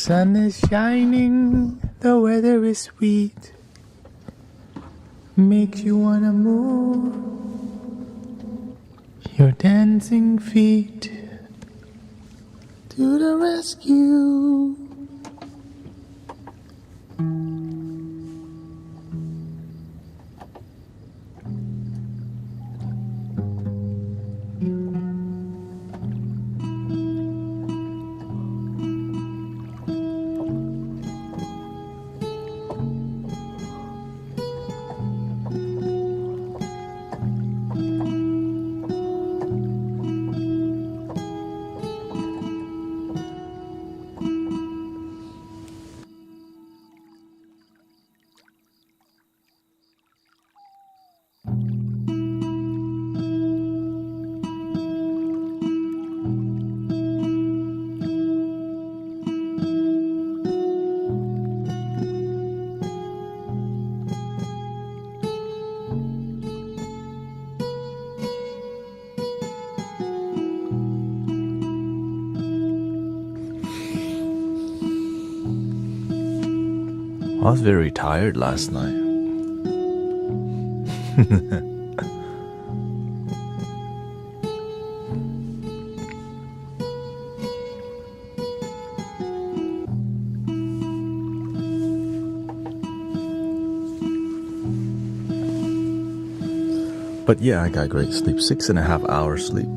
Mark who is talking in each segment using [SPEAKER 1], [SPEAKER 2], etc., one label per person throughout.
[SPEAKER 1] Sun is shining, the weather is sweet, makes you wanna move your dancing feet to the rescue.
[SPEAKER 2] I was very tired last night. But yeah, I got great sleep. 6.5 hours sleep.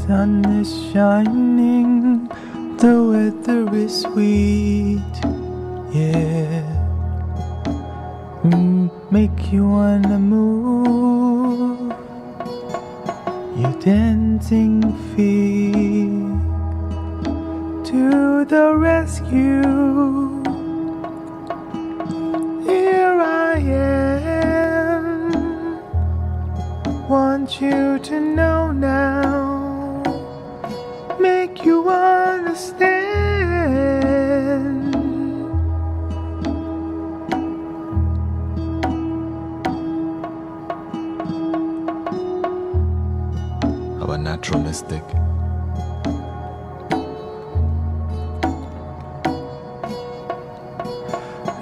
[SPEAKER 1] Sun is shining, the weather is sweet, yeah. Make you wanna move your dancing feet to the rescue. Here I am, want you to know now, make you understand.
[SPEAKER 2] How a natural mystic.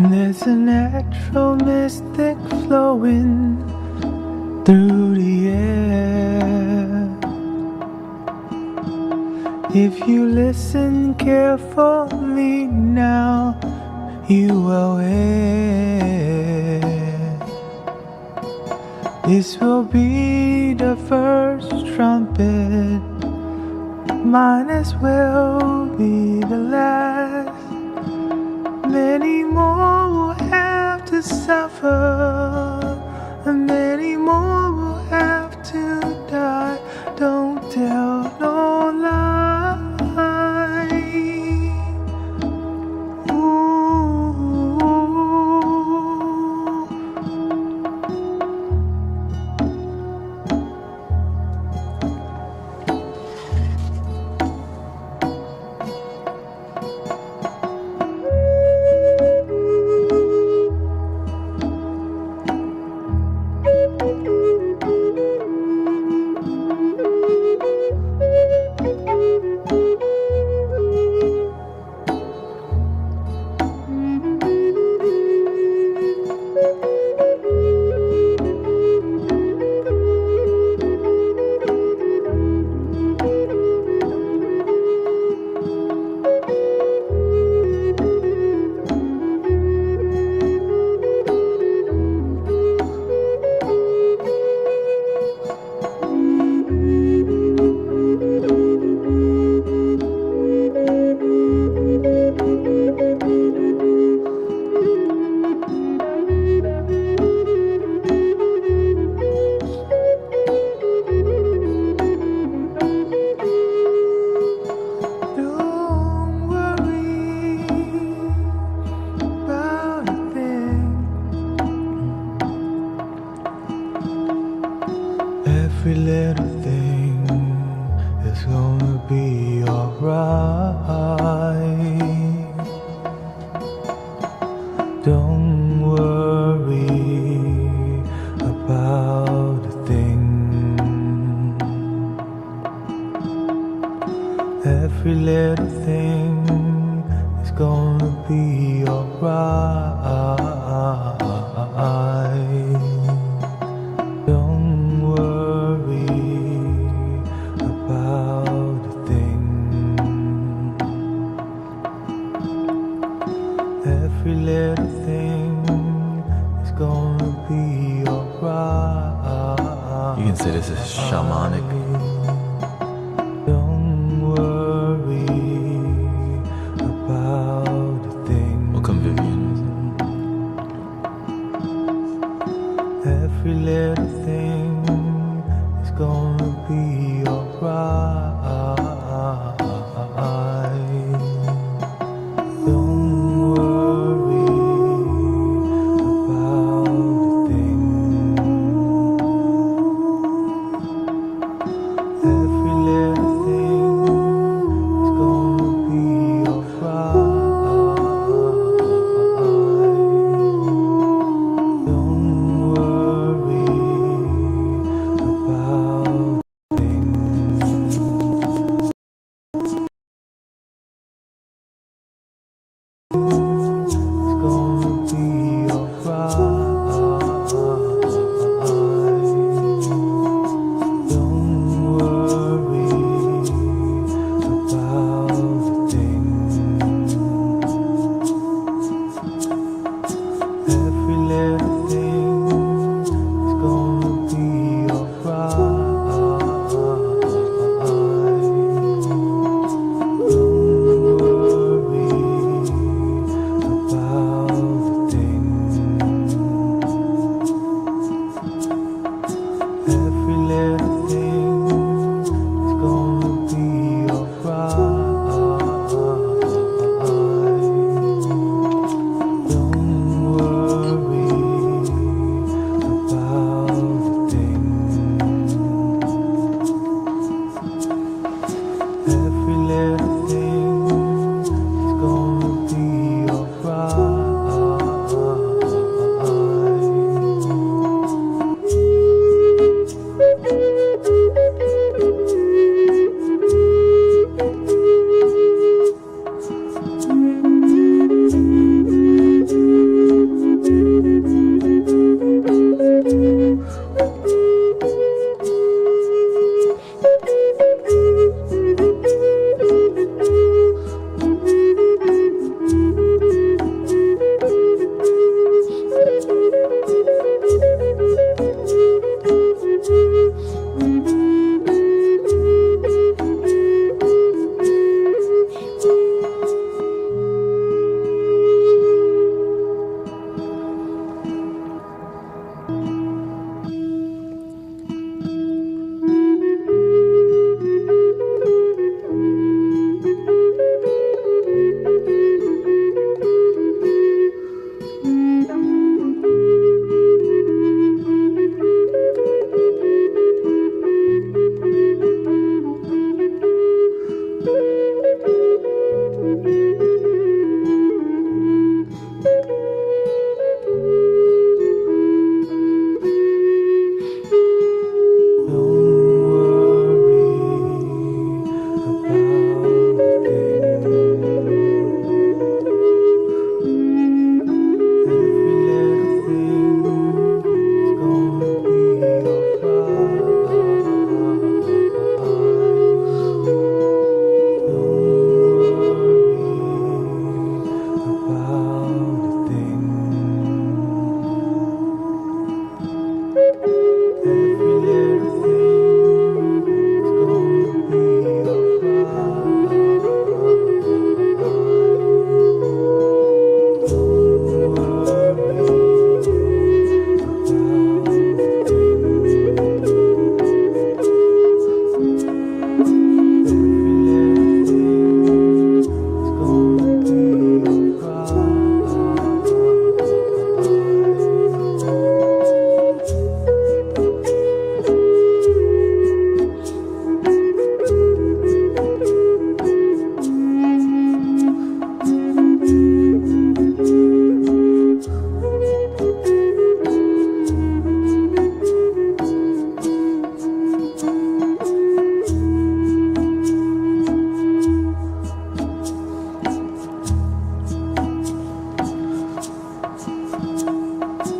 [SPEAKER 1] There's a natural mystic flowing through the air. If you listen carefully now, you will hear. This will be the first trumpet, might as well be the last. Many more will have to suffer, and many more will have to die. Don't tell Every little thing is gonna be alright. Don't worry about a thing. Every little thing is gonna be alright. Don't worry about a thing. Every little thing is gonna be alright.
[SPEAKER 2] You can say this is shamanic.
[SPEAKER 1] Don't worry about a thing.
[SPEAKER 2] Welcome, Vivian.
[SPEAKER 1] Every little thing is gonna be alright. Don't worry about a thing. Every little thing is gonna be alright. Don't worry about things. It's gonna be alright. Don't worry about things. Every little thing is gonna be alright. Don't worry about things. Every little thing is gonna be alright. Don't worry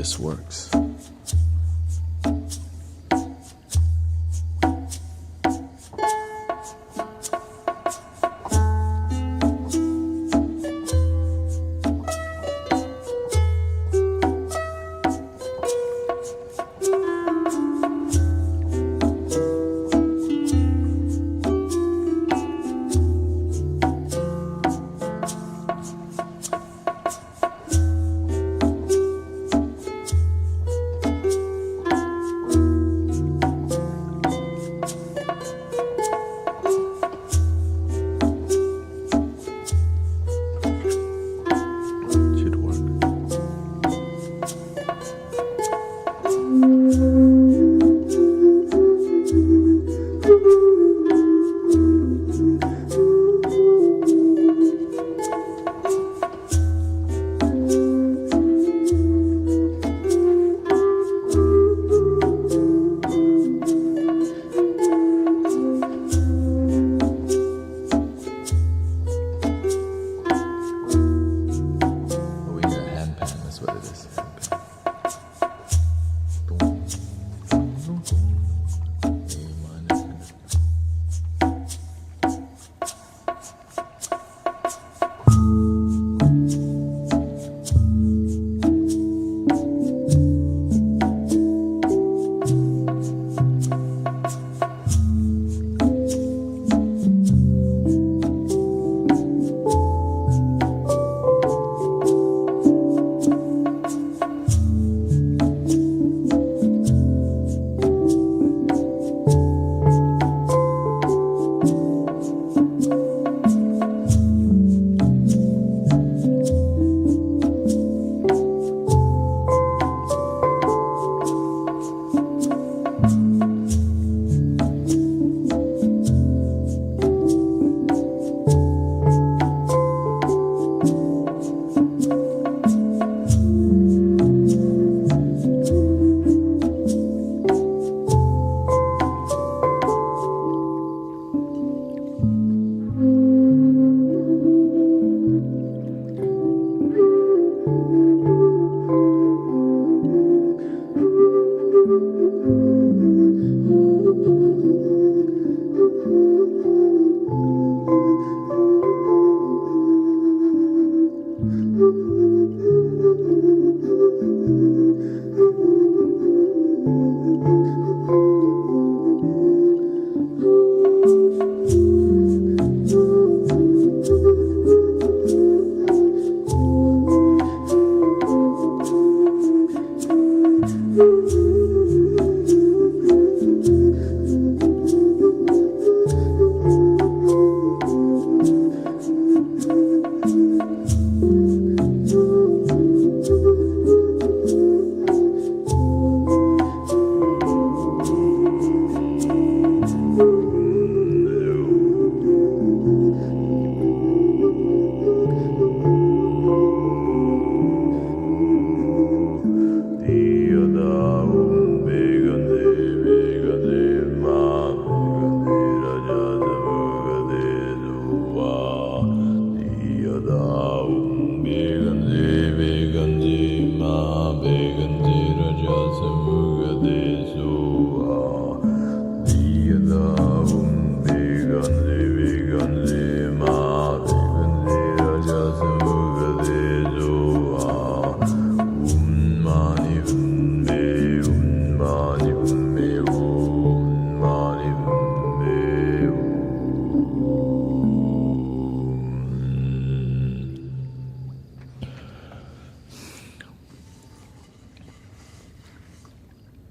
[SPEAKER 2] this works.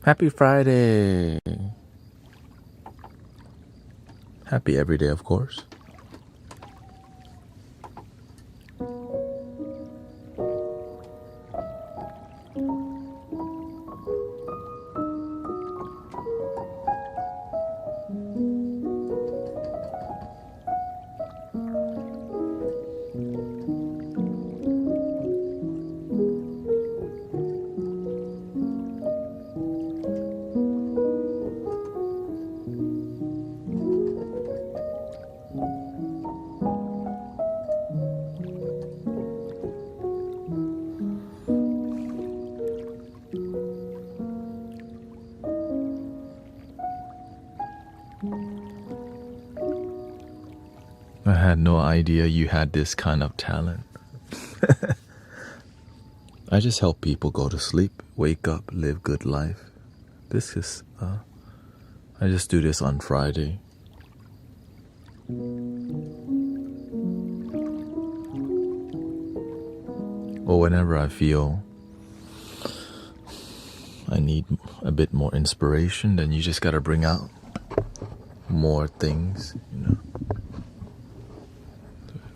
[SPEAKER 1] Happy Friday. Happy every day, of course.
[SPEAKER 2] I had no idea you had this kind of talent. I just help people go to sleep, wake up, live good life. This is, I just do this on Friday. Or whenever I feel I need a bit more inspiration, then you just gotta bring out more things, you know.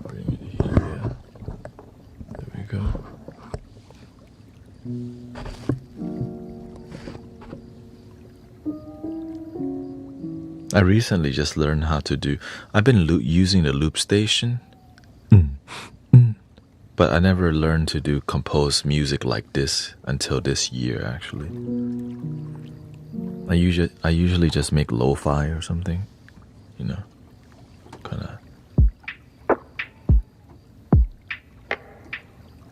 [SPEAKER 2] Bring it here, yeah. There we go. I recently just learned how to do. I've been using the loop station, but I never learned to do compose music like this until this year. Actually, I usually just make lo-fi or something, you know, kind of.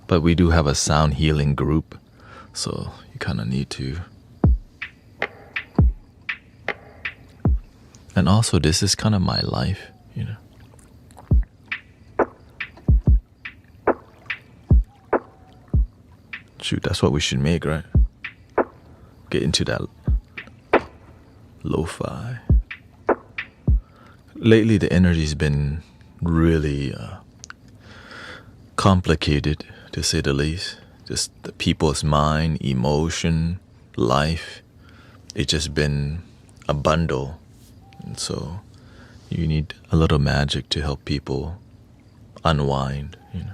[SPEAKER 2] But we do have a sound healing group, so you kind of need to. And also, this is kind of my life, you know. Shoot, that's what we should make, right? Get into that lo-fi. Lately, the energy's been really complicated, to say the least. Just the people's mind, emotion, life. It's just been a bundle. And so you need a little magic to help people unwind, you know.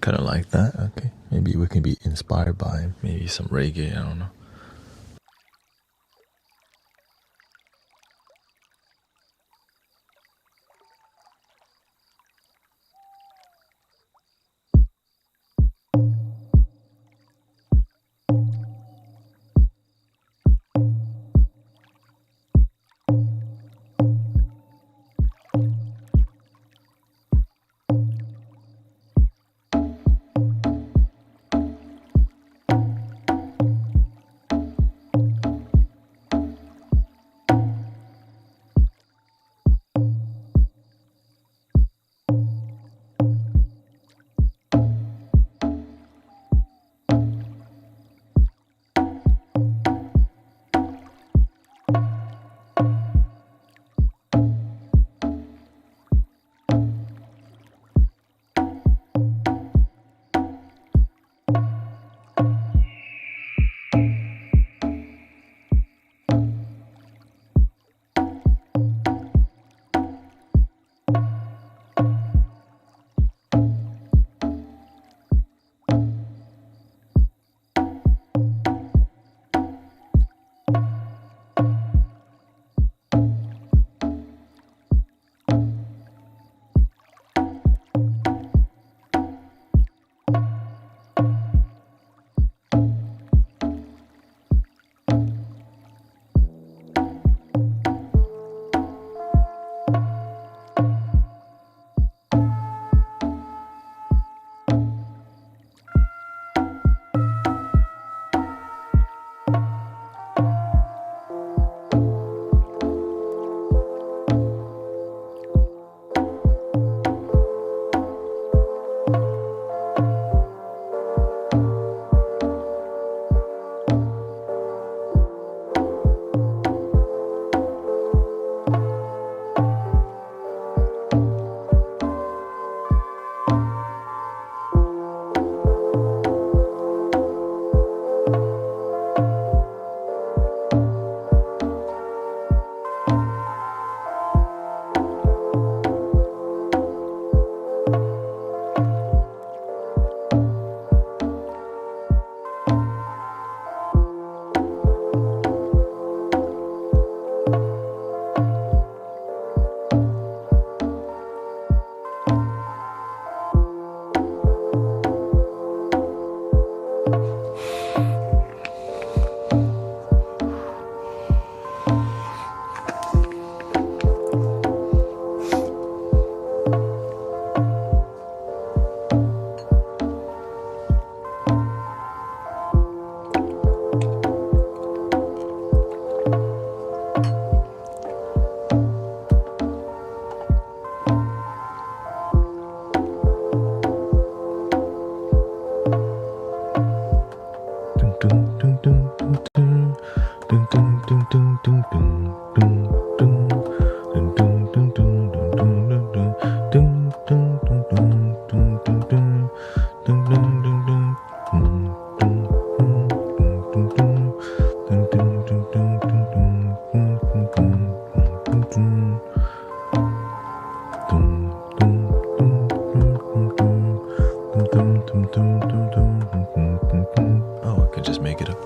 [SPEAKER 2] Kind of like that. Okay, maybe we can be inspired by maybe some reggae. I don't know. Oh, I could just make it up.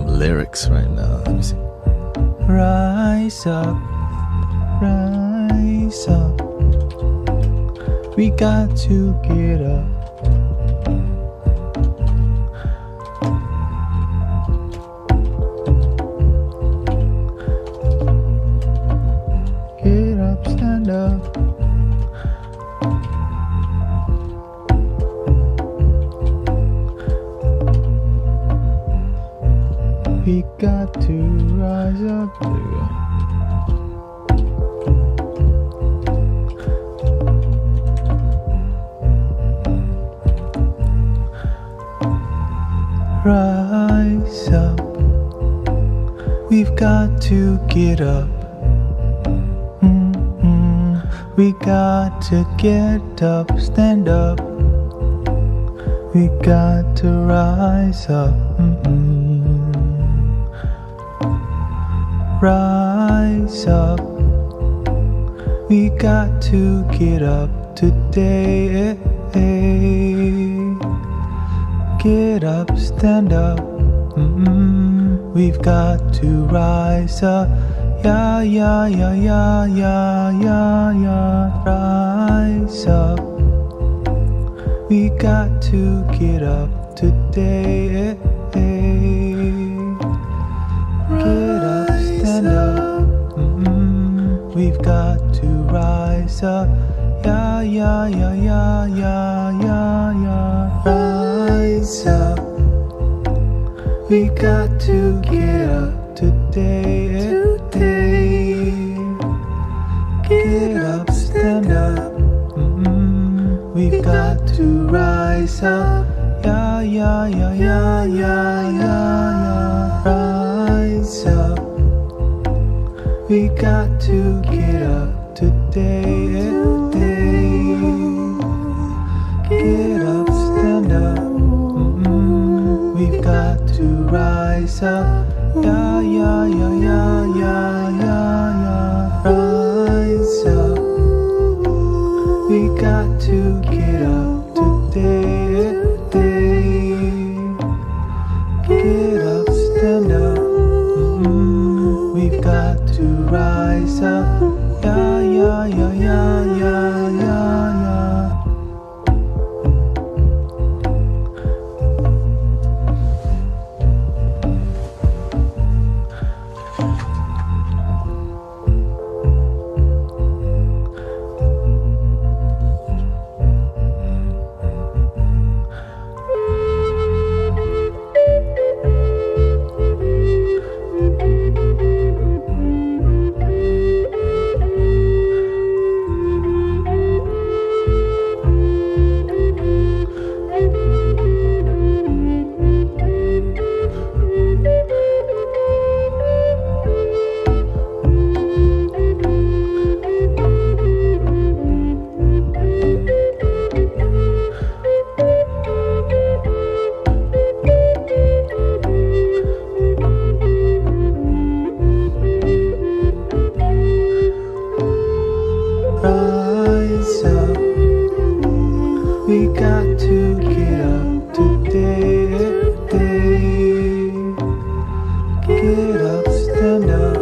[SPEAKER 2] Lyrics right now. Let me see. Rise up, rise up. We got to get up. Get up, stand up. We got to rise up. There we go. Rise up. We've got to get up. We got to get up, stand up. We got to rise up. Rise up. We got to get up today. Get up, stand up. We've got to rise up. Yeah, yeah, yeah, yeah, yeah, yeah, yeah. Rise up. We got to get up today. Get up, stand up. We've got to rise up. Yeah, yeah, yeah, yeah, yeah, yeah, yeah. Rise up. We got to get up today. Get up, stand up. We've got to rise up.
[SPEAKER 1] yeah, yeah, yeah, yeah, yeah, yeah. Rise up. We got to get up today. Get up, stand up. We've got to rise up. Yeah, yeah, yeah, yeah, yeah, yeah, yeah. Rise up. We got to get up today. Get up, stand up. We've got to rise up. Yeah, yeah, yeah, yeah, yeah, yeah, yeah. Rise up. We got to get up today. Get up, stand up.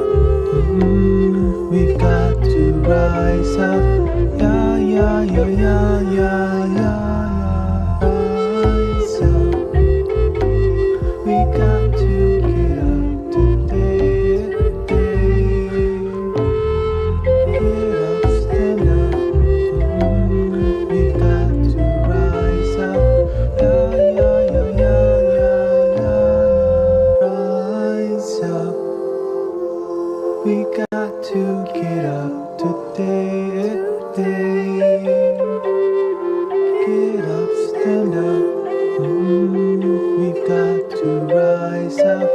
[SPEAKER 1] We've got to rise up. Yeah, yeah, yeah, yeah, yeah, yeah, yeah. Rise up. We got to get up today. Get up, stand up. We've got to rise up. Yeah, yeah, yeah, yeah, yeah, yeah. Rise up. We got to get up today. Get up, stand up. We've got to rise up.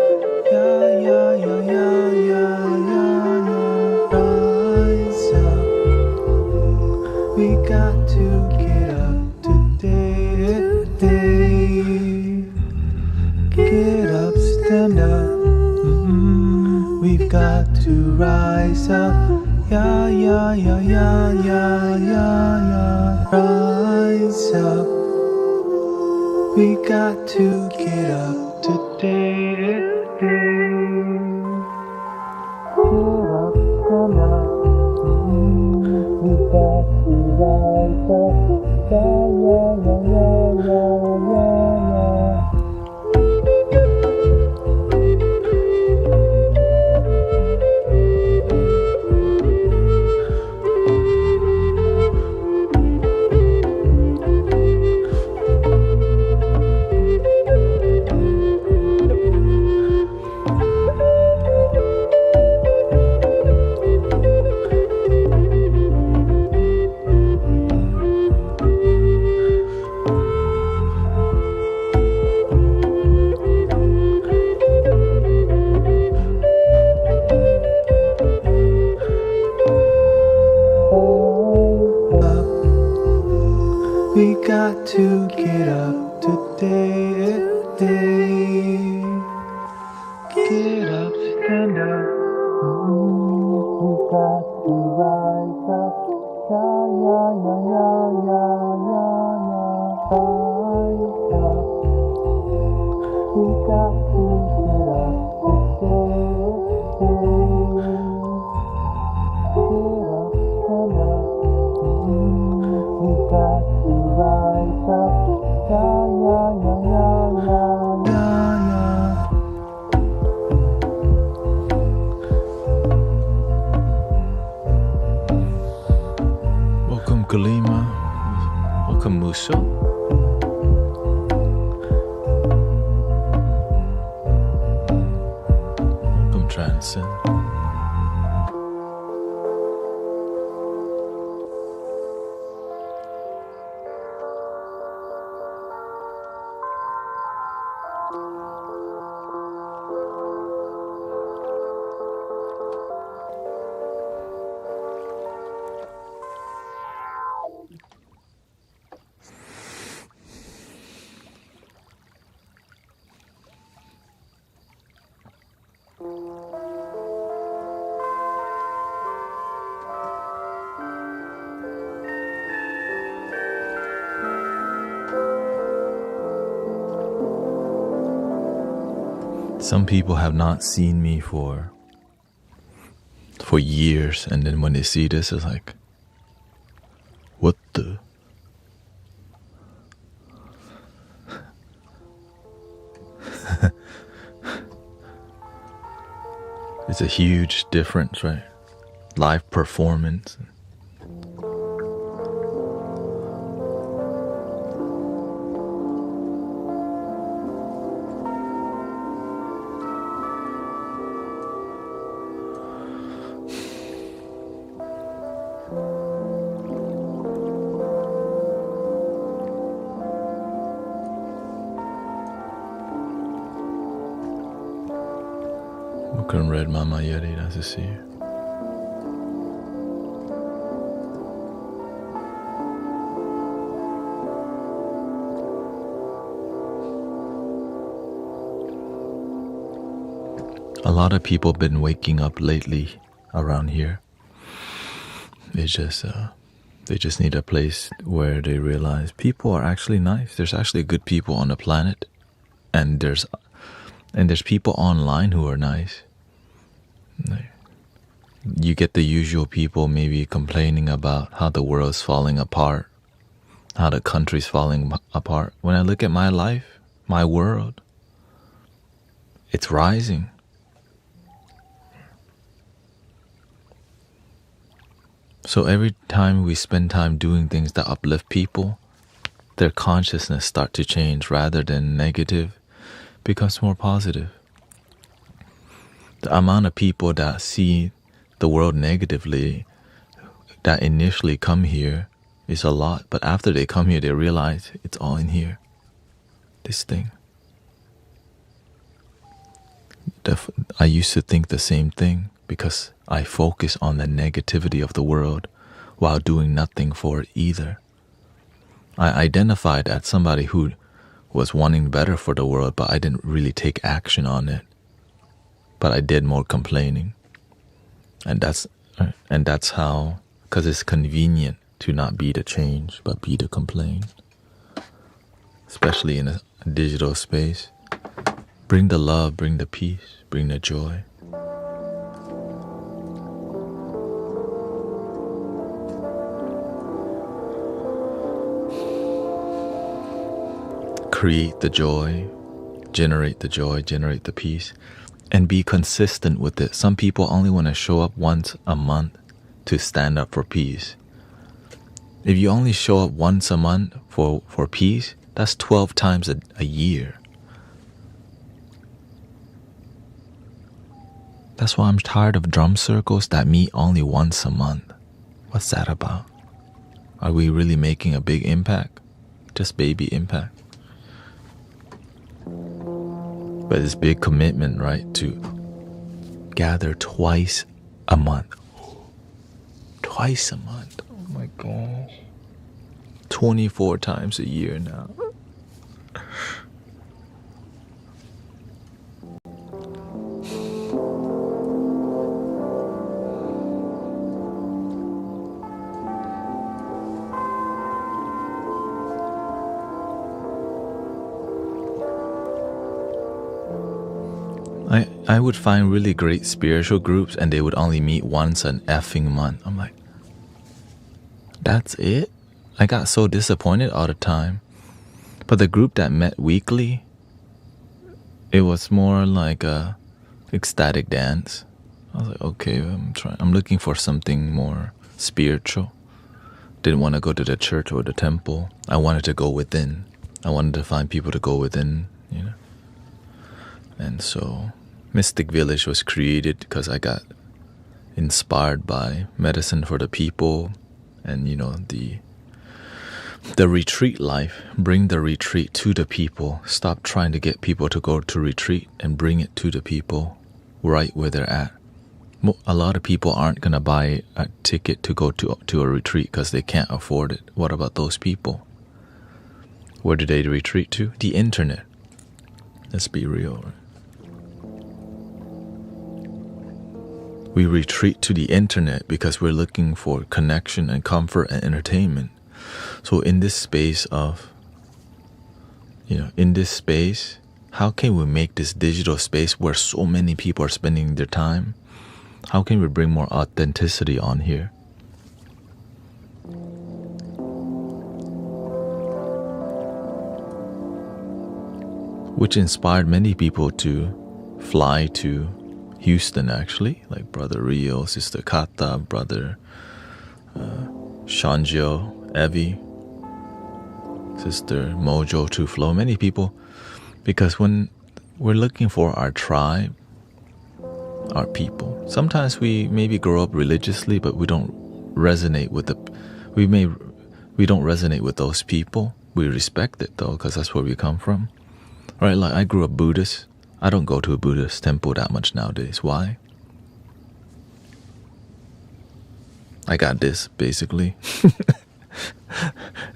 [SPEAKER 1] Yeah, yeah, yeah, yeah, yeah, yeah, yeah. Rise up. We got to get up today. Get up, stand up. We've got to rise up. Yeah, yeah, yeah, yeah, yeah, yeah, yeah. Rise up. We got to get up today. Get up, stand up. We've got to rise up. Yeah, yeah, yeah, yeah, yeah, yeah, yeah. We got to get up today. Get up, stand up. We got to rise up. Yeah, yeah, yeah, yeah, yeah, yeah, yeah. Rise up. We got to get up today. Get up, stand up. We got to rise up. Yeah, yeah, yeah, yeah, yeah, yeah, yeah.
[SPEAKER 2] Welcome, Kalima. Welcome, Muso. Welcome, Transin. Some people have not seen me for years, and then when they see this, it's like, what the? It's a huge difference, right? Live performance. Bukan red mama yeti, nice to see you. A lot of people been waking up lately around here. They just need a place where they realize people are actually nice. There's actually good people on the planet, and there's people online who are nice. You get the usual people maybe complaining about how the world's falling apart, how the country's falling apart. When I look at my life, my world, it's rising. So every time we spend time doing things that uplift people, their consciousness start to change. Rather than negative, becomes more positive. The amount of people that see the world negatively, that initially come here, is a lot. But after they come here, they realize it's all in here. This thing. I used to think the same thing because I focus on the negativity of the world while doing nothing for it either. I identified as somebody who was wanting better for the world, but I didn't really take action on it. But I did more complaining. And that's how, because it's convenient to not be the change, but be the complain. Especially in a digital space. Bring the love, bring the peace, bring the joy. Create the joy, generate the peace, and be consistent with it. Some people only want to show up once a month to stand up for peace. If you only show up once a month for peace, that's 12 times a year. That's why I'm tired of drum circles that meet only once a month. What's that about? Are we really making a big impact? Just baby impact. But it's big commitment, right? To gather twice a month. Twice a month. Oh my gosh. 24 times a year now. I would find really great spiritual groups and they would only meet once an effing month. I'm like, that's it? I got so disappointed all the time. But the group that met weekly, it was more like a ecstatic dance. I was like, okay, I'm looking for something more spiritual. Didn't want to go to the church or the temple. I wanted to go within. I wanted to find people to go within, you know. And so Mystic Village was created because I got inspired by medicine for the people and, you know, the retreat life. Bring the retreat to the people. Stop trying to get people to go to retreat and bring it to the people right where they're at. A lot of people aren't going to buy a ticket to go to a retreat because they can't afford it. What about those people? Where do they retreat to? The internet. Let's be real, right? We retreat to the internet because we're looking for connection and comfort and entertainment. So in this space, how can we make this digital space where so many people are spending their time, how can we bring more authenticity on here? Which inspired many people to fly to Houston, actually, like Brother Rio, Sister Kata, Brother Shanjo, Evie, Sister Mojo to flow. Many people, because when we're looking for our tribe, our people, sometimes we maybe grow up religiously, but we don't resonate with we don't resonate with those people. We respect it though, because that's where we come from. Right, like I grew up Buddhist. I don't go to a Buddhist temple that much nowadays. Why? I got this, basically.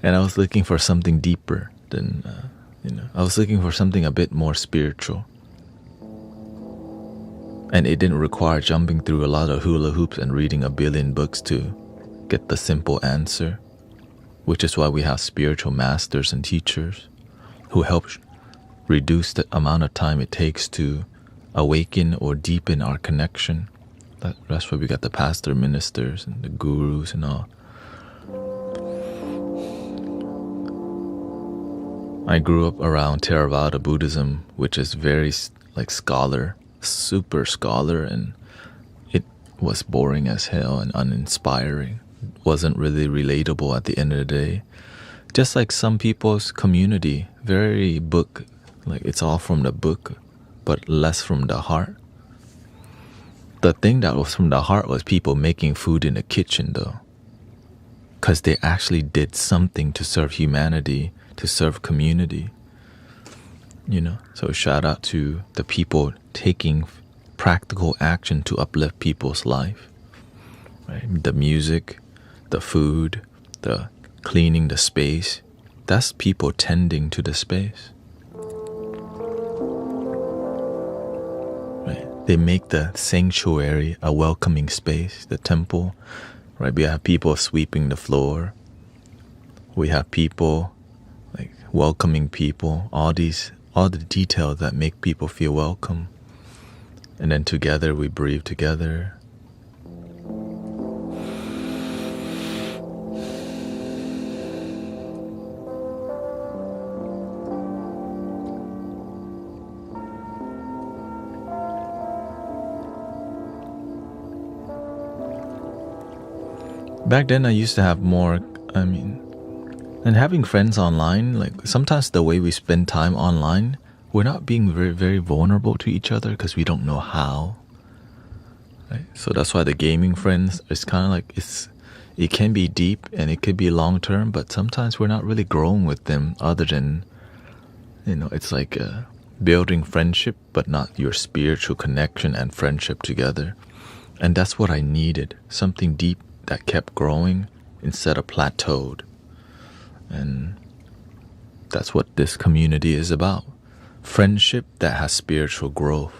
[SPEAKER 2] And I was looking for something deeper than, I was looking for something a bit more spiritual. And it didn't require jumping through a lot of hula hoops and reading a billion books to get the simple answer, which is why we have spiritual masters and teachers who help reduce the amount of time it takes to awaken or deepen our connection. That's why we got the pastor ministers and the gurus and all. I grew up around Theravada Buddhism, which is very like scholar, super scholar, and it was boring as hell and uninspiring. Wasn't really relatable at the end of the day. Just like some people's community, very book, like it's all from the book, but less from the heart. The thing that was from the heart was people making food in the kitchen though. Because they actually did something to serve humanity, to serve community. So shout out to the people taking practical action to uplift people's life. Right? The music, the food, the cleaning the space. That's people tending to the space. They make the sanctuary a welcoming space, the temple, right? We have people sweeping the floor. We have people like welcoming people, all the details that make people feel welcome. And then together we breathe together. Back then I used to have more, and having friends online, like sometimes the way we spend time online, we're not being very, very vulnerable to each other because we don't know how. Right? So that's why the gaming friends, it's kind of like, it can be deep and it could be long term, but sometimes we're not really growing with them other than, it's like building friendship, but not your spiritual connection and friendship together. And that's what I needed, something deep that kept growing instead of plateaued. And that's what this community is about. Friendship that has spiritual growth.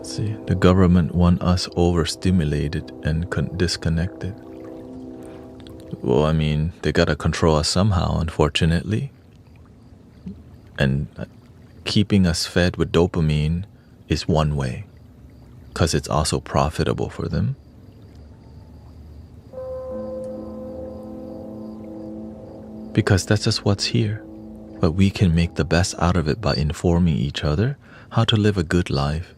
[SPEAKER 2] See, the government want us overstimulated and disconnected. Well, they gotta control us somehow, unfortunately. And keeping us fed with dopamine is one way, because it's also profitable for them. Because that's just what's here. But we can make the best out of it by informing each other how to live a good life.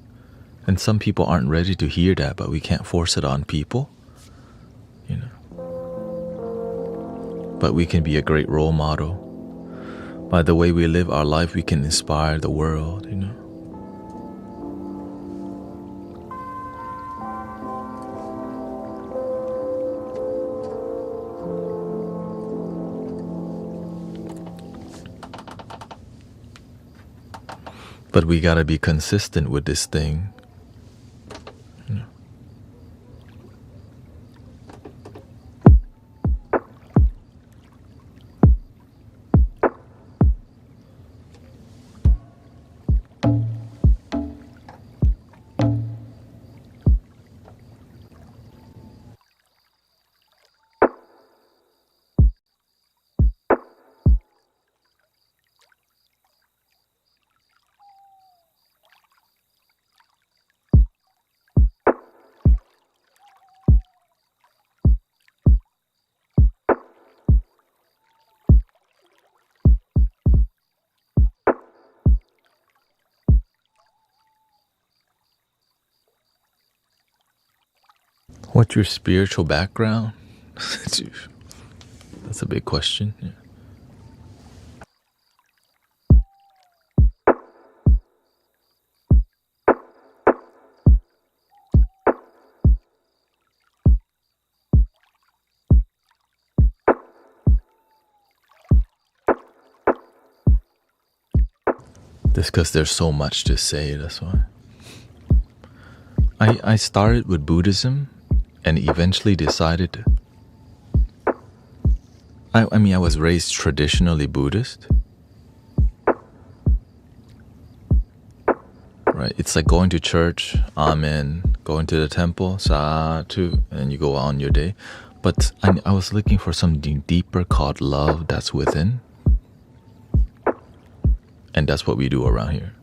[SPEAKER 2] And some people aren't ready to hear that, but we can't force it on people. But we can be a great role model. By the way we live our life, we can inspire the world, But we gotta be consistent with this thing. What's your spiritual background? That's a big question. Yeah. Just because there's so much to say, that's why. I started with Buddhism and eventually decided. I mean, I was raised traditionally Buddhist. Right? It's like going to church, amen, going to the temple, satu, and you go on your day. But I was looking for something deeper called love that's within. And that's what we do around here.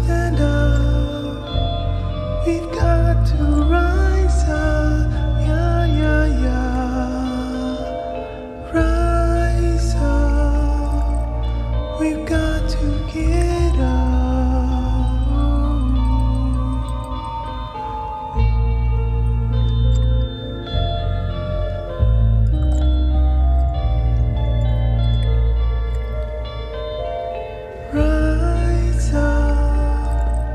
[SPEAKER 1] stand up. We've got to rise up. Yeah, yeah, yeah. Rise up. We've got to get up. Rise up.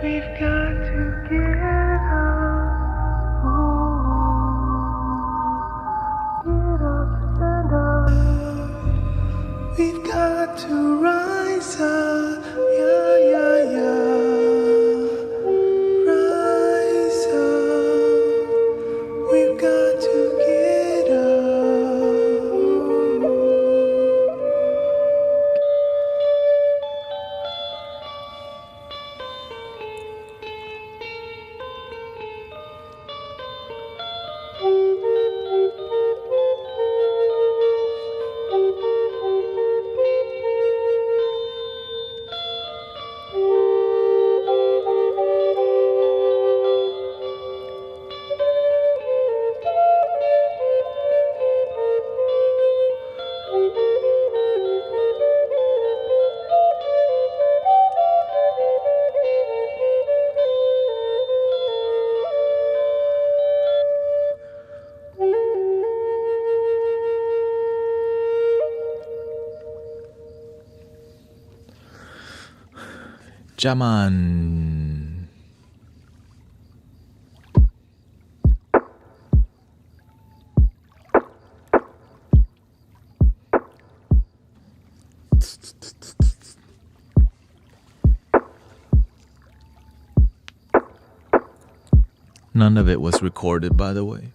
[SPEAKER 1] We've got to get up. Get up, stand up. We've got to rise up. Yeah, yeah, yeah. Rise up. We've got to get up.
[SPEAKER 2] Jaman. None of it was recorded, by the way.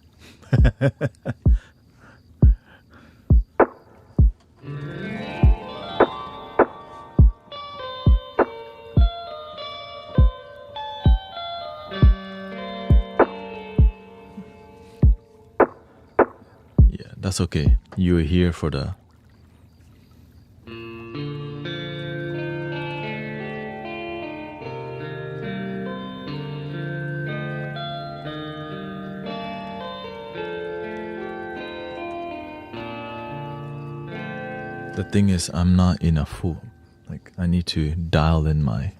[SPEAKER 2] Yeah, that's okay. You were here for the... The thing is, I'm not in a full... Like, I need to dial in my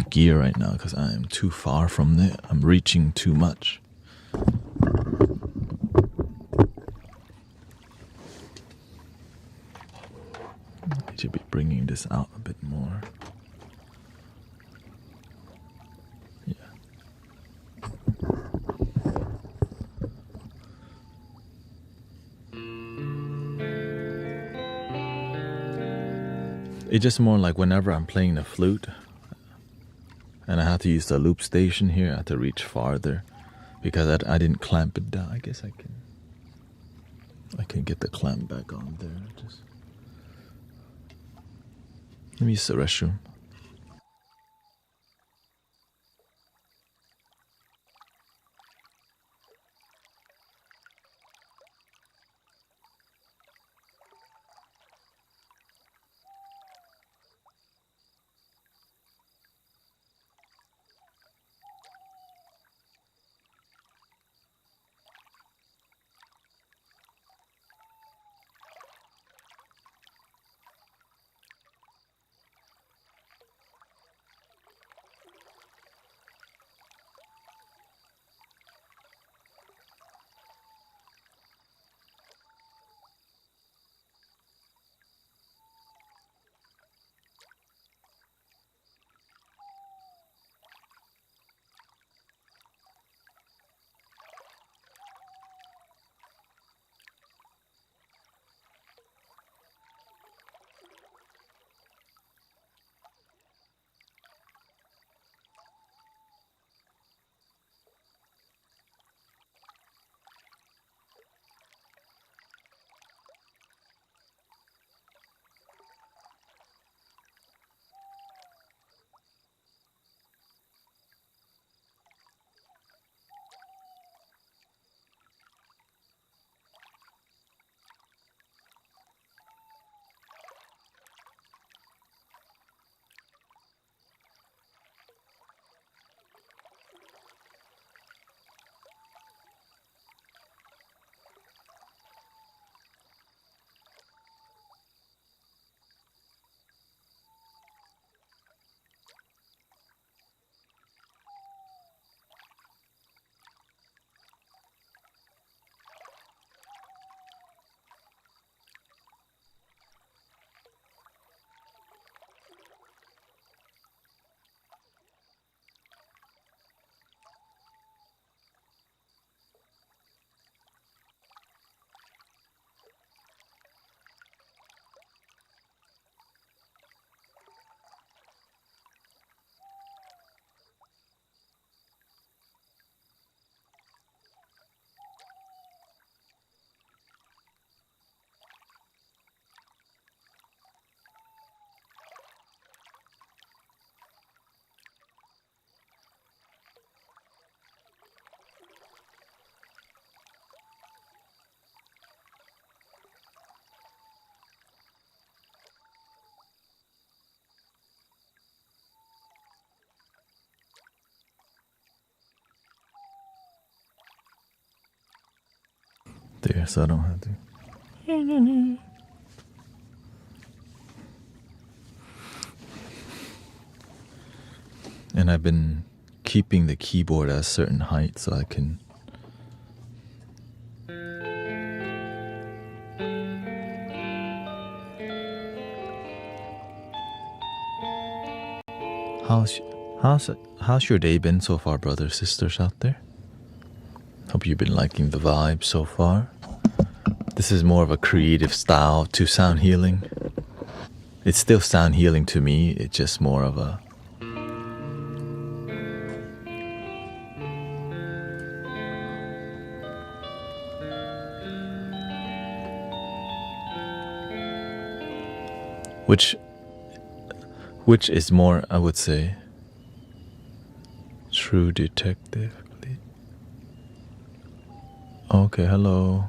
[SPEAKER 2] gear right now because I am too far from there. I'm reaching too much. I should be bringing this out a bit more. Yeah. It's just more like whenever I'm playing the flute and I have to use the loop station here, I have to reach farther because I didn't clamp it down. I guess I can get the clamp back on there. Just let me use the restroom. there, so I don't have to. And I've been keeping the keyboard at a certain height so I can. How's your day been so far, brothers, sisters out there? Hope you've been liking the vibe so far. This is more of a creative style to sound healing. It's still sound healing to me. It's just more of a which is more, I would say, true detective. Okay, hello.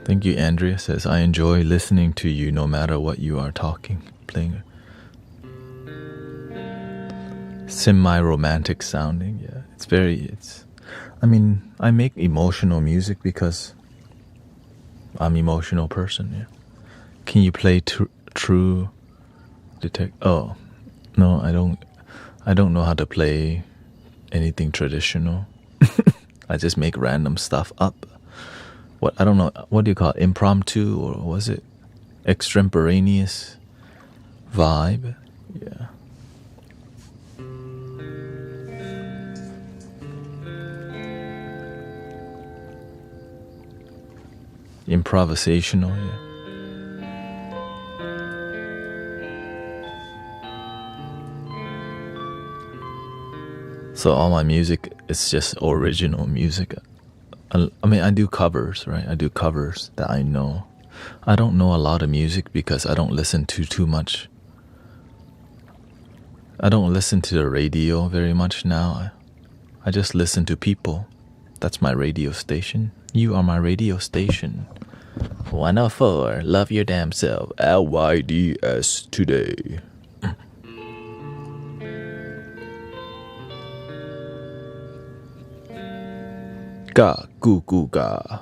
[SPEAKER 2] Thank you, Andrea says, I enjoy listening to you no matter what you are playing. Semi-romantic sounding, yeah. I make emotional music because I'm an emotional person, yeah. Can you play true detect? Oh, no, I don't know how to play anything traditional. I just make random stuff up. I don't know, what do you call it? Impromptu, or was it extemporaneous vibe? Yeah. Improvisational, yeah. So all my music is just original music. I do covers, right? I do covers that I know. I don't know a lot of music because I don't listen to too much. I don't listen to the radio very much now. I just listen to people. That's my radio station. You are my radio station. 104, love your damn self. LYDS today. Ga, goo goo ga.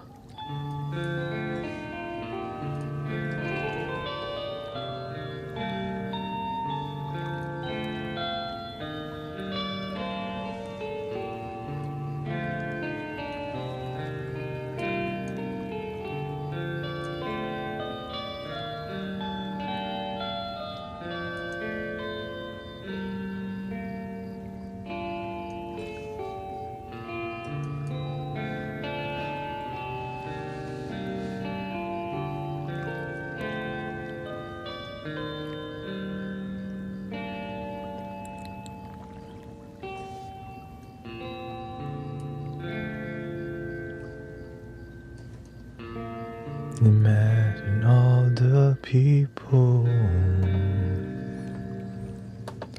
[SPEAKER 2] Imagine all the people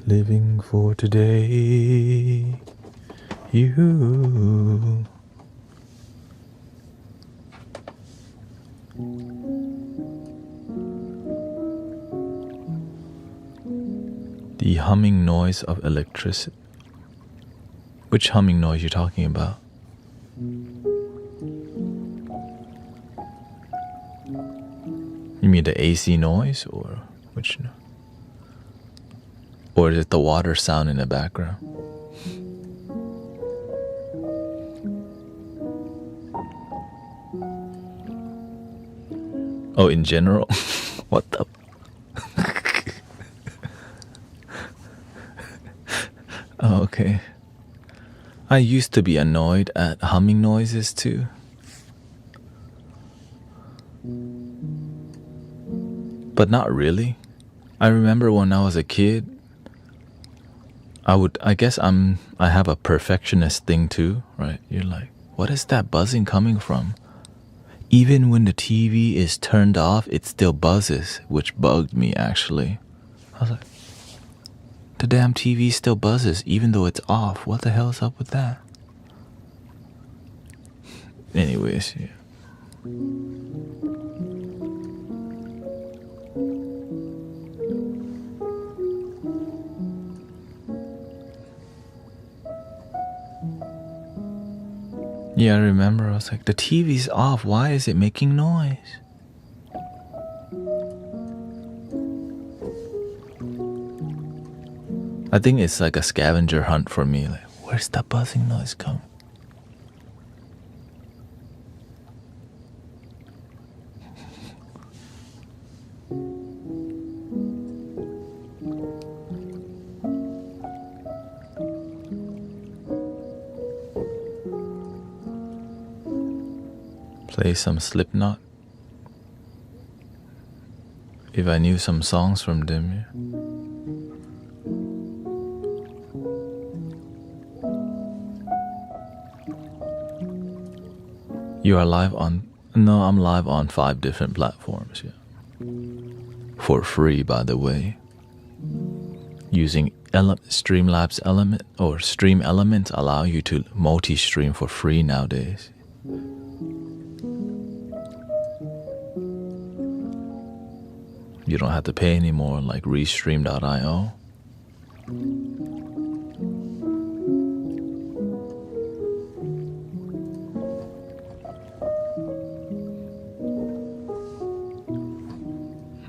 [SPEAKER 2] living for today. You. The humming noise of electricity. Which humming noise you talking about? You mean the AC noise, or which? Or is it the water sound in the background? Oh, in general? What the? Oh, okay. I used to be annoyed at humming noises too. But not really. I remember when I was a kid, I guess I have a perfectionist thing too, right? You're like, what is that buzzing coming from? Even when the TV is turned off, it still buzzes, which bugged me actually. I was like, the damn TV still buzzes even though it's off. What the hell is up with that? Anyways, yeah. Yeah, I remember. I was like, the TV's off. Why is it making noise? I think it's like a scavenger hunt for me. Like, where's that buzzing noise coming? Play some Slipknot. If I knew some songs from them, yeah. You are live on... No, I'm live on 5 different platforms, yeah. For free, by the way. Using Streamlabs Element or Stream Element allow you to multi-stream for free nowadays. You don't have to pay anymore like Restream.io.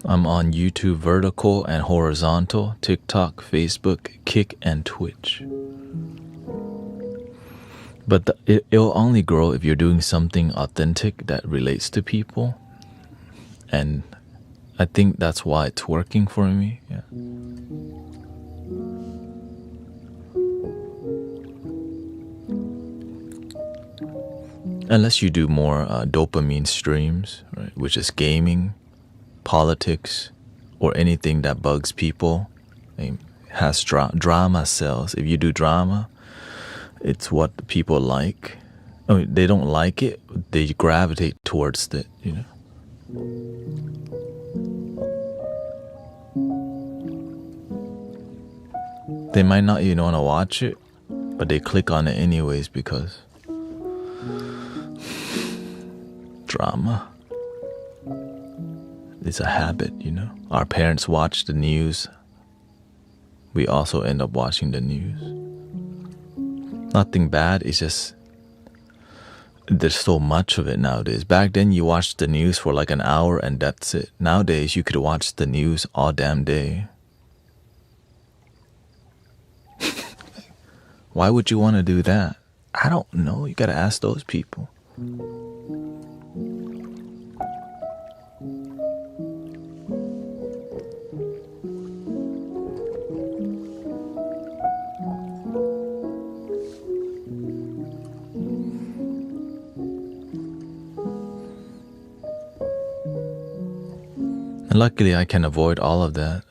[SPEAKER 2] I'm on YouTube vertical and horizontal, TikTok, Facebook, Kick, and Twitch. But it'll only grow if you're doing something authentic that relates to people. And I think that's why it's working for me. Yeah. Unless you do more dopamine streams, right, which is gaming, politics, or anything that bugs people, has drama sells. If you do drama, it's what people like. I mean, they don't like it, they gravitate towards it, you know. They might not even want to watch it, but they click on it anyways because drama is a habit, you know. Our parents watch the news. We also end up watching the news. Nothing bad, it's just there's so much of it nowadays. Back then you watched the news for like an hour and that's it. Nowadays you could watch the news all damn day. Why would you want to do that? I don't know. You gotta ask those people. And luckily I can avoid all of that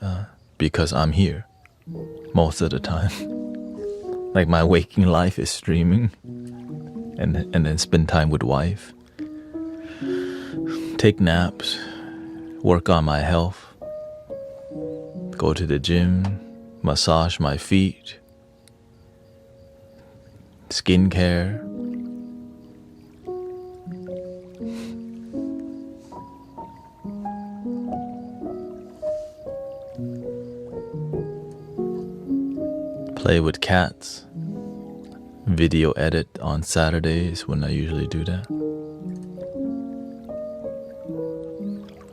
[SPEAKER 2] because I'm here most of the time. Like my waking life is streaming and then spend time with wife, take naps, work on my health, go to the gym, massage my feet, skincare. Play with cats, video edit on Saturdays when I usually do that.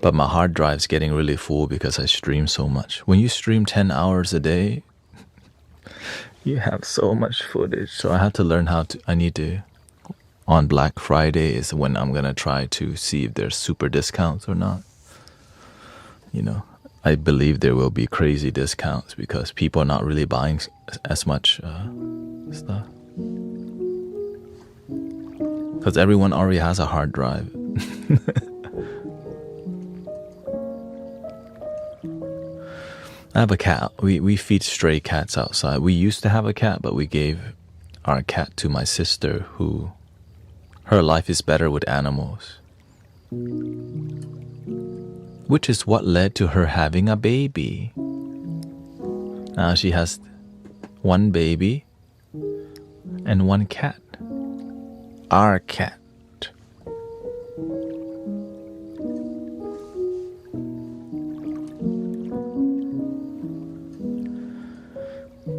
[SPEAKER 2] But my hard drive's getting really full because I stream so much. When you stream 10 hours a day, you have so much footage. So I have to learn on Black Friday is when I'm gonna try to see if there's super discounts or not. You know, I believe there will be crazy discounts because people are not really buying as much stuff. Because everyone already has a hard drive. I have a cat. We feed stray cats outside. We used to have a cat, but we gave our cat to my sister who, her life is better with animals. Which is what led to her having a baby. Now she has 1 baby and 1 cat. Our cat.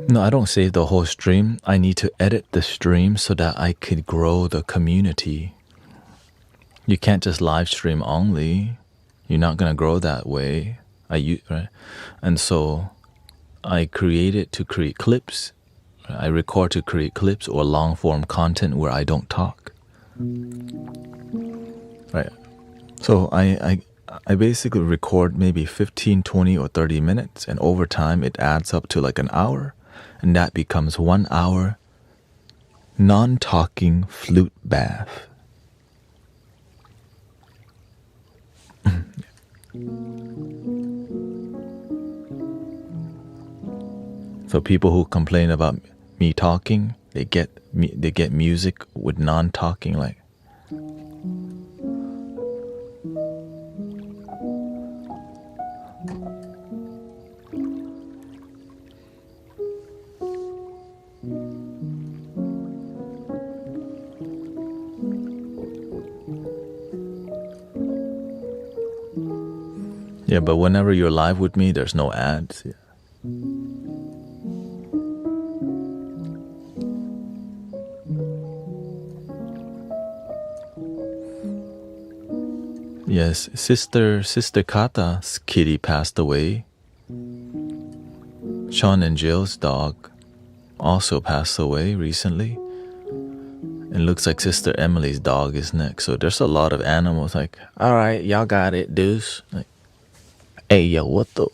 [SPEAKER 2] No, I don't save the whole stream. I need to edit the stream so that I could grow the community. You can't just live stream only. You're not gonna grow that way. Right? And so I created to create clips. I record to create clips or long form content where I don't talk. Right. So I basically record maybe 15, 20, or 30 minutes, and over time it adds up to like an hour, and that becomes 1 hour non-talking flute bath. So people who complain about me talking, they get music with non-talking, like. Yeah, but whenever you're live with me, there's no ads. Yeah. Yes, Sister Kata's kitty passed away. Sean and Jill's dog also passed away recently. And looks like Sister Emily's dog is next. So there's a lot of animals like, all right, y'all got it, deuce. Like, hey, yo, what the?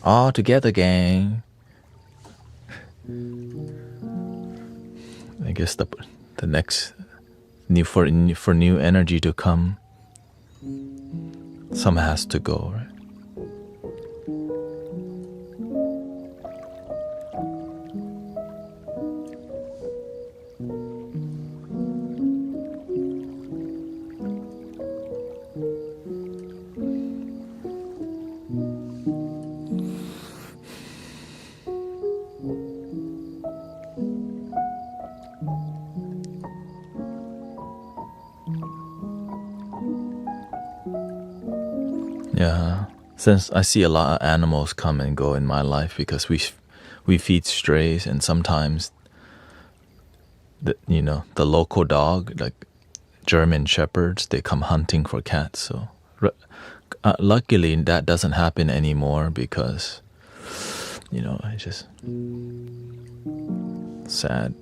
[SPEAKER 2] All together, gang. I guess the next for new energy to come, some has to go, right? Yeah, since I see a lot of animals come and go in my life because we feed strays, and sometimes the local dog, like German shepherds, they come hunting for cats. So luckily that doesn't happen anymore because it's just sad.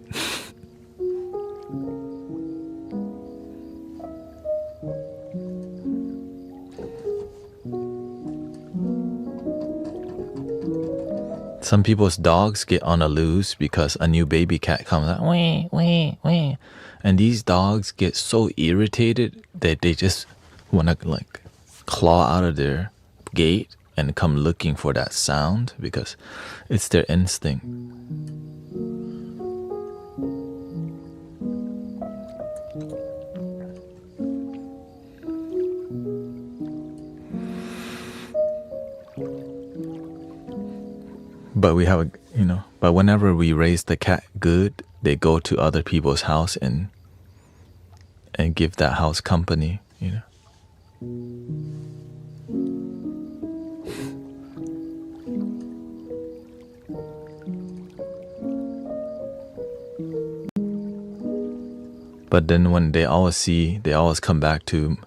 [SPEAKER 2] Some people's dogs get on a loose because a new baby cat comes out, wee, wee, wee. And these dogs get so irritated that they just want to like claw out of their gate and come looking for that sound because it's their instinct. But we have but whenever we raise the cat good, they go to other people's house and give that house company, But then when they always come back to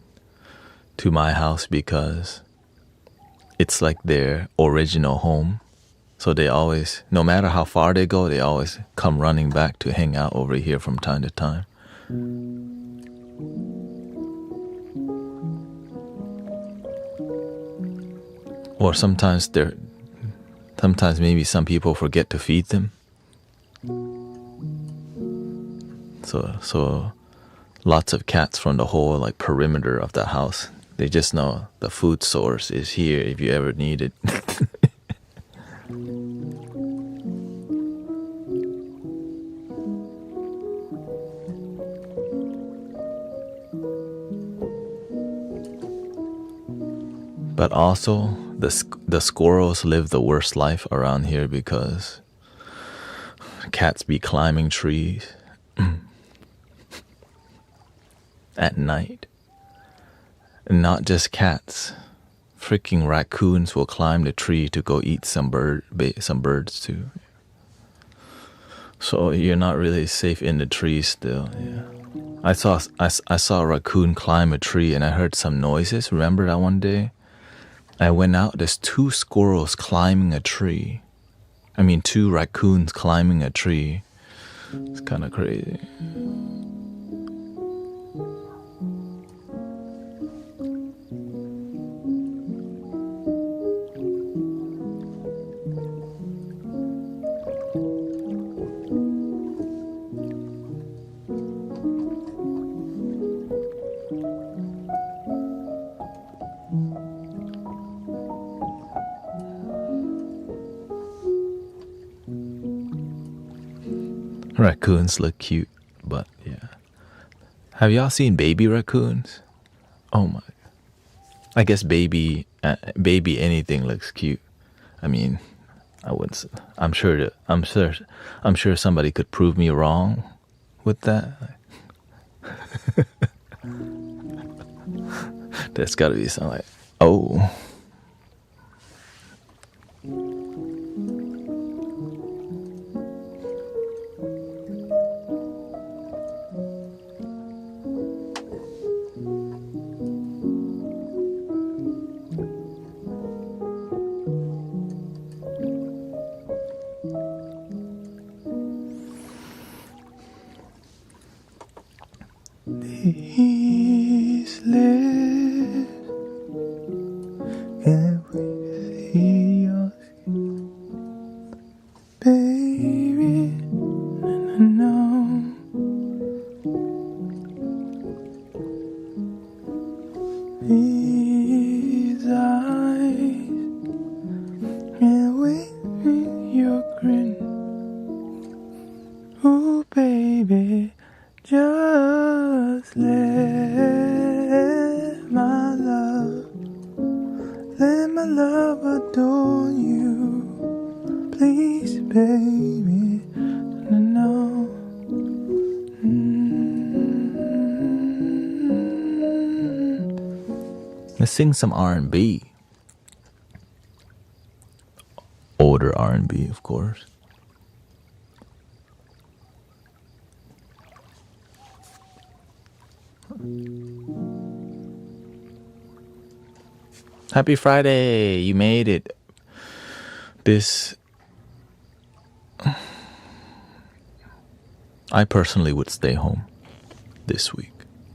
[SPEAKER 2] my house because it's like their original home. So they always, no matter how far they go, they always come running back to hang out over here from time to time. Or sometimes maybe some people forget to feed them. So lots of cats from the whole like perimeter of the house. They just know the food source is here if you ever need it. But also, the squirrels live the worst life around here because cats be climbing trees at night. And not just cats. Freaking raccoons will climb the tree to go eat some birds too. So you're not really safe in the trees still. Yeah. I saw a raccoon climb a tree and I heard some noises. Remember that one day? I went out, there's 2 squirrels climbing a tree. I mean 2 raccoons climbing a tree. It's kind of crazy. Raccoons look cute, but yeah. Have y'all seen baby raccoons? Oh my. I guess baby anything looks cute. I mean, I wouldn't. I'm sure somebody could prove me wrong with that. There's got to be something like, oh.
[SPEAKER 1] These lips can't wait to see your skin, baby. And I know these eyes can't wait for your grin. Ooh, baby. Just let my love adore you, please, baby. No.
[SPEAKER 2] Let's sing some R&B. Older R&B, of course. Happy Friday! You made it. I personally would stay home this week.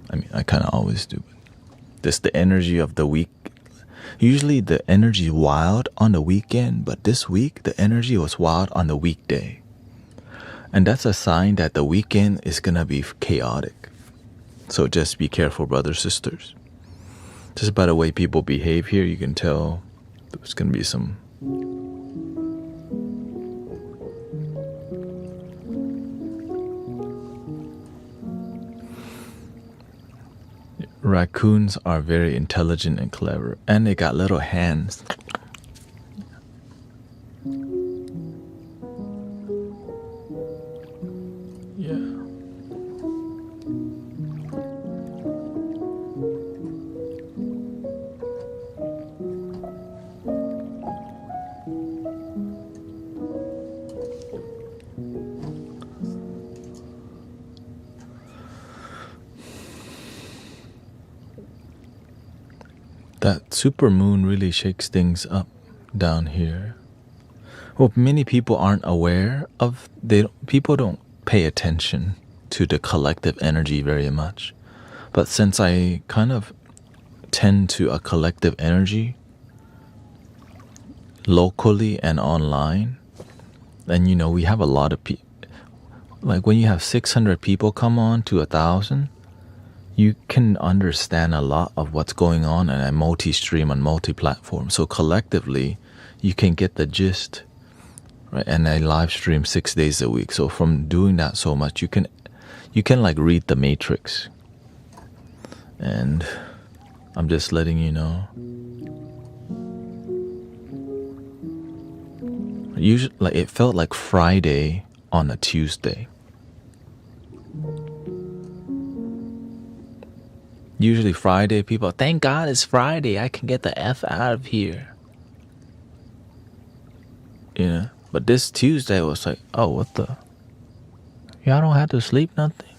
[SPEAKER 2] I mean, I kind of always do. This the energy of the week. Usually the energy is wild on the weekend, but this week the energy was wild on the weekday. And that's a sign that the weekend is gonna be chaotic. So just be careful, brothers, sisters. Just by the way people behave here, you can tell there's gonna be some. Raccoons are very intelligent and clever, and they got little hands. Yeah. That supermoon really shakes things up down here. Well, many people aren't aware of. People don't pay attention to the collective energy very much. But since I kind of tend to a collective energy locally and online, and we have a lot of people. Like when you have 600 people come on to 1,000, you can understand a lot of what's going on, and I multi-stream on multi-platform. So collectively, you can get the gist, right? And I live stream 6 days a week. So from doing that so much, you can like read the matrix. And I'm just letting you know. Usually, like it felt like Friday on a Tuesday. Usually Friday, people, thank God it's Friday. I can get the F out of here. But this Tuesday was like, oh, what the? Y'all don't have to sleep nothing.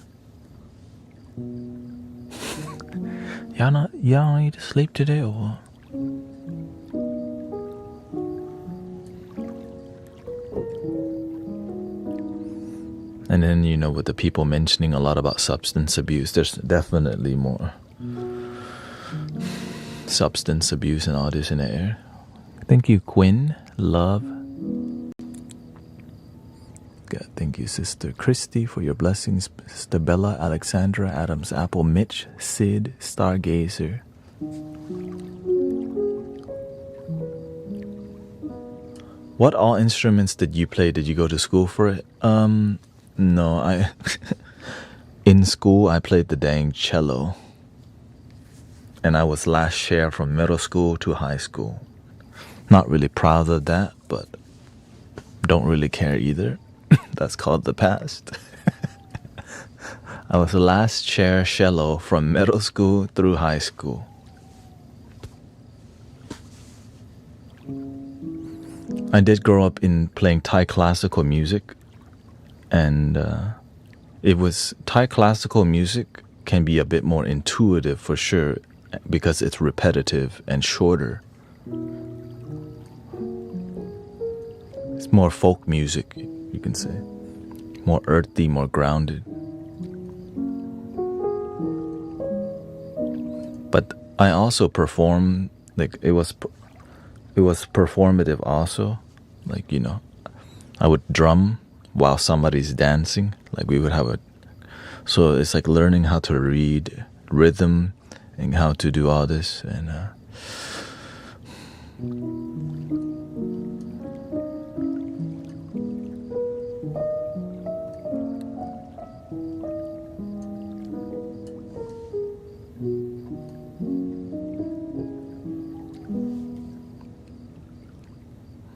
[SPEAKER 2] Y'all don't need to sleep today or what? And then, you know, with the people mentioning a lot about substance abuse, there's definitely more substance abuse and all this in the air. Thank you, Quinn. Love. God, thank you, Sister Christy, for your blessings. Sister Bella, Alexandra, Adams Apple, Mitch, Sid, Stargazer. What all instruments did you play? Did you go to school for it? No, in school I played the dang cello. And I was last share from middle school to high school. Not really proud of that, but don't really care either. That's called the past. I was the last chair cello from middle school through high school. I did grow up in playing Thai classical music, and it was Thai classical music can be a bit more intuitive for sure because it's repetitive and shorter. It's more folk music, you can say. More earthy, more grounded. But I also performed, like it was performative also. Like, you know, I would drum while somebody's dancing. Like we would have a, so it's like learning how to read rhythm and how to do all this. And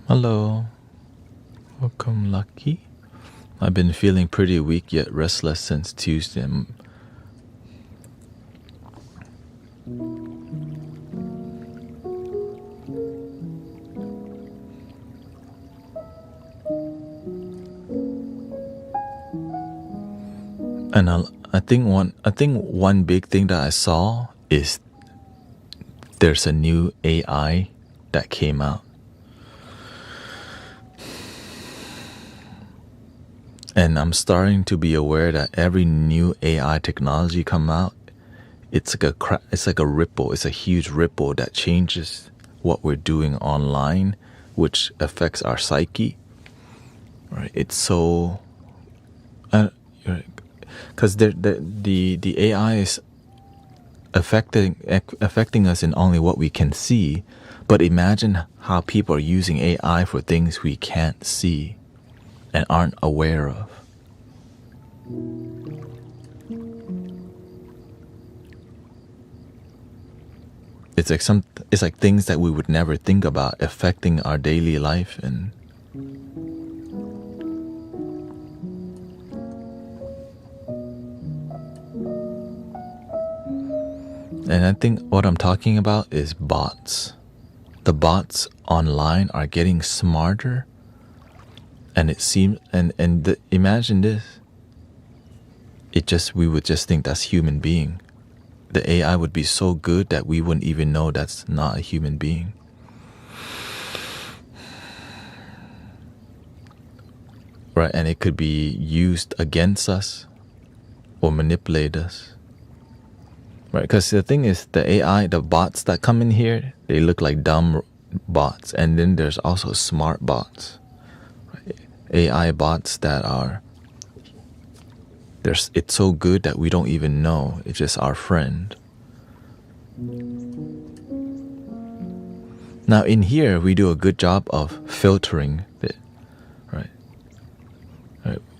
[SPEAKER 2] hello, welcome, Lucky. I've been feeling pretty weak yet restless since Tuesday. And I think one big thing that I saw is there's a new AI that came out. And I'm starting to be aware that every new AI technology come out, it's like a ripple. It's a huge ripple that changes what we're doing online, which affects our psyche. Right? It's so, because the AI is affecting us in only what we can see. But imagine how people are using AI for things we can't see and aren't aware of. It's like things that we would never think about affecting our daily life. And I think what I'm talking about is bots. The bots online are getting smarter. And it seems, imagine this. We would just think that's human being. The AI would be so good that we wouldn't even know that's not a human being. Right, and it could be used against us or manipulate us. Right, because the thing is, the AI, the bots that come in here, they look like dumb bots. And then there's also smart bots. AI bots that are, it's so good that we don't even know. It's just our friend. Now in here, we do a good job of filtering it, right?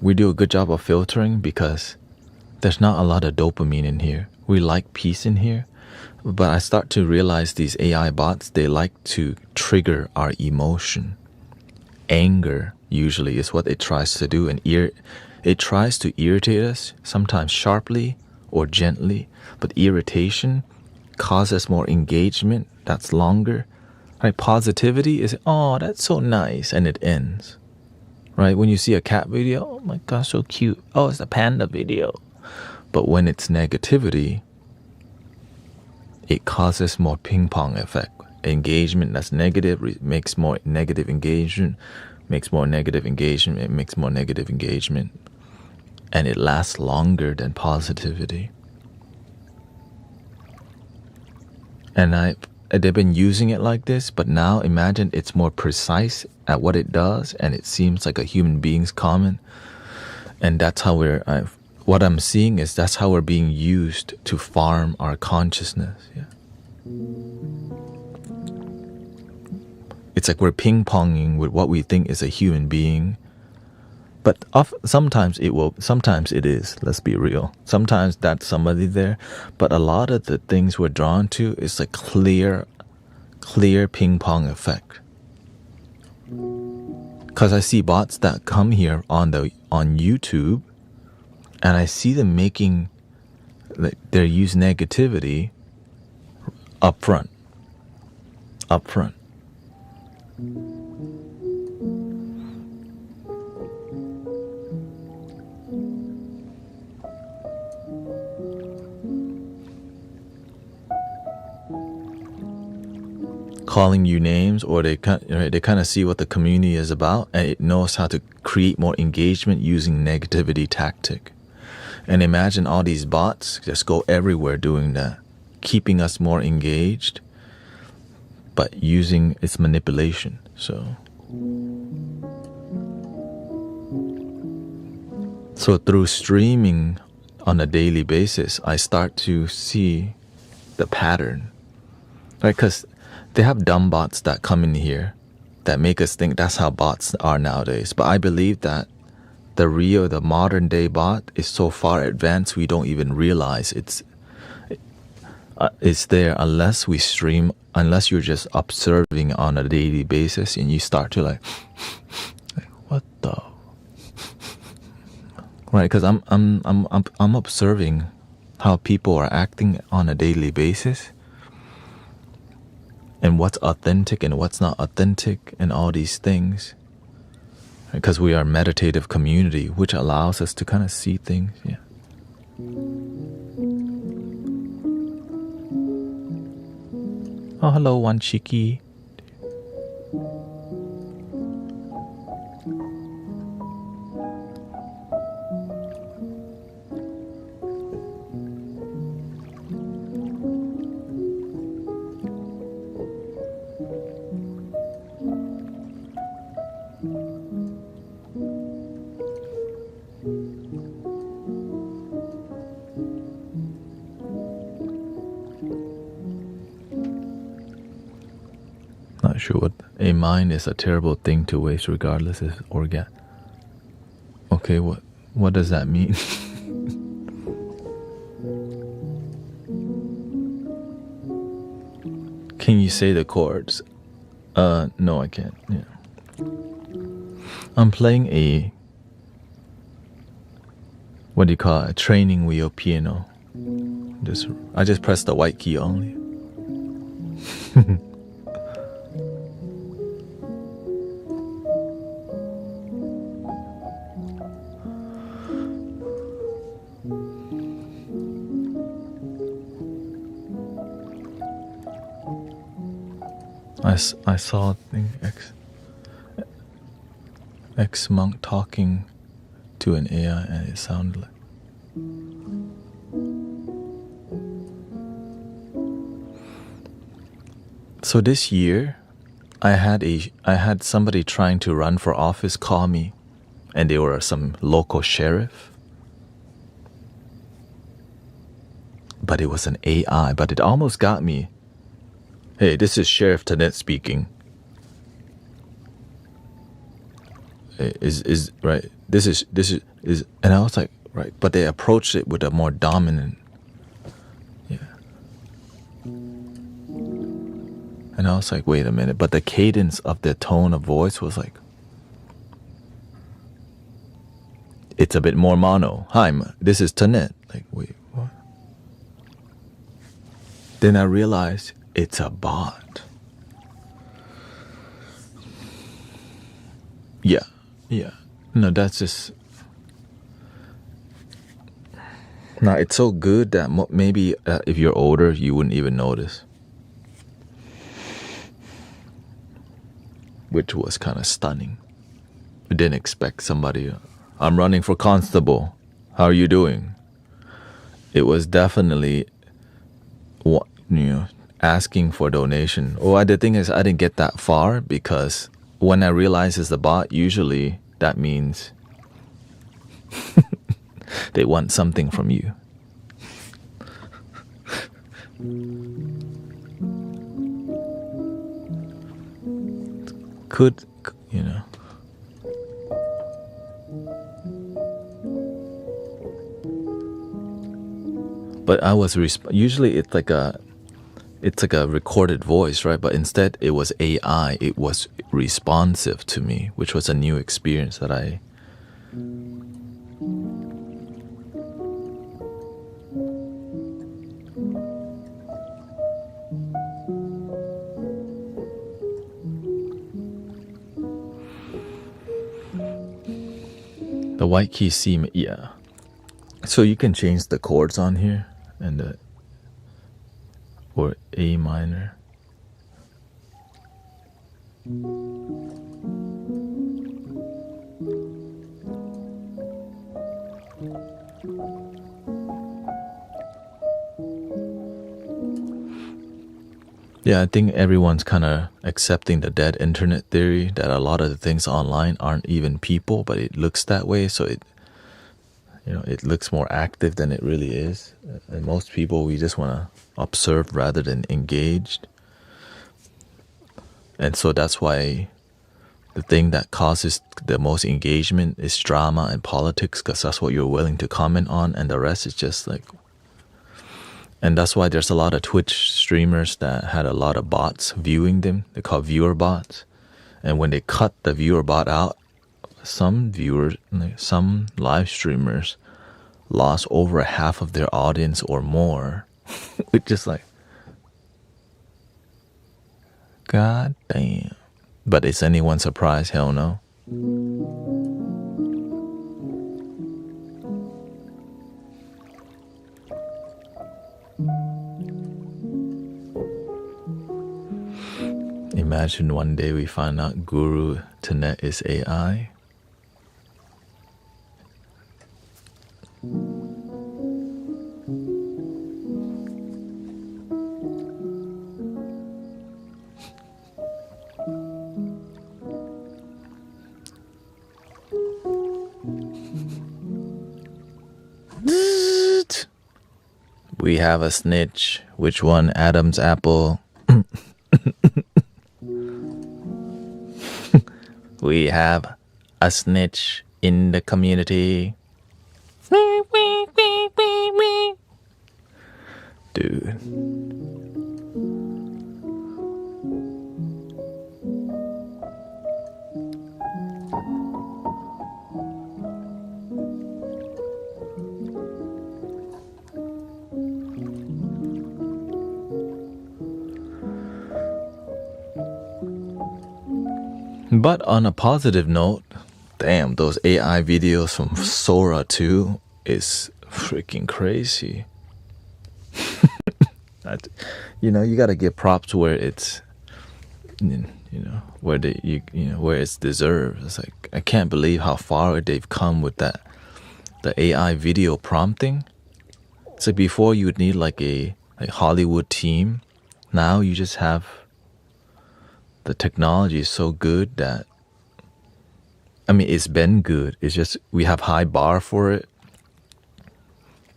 [SPEAKER 2] We do a good job of filtering because there's not a lot of dopamine in here. We like peace in here. But I start to realize these AI bots, they like to trigger our emotion. Anger usually is what it tries to do, and it tries to irritate us, sometimes sharply or gently, but irritation causes more engagement, that's longer. Right? Positivity is, oh, that's so nice, and it ends. right? When you see a cat video, oh my gosh, so cute. Oh, it's a panda video. But when it's negativity, it causes more ping pong effect. Engagement that's negative makes more negative engagement, makes more negative engagement, it makes more negative engagement. And it lasts longer than positivity. And they've been using it like this, but now imagine it's more precise at what it does, and it seems like a human being's comment. And that's how what I'm seeing is that's how we're being used to farm our consciousness. Yeah. It's like we're ping-ponging with what we think is a human being. But sometimes it is, let's be real. Sometimes that's somebody there. But a lot of the things we're drawn to is a clear ping pong effect. Because I see bots that come here on YouTube, and I see them making, they use negativity up front. Calling you names, or they kind of see what the community is about, and it knows how to create more engagement using negativity tactic. And imagine all these bots just go everywhere doing that, keeping us more engaged, but using its manipulation. So through streaming on a daily basis, I start to see the pattern, right? Because they have dumb bots that come in here that make us think that's how bots are nowadays. But I believe that the modern day bot is so far advanced we don't even realize it's there unless we stream, unless you're just observing on a daily basis and you start to like what the right? Because I'm observing how people are acting on a daily basis, and what's authentic and what's not authentic, and all these things. Because we are a meditative community, which allows us to kind of see things. Yeah. Oh, hello, one cheeky. Not sure what a mind is. A terrible thing to waste, regardless if organ. Okay, what does that mean? Can you say the chords? No, I can't. Yeah, I'm playing what do you call it? A training wheel piano. I just press the white key only. I saw a thing, ex-monk talking to an AI, and it sounded like. So this year, I had somebody trying to run for office call me, and they were some local sheriff. But it was an AI, but it almost got me. Hey, this is Sheriff Thanet speaking. Is right. This is, and I was like, right. But they approached it with a more dominant. Yeah. And I was like, wait a minute. But the cadence of the tone of voice was like, it's a bit more mono. Hi, this is Thanet. Like, wait, what? Then I realized it's a bot. Yeah. No, that's just... No, it's so good that maybe if you're older, you wouldn't even notice. Which was kind of stunning. I didn't expect somebody... I'm running for constable. How are you doing? It was definitely, asking for donation. The thing is, I didn't get that far because when I realized it's the bot, usually that means they want something from you. Could, But I was usually it's like a recorded voice, right? But instead it was AI. It was responsive to me, which was a new experience that I... The white key C, yeah. So you can change the chords on here and or A minor. Yeah, I think everyone's kind of accepting the dead internet theory that a lot of the things online aren't even people, but it looks that way. So it looks more active than it really is. And most people, we just want to observe rather than engaged. And so that's why the thing that causes the most engagement is drama and politics, because that's what you're willing to comment on, and the rest is just like... And that's why there's a lot of Twitch streamers that had a lot of bots viewing them. They're called viewer bots. And when they cut the viewer bot out, some live streamers lost over half of their audience or more. It's just like, God damn. But is anyone surprised? Hell no. Imagine one day we find out Guru Thanet is AI. We have a snitch. Which one? Adam's apple. We have a snitch in the community. Dude. But on a positive note, damn, those AI videos from Sora 2 is freaking crazy. You gotta give props where it's, where where it's deserved. It's like, I can't believe how far they've come with that, the AI video prompting. It's like before you would need like a Hollywood team. Now you just have... The technology is so good that, it's been good. It's just we have high bar for it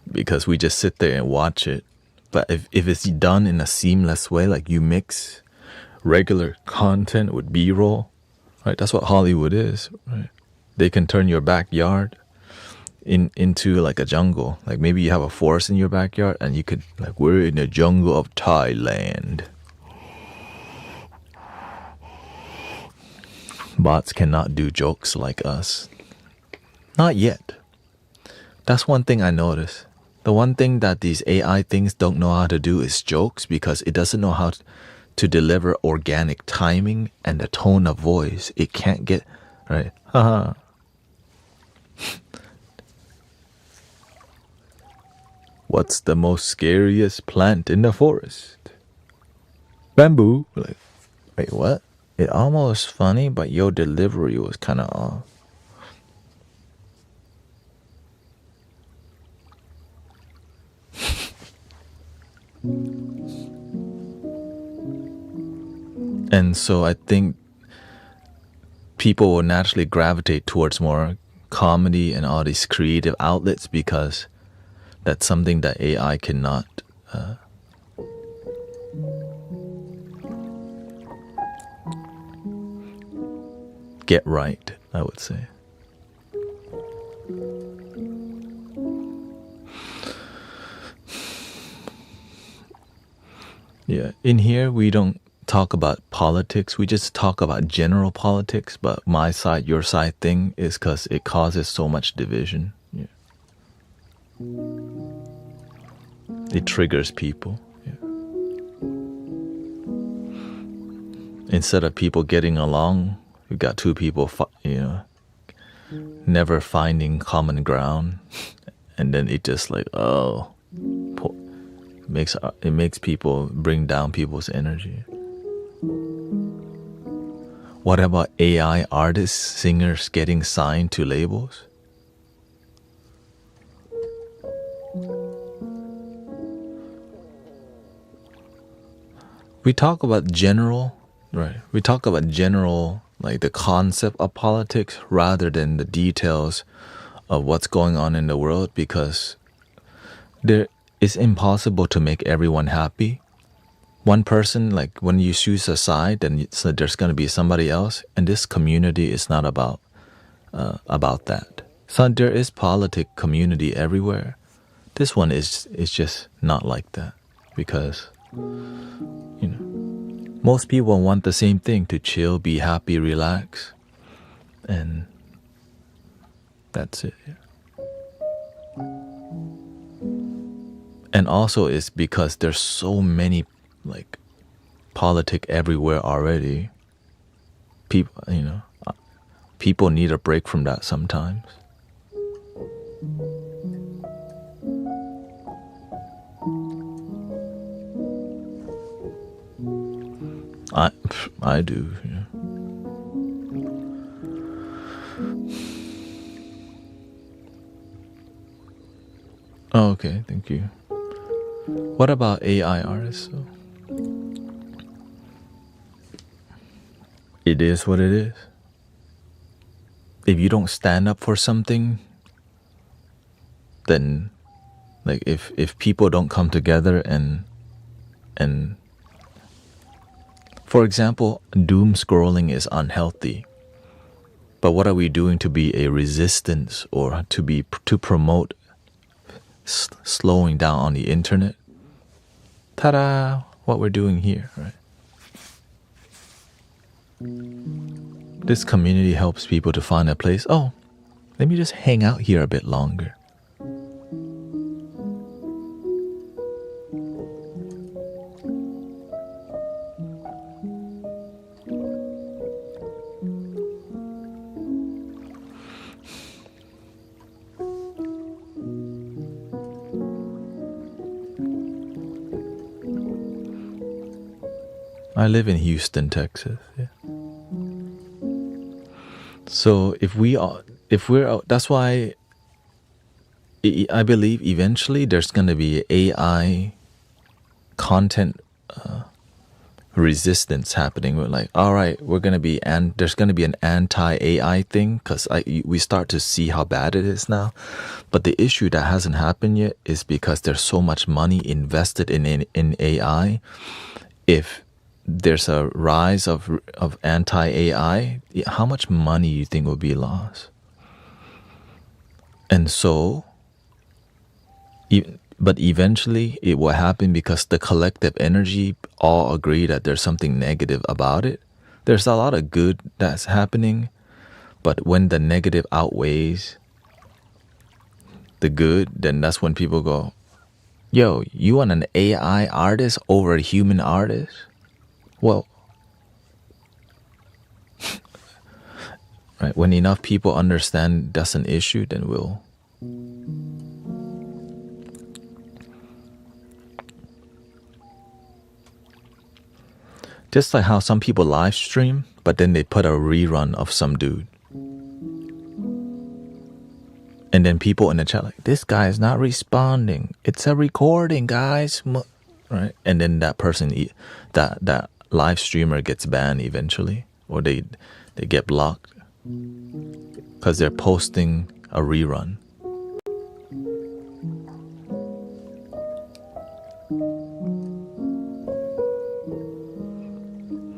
[SPEAKER 2] because we just sit there and watch it. But if it's done in a seamless way, like you mix regular content with B-roll, right? That's what Hollywood is, right? They can turn your backyard into like a jungle. Like maybe you have a forest in your backyard and you could, like, we're in the jungle of Thailand. Bots cannot do jokes like us. Not yet. That's one thing I noticed. The one thing that these AI things don't know how to do is jokes, because it doesn't know how to deliver organic timing and the tone of voice. It can't get, right? Haha. What's the most scariest plant in the forest? Bamboo. Like, wait, what? It almost funny, but your delivery was kind of off. And so I think people will naturally gravitate towards more comedy and all these creative outlets because that's something that AI cannot get right, I would say. Yeah, in here we don't talk about politics. We just talk about general politics, but my side, your side thing is because it causes so much division. Yeah. It triggers people. Yeah. Instead of people getting along, you got two people, never finding common ground, and then it just like it makes people bring down people's energy. What about AI artists, singers getting signed to labels? We talk about general, right? We talk about general, like the concept of politics rather than the details of what's going on in the world, because it's impossible to make everyone happy. One person, like when you choose a side, then so there's going to be somebody else, and this community is not about that. So there is politic community everywhere. This one is just not like that, because most people want the same thing: to chill, be happy, relax, and that's it. Yeah. And also it's because there's so many like politic everywhere already. People need a break from that sometimes. I do. Yeah. Oh, okay, thank you. What about AI artists? So? It is what it is. If you don't stand up for something, then like if people don't come together and for example, doom scrolling is unhealthy. But what are we doing to be a resistance or to promote slowing down on the internet? Ta-da! What we're doing here, right? This community helps people to find a place. Oh, let me just hang out here a bit longer. I live in Houston, Texas. Yeah. So that's why I believe eventually there's going to be AI content resistance happening. We're like, all right, there's going to be an anti-AI thing because we start to see how bad it is now. But the issue that hasn't happened yet is because there's so much money invested in AI. If there's a rise of anti-AI, how much money you think will be lost? And so, but eventually it will happen because the collective energy all agree that there's something negative about it. There's a lot of good that's happening, but when the negative outweighs the good, then that's when people go, yo, you want an AI artist over a human artist? Well, right, when enough people understand that's an issue, then Just like how some people live stream, but then they put a rerun of some dude. And then people in the chat like, this guy is not responding. It's a recording, guys. Right? And then that person, that live streamer gets banned eventually. Or they get blocked. Because they're posting a rerun.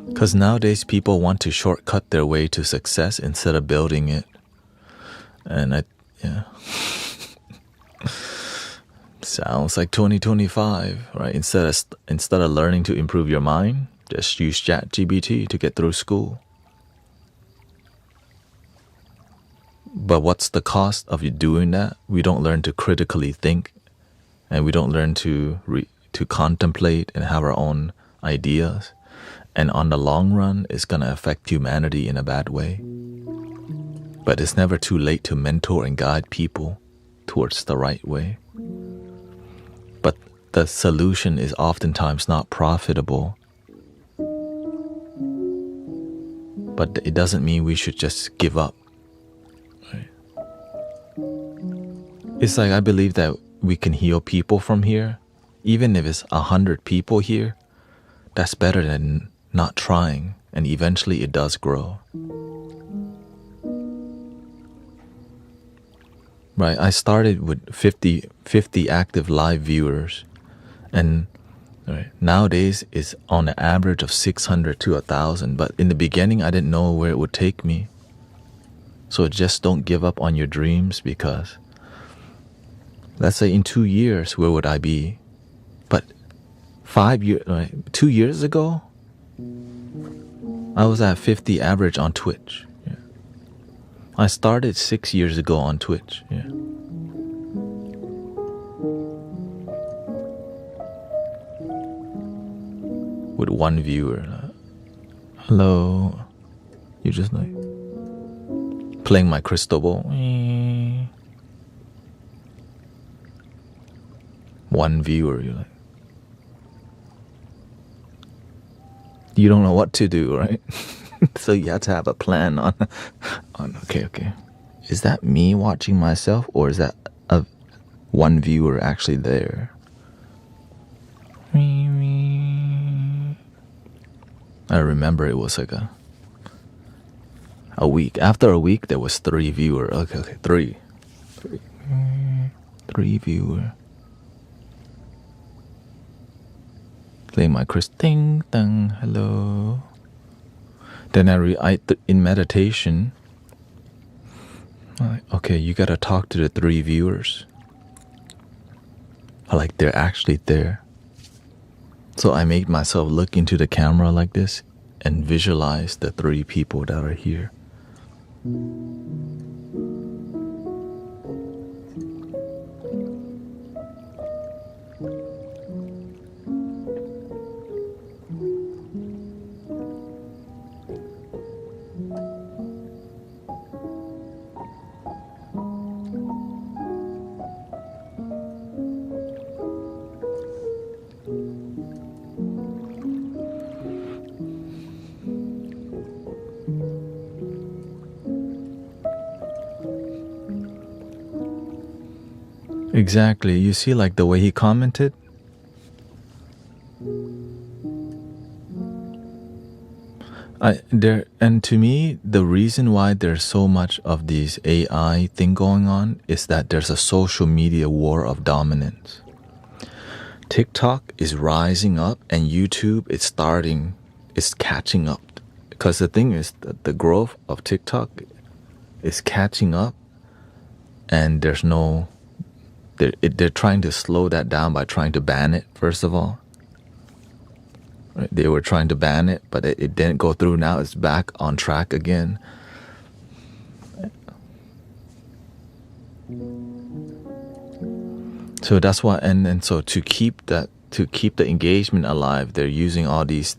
[SPEAKER 2] Because nowadays people want to shortcut their way to success instead of building it. And yeah. Sounds like 2025, right? Instead of learning to improve your mind, just use ChatGPT to get through school. But what's the cost of you doing that? We don't learn to critically think, and we don't learn to contemplate and have our own ideas. And on the long run, it's gonna affect humanity in a bad way. But it's never too late to mentor and guide people towards the right way. But the solution is oftentimes not profitable. But it doesn't mean we should just give up. Right? It's like I believe that we can heal people from here. Even if it's 100 people here, that's better than not trying. And eventually it does grow. Right, I started with 50 active live viewers, and nowadays it's on an average of 600 to 1,000. But in the beginning, I didn't know where it would take me. So just don't give up on your dreams, because let's say in 2 years, where would I be? But 2 years ago, I was at 50 average on Twitch. I started 6 years ago on Twitch. Yeah. With one viewer. Hello. You just like playing my crystal ball. One viewer. You're like, you don't know what to do, right? So you have to have a plan on okay. Is that me watching myself, or is that one viewer actually there? I remember it was like a week. After a week, there was 3 viewers. Okay, three viewer. Play my crystal. Ding dong. Hello. Then in meditation, okay, you gotta talk to the 3 viewers. Like they're actually there. So I made myself look into the camera like this and visualize the 3 people that are here. Exactly. You see, like the way he commented? And to me, the reason why there's so much of this AI thing going on is that there's a social media war of dominance. TikTok is rising up and YouTube is catching up. Because the thing is that the growth of TikTok is catching up, and they're trying to slow that down by trying to ban it, first of all. Right? They were trying to ban it, but it didn't go through. Now it's back on track again. So that's why, and so to keep the engagement alive, they're using all these.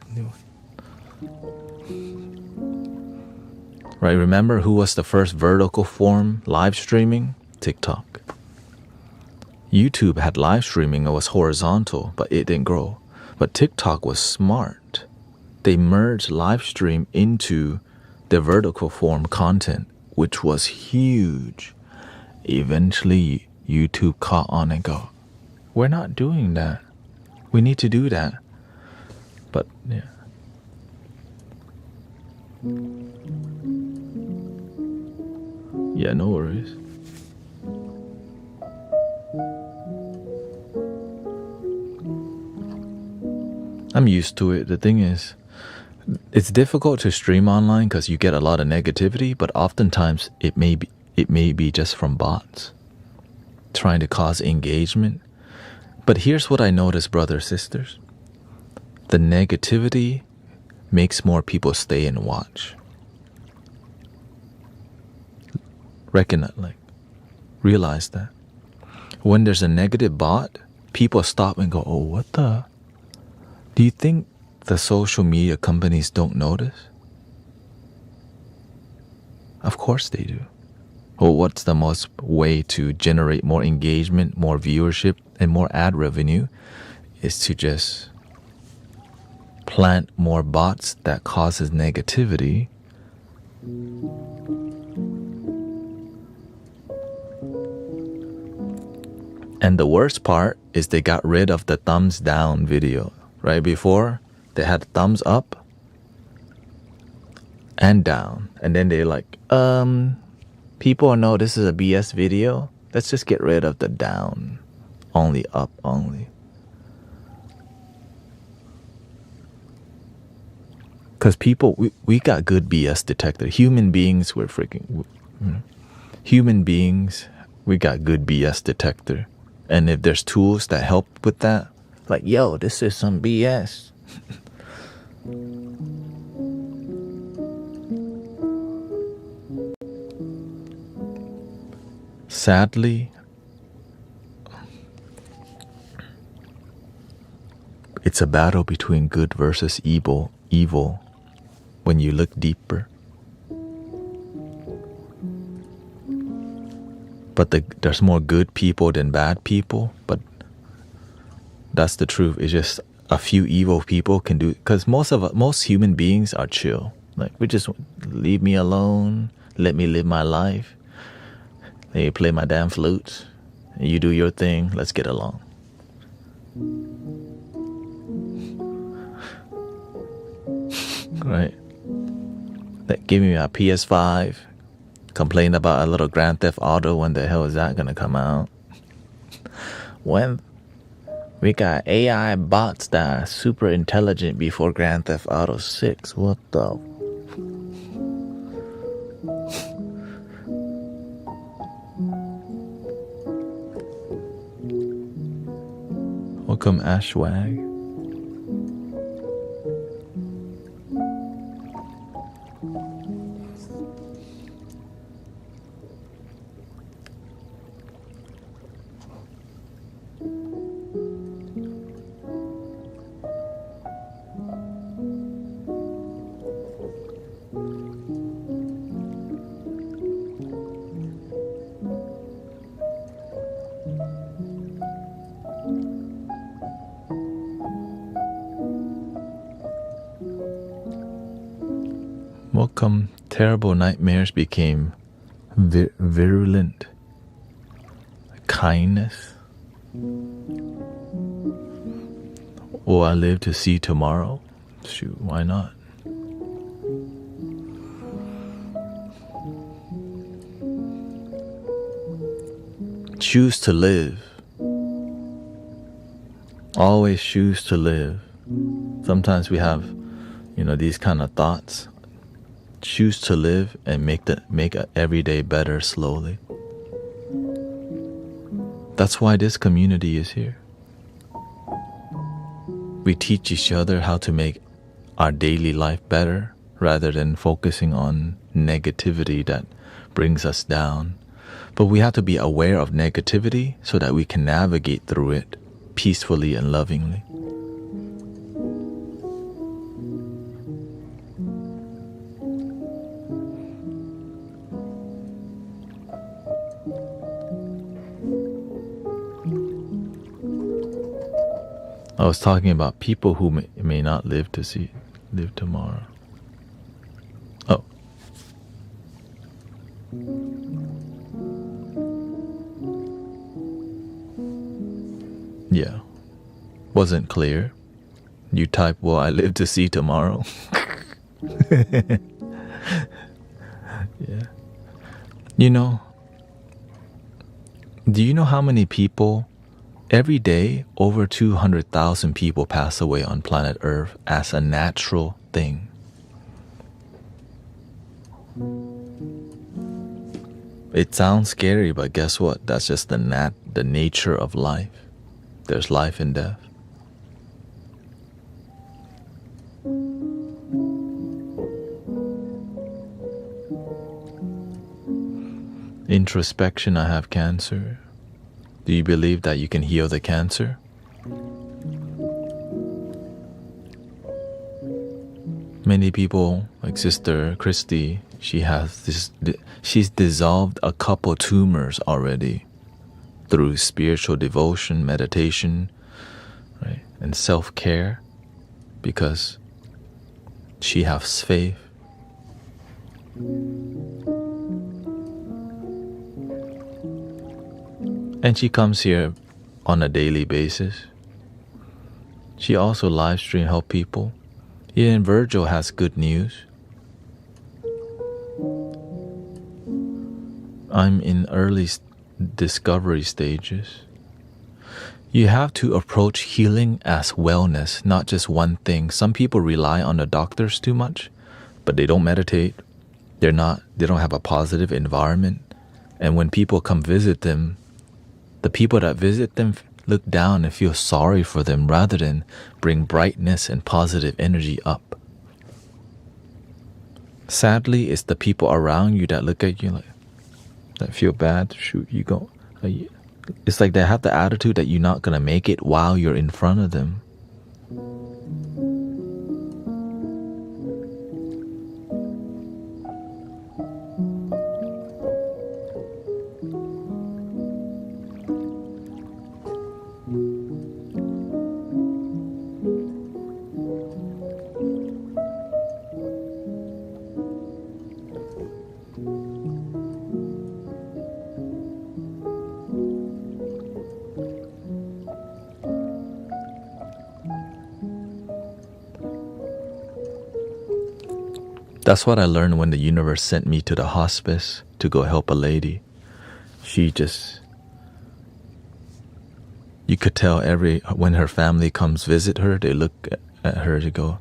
[SPEAKER 2] Right? Remember who was the first vertical form live streaming? TikTok. YouTube had live streaming. It was horizontal, but it didn't grow. But TikTok was smart. they merged live stream into the vertical form content, which was huge. Eventually, YouTube caught on and go, we're not doing that. We need to do that. But yeah. Yeah, no worries. I'm used to it. The thing is, it's difficult to stream online because you get a lot of negativity, but oftentimes it may be just from bots trying to cause engagement. But here's what I notice, brothers, sisters. The negativity makes more people stay and watch. Realize that. When there's a negative bot, people stop and go, oh, what the? Do you think the social media companies don't notice? Of course they do. Well, what's the most way to generate more engagement, more viewership, and more ad revenue is to just plant more bots that causes negativity. And the worst part is they got rid of the thumbs down video. Right before, they had thumbs up and down. And then they're like, people know this is a BS video. Let's just get rid of the down. Only up only. Because people, we got good BS detector. Human beings, human beings, we got good BS detector. And if there's tools that help with that, like, yo, this is some BS. Sadly, it's a battle between good versus evil when you look deeper. But there's more good people than bad people, but that's the truth. It's just a few evil people can do, because most human beings are chill. Like, we just leave me alone, let me live my life. Let me play my damn flute. You do your thing, let's get along. Right? Like, give me my PS5. Complain about a little Grand Theft Auto. When the hell is that gonna come out? When we got AI bots that are super intelligent before Grand Theft Auto 6. What the? Welcome, Ashwag. Welcome. Terrible nightmares became virulent kindness. Will I live to see tomorrow? Shoot, why not? Choose to live. Always choose to live. Sometimes we have, these kind of thoughts. Choose to live and make every day better slowly. That's why this community is here. We teach each other how to make our daily life better rather than focusing on negativity that brings us down. But we have to be aware of negativity so that we can navigate through it peacefully and lovingly. I was talking about people who may not live to see live tomorrow. Oh. Yeah. Wasn't clear. You type, will I live to see tomorrow? Yeah. You know, do you know how many people, every day, over 200,000 people pass away on planet Earth as a natural thing? It sounds scary, but guess what? That's just the nature of life. There's life and death. Introspection, I have cancer. Do you believe that you can heal the cancer? Many people, like Sister Christy, she's dissolved a couple tumors already through spiritual devotion, meditation, right, and self-care, because she has faith. And she comes here on a daily basis. She also live stream help people. Even Virgil has good news. I'm in early discovery stages. You have to approach healing as wellness, not just one thing. Some people rely on the doctors too much, but they don't meditate. They don't have a positive environment. And when people come visit them, the people that visit them look down and feel sorry for them rather than bring brightness and positive energy up. Sadly, it's the people around you that look at you like, that feel bad. Shoot, you go. It's like they have the attitude that you're not going to make it while you're in front of them. That's what I learned when the universe sent me to the hospice to go help a lady. You could tell when her family comes visit her, they look at her to go,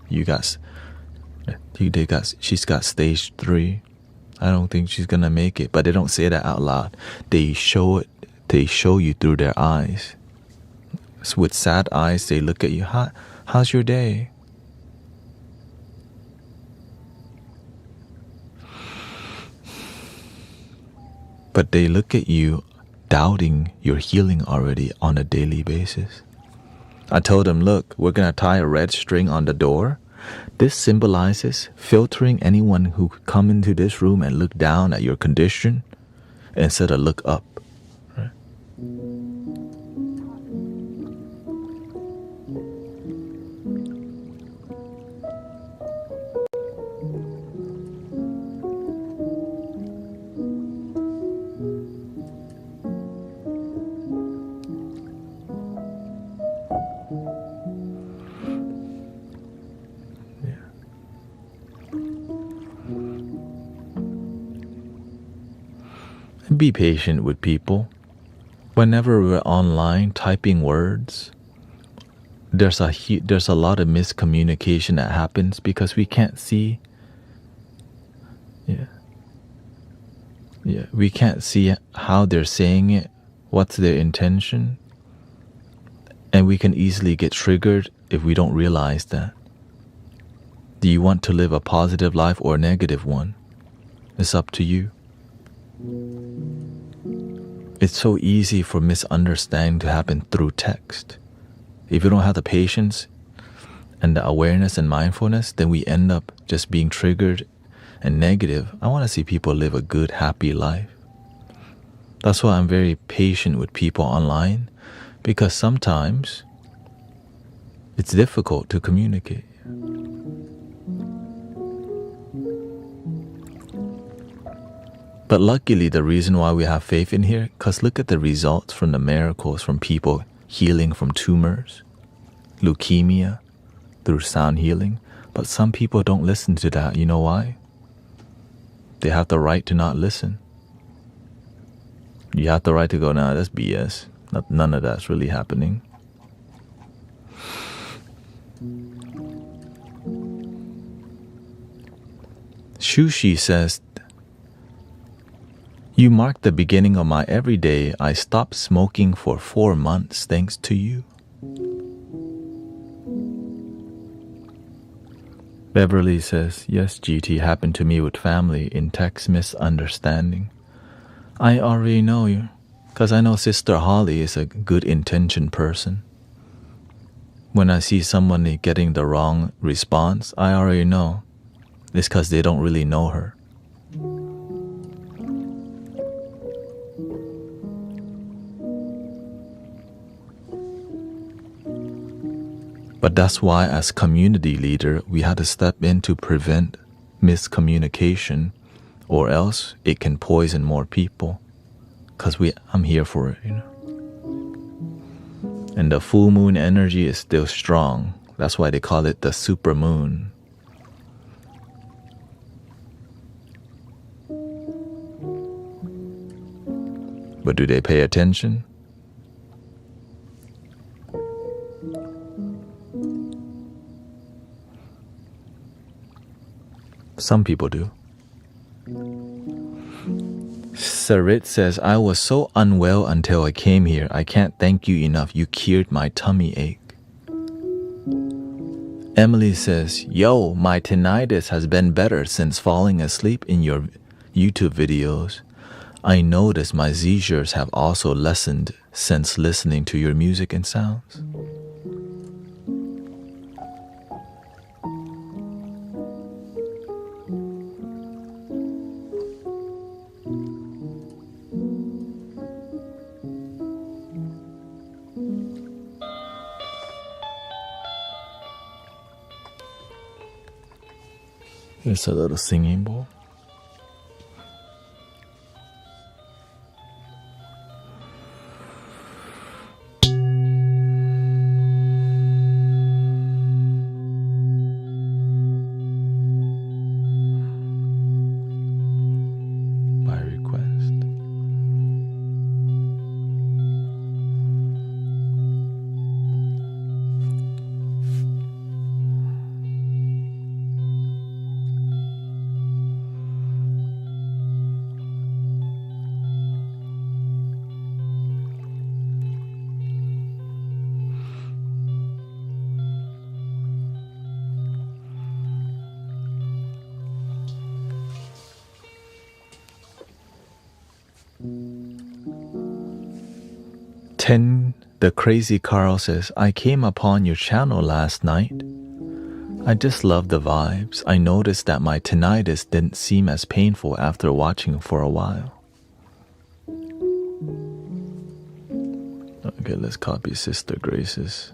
[SPEAKER 2] she's got stage 3. I don't think she's gonna make it, but they don't say that out loud. They show you through their eyes. So with sad eyes, they look at you, how's your day? But they look at you doubting your healing already on a daily basis. I told them, look, we're going to tie a red string on the door. This symbolizes filtering anyone who come into this room and look down at your condition instead of look up. Right? Be patient with people. Whenever we're online typing words, there's a lot of miscommunication that happens because we can't see. We can't see how they're saying it, what's their intention, and we can easily get triggered if we don't realize that. Do you want to live a positive life or a negative one? It's up to you. It's so easy for misunderstanding to happen through text. If you don't have the patience and the awareness and mindfulness, then we end up just being triggered and negative. I want to see people live a good, happy life. That's why I'm very patient with people online, because sometimes it's difficult to communicate. But luckily, the reason why we have faith in here, because look at the results from the miracles from people healing from tumors, leukemia, through sound healing. But some people don't listen to that. You know why? They have the right to not listen. You have the right to go, nah, that's BS. None of that's really happening. Shushi says, you marked the beginning of my everyday. I stopped smoking for 4 months thanks to you. Beverly says, yes, GT, happened to me with family in text misunderstanding. I already know you, because I know Sister Holly is a good intention person. When I see someone getting the wrong response, I already know it's because they don't really know her. But that's why as community leader, we had to step in to prevent miscommunication, or else it can poison more people. Because I'm here for it, you know. And the full moon energy is still strong. That's why they call it the super moon. But do they pay attention? Some people do. Sarit says, I was so unwell until I came here. I can't thank you enough. You cured my tummy ache. Emily says, yo, my tinnitus has been better since falling asleep in your YouTube videos. I noticed my seizures have also lessened since listening to your music and sounds. Here's a little singing bowl. By request. The Crazy Carl says, I came upon your channel last night. I just love the vibes. I noticed that my tinnitus didn't seem as painful after watching for a while. Okay, let's copy Sister Grace's.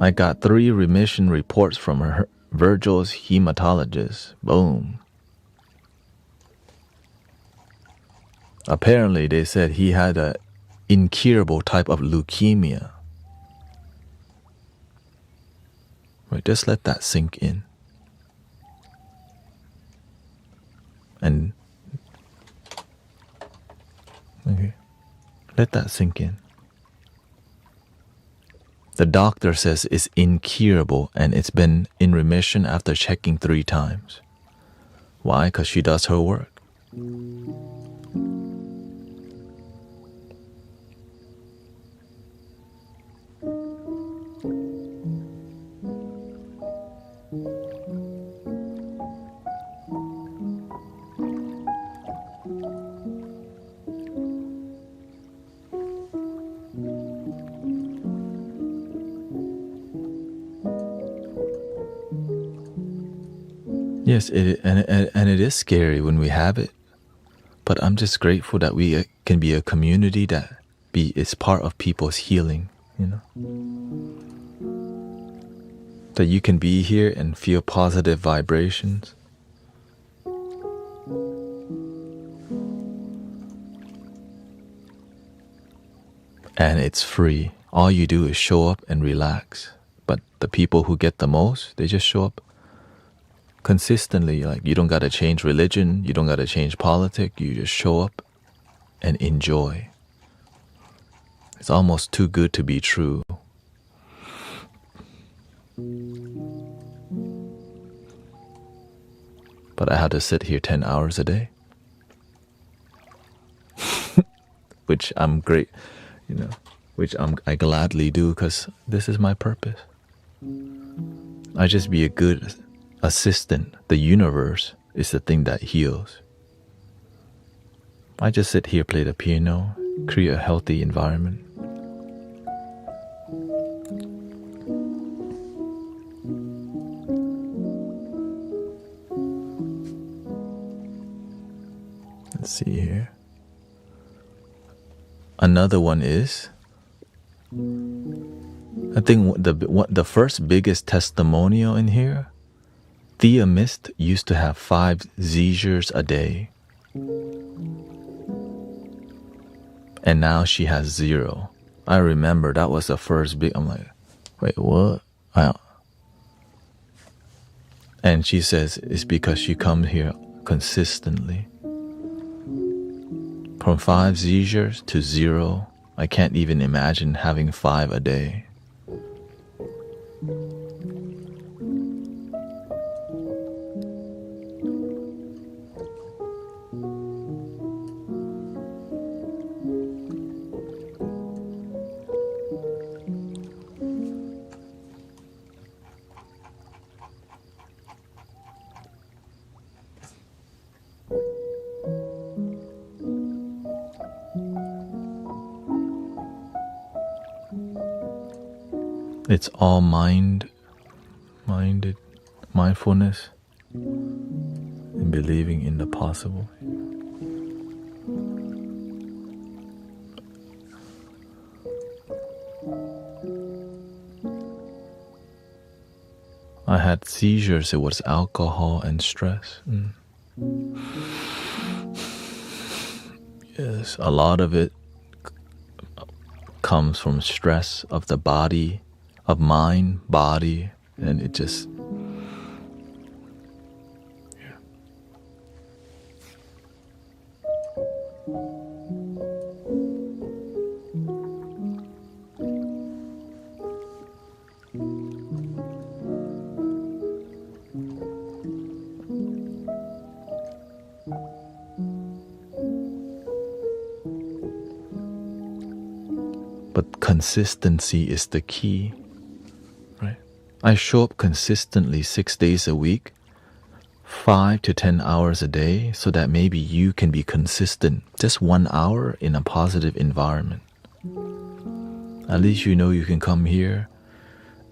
[SPEAKER 2] I got 3 remission reports from her Virgil's hematologist. Boom. Apparently, they said he had an incurable type of leukemia. Right, just let that sink in. And, okay, let that sink in. The doctor says it's incurable and it's been in remission after checking 3 times. Why? Because she does her work. Yes, it is scary when we have it, but I'm just grateful that we can be a community that is part of people's healing, you know. That you can be here and feel positive vibrations. And it's free. All you do is show up and relax. But the people who get the most, they just show up consistently. Like, you don't gotta change religion, you don't gotta change politics, you just show up and enjoy. It's almost too good to be true. But I had to sit here 10 hours a day. Which I'm great, which I gladly do, because this is my purpose. I just be a good assistant. The universe is the thing that heals. I just sit here, play the piano, create a healthy environment. Let's see here. Another one is, I think the first biggest testimonial in here, Thea Mist used to have 5 seizures a day. And now she has 0. I remember that was the first big, I'm like, wait, what? And she says it's because she comes here consistently. From 5 seizures to 0, I can't even imagine having 5 a day. It's all mindfulness, and believing in the possible. I had seizures, it was alcohol and stress. Yes, a lot of it comes from stress of the body, of mind, body, and it just, yeah. But consistency is the key. I show up consistently 6 days a week, 5 to 10 hours a day, so that maybe you can be consistent just 1 hour in a positive environment. At least you know you can come here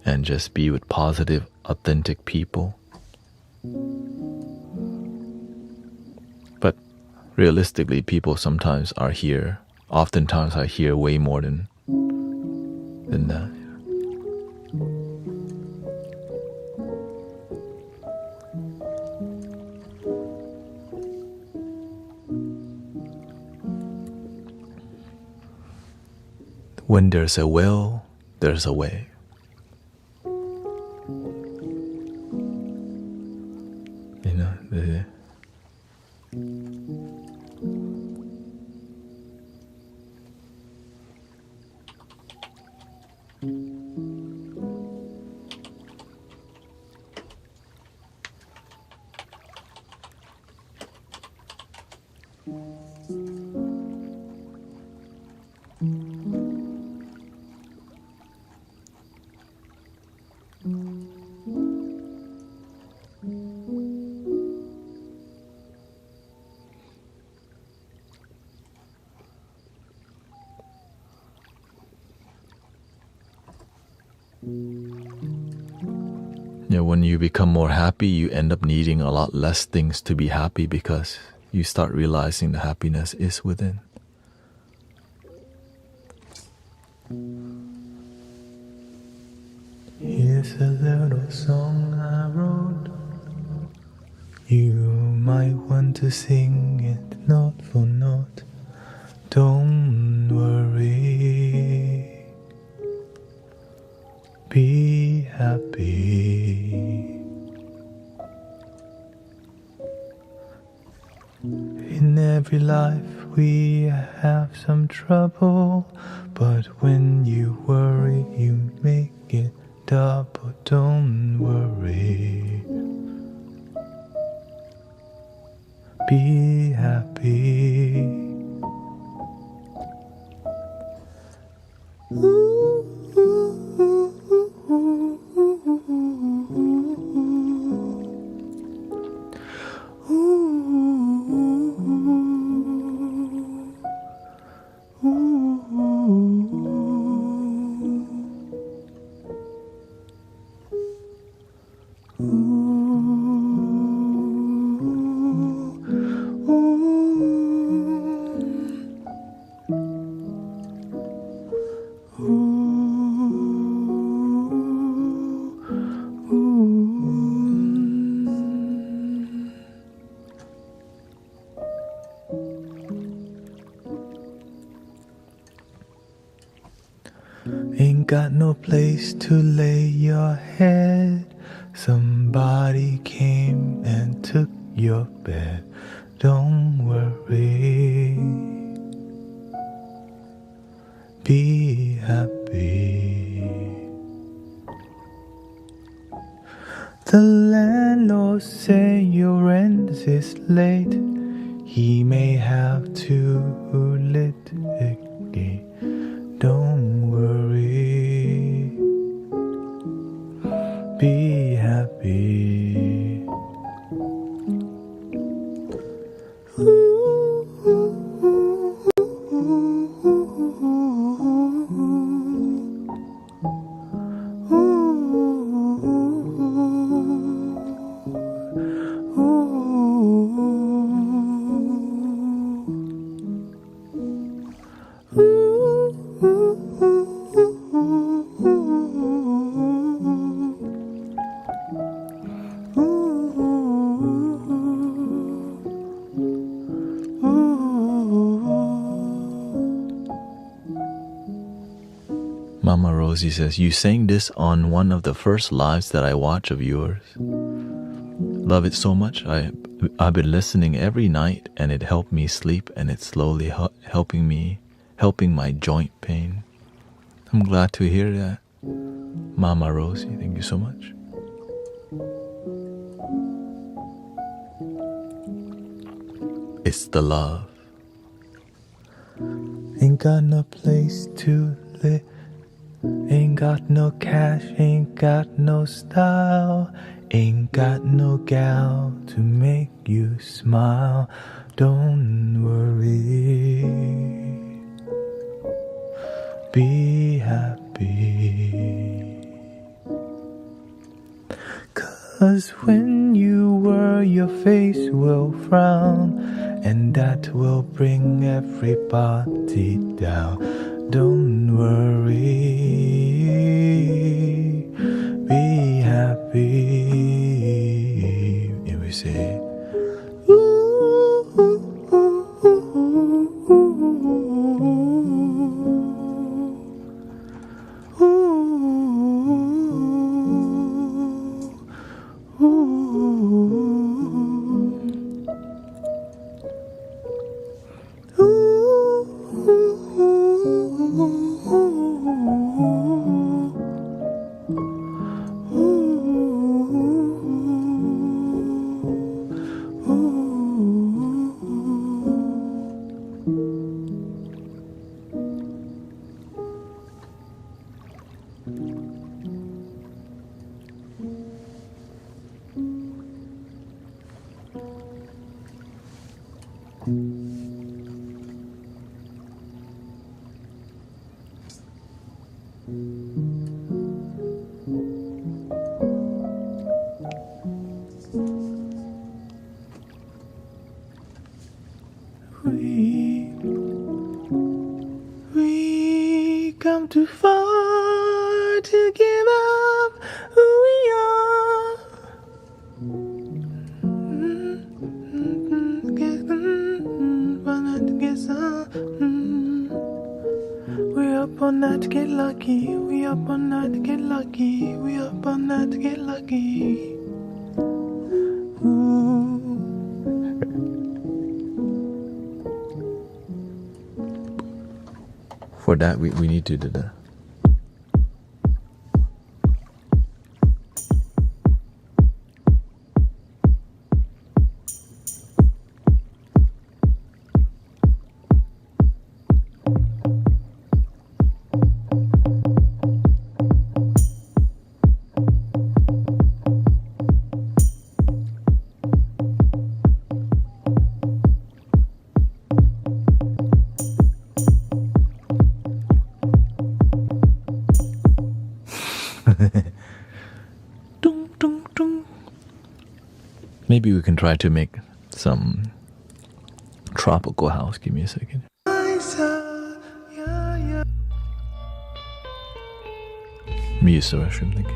[SPEAKER 2] and just be with positive, authentic people. But realistically, people sometimes are here, oftentimes are here way more than that. When there's a will, there's a way. When you become more happy, you end up needing a lot less things to be happy, because you start realizing the happiness is within.
[SPEAKER 1] Here's a little song I wrote. You might want to sing it note for note. Don't worry, be happy. In every life we have some trouble, but when you worry you make it double. Don't worry, be happy. Ain't got no place to lay your head. Somebody came and took your bed. Don't worry, be happy. The landlord say your rent is late. He may have to litigate. Don't worry, be happy.
[SPEAKER 2] Mama Rosie says, you sang this on one of the first lives that I watch of yours. Love it so much. I've been listening every night and it helped me sleep, and it's slowly helping my joint pain. I'm glad to hear that. Mama Rosie, thank you so much. It's the love.
[SPEAKER 1] Ain't got no place to live. Ain't got no cash, ain't got no style. Ain't got no gal to make you smile. Don't worry, be happy. 'Cause when you worry your face will frown, and that will bring everybody down. Don't worry, be happy. And we say, we come too far to give up who we are. all night to get lucky. We up all night to get lucky. We up all night to get lucky. Ooh.
[SPEAKER 2] For that, we need to do that. Dun, dun, dun. Maybe we can try to make some tropical house. Give me a second. Let me use the restroom, thank you.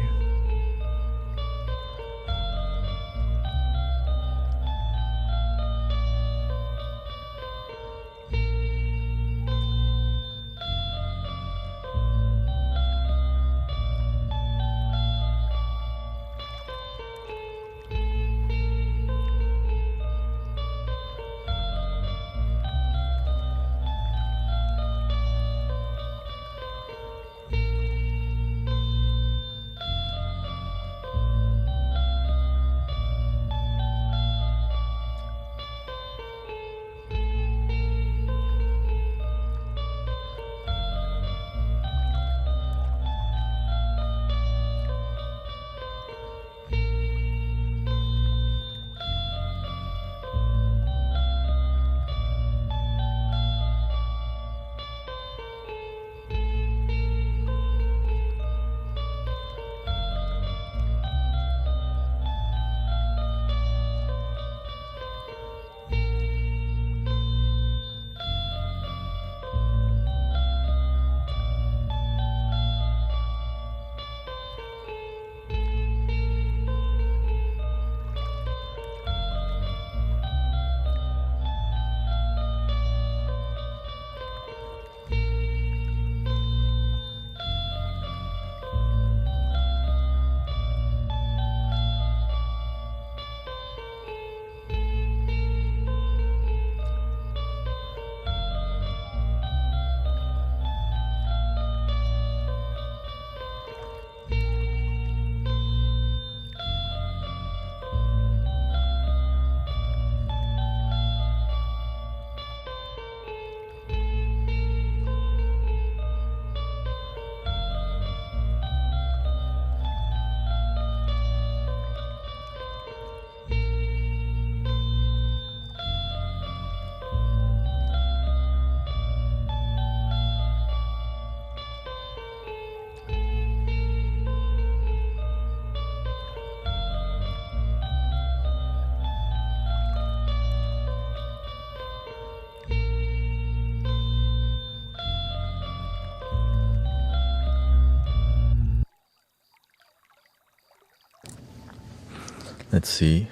[SPEAKER 2] Let's see.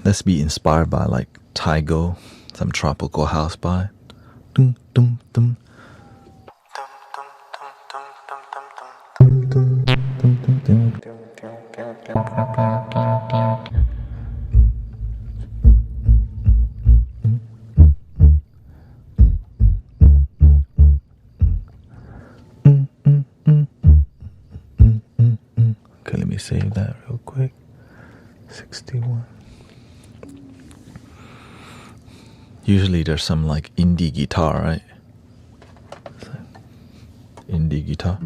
[SPEAKER 2] Let's be inspired by like Taigo, some tropical house by. Dum, dum, dum. Okay, let me save that real quick. 61. Usually there's some like indie guitar, right? Indie guitar.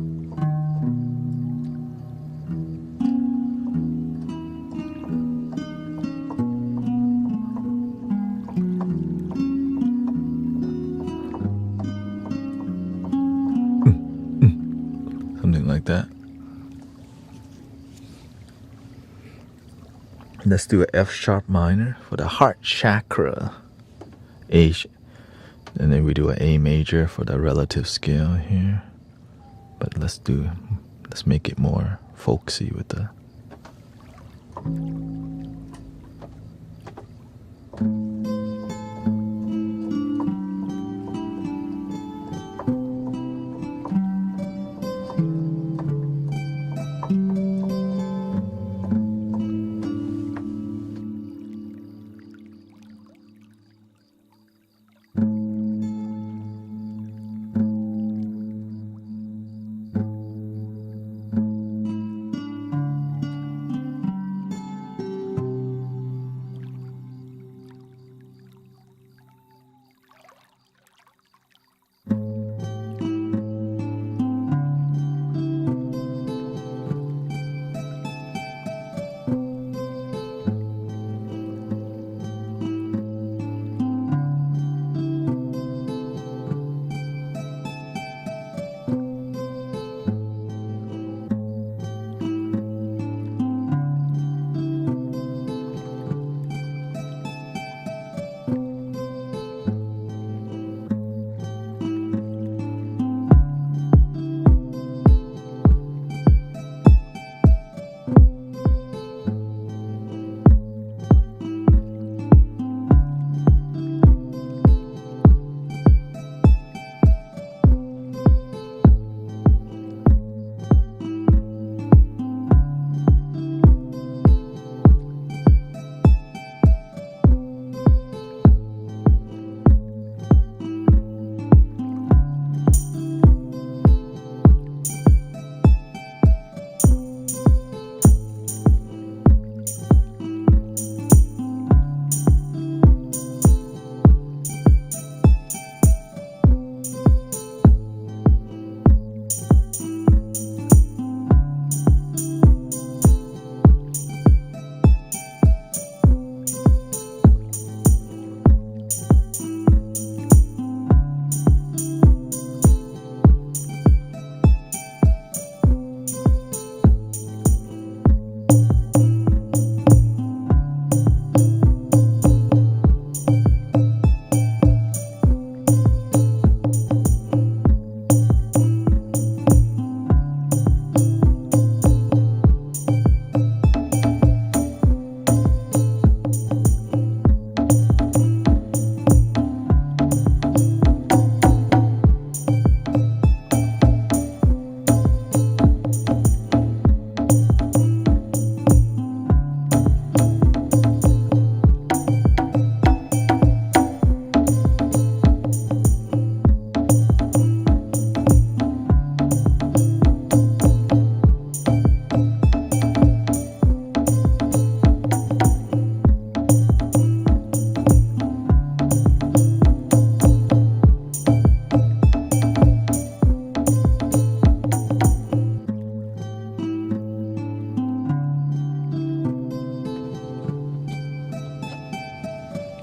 [SPEAKER 2] Something like that. Let's do an F sharp minor for the heart chakra. A, and then we do an A major for the relative scale here. But let's make it more folksy with the.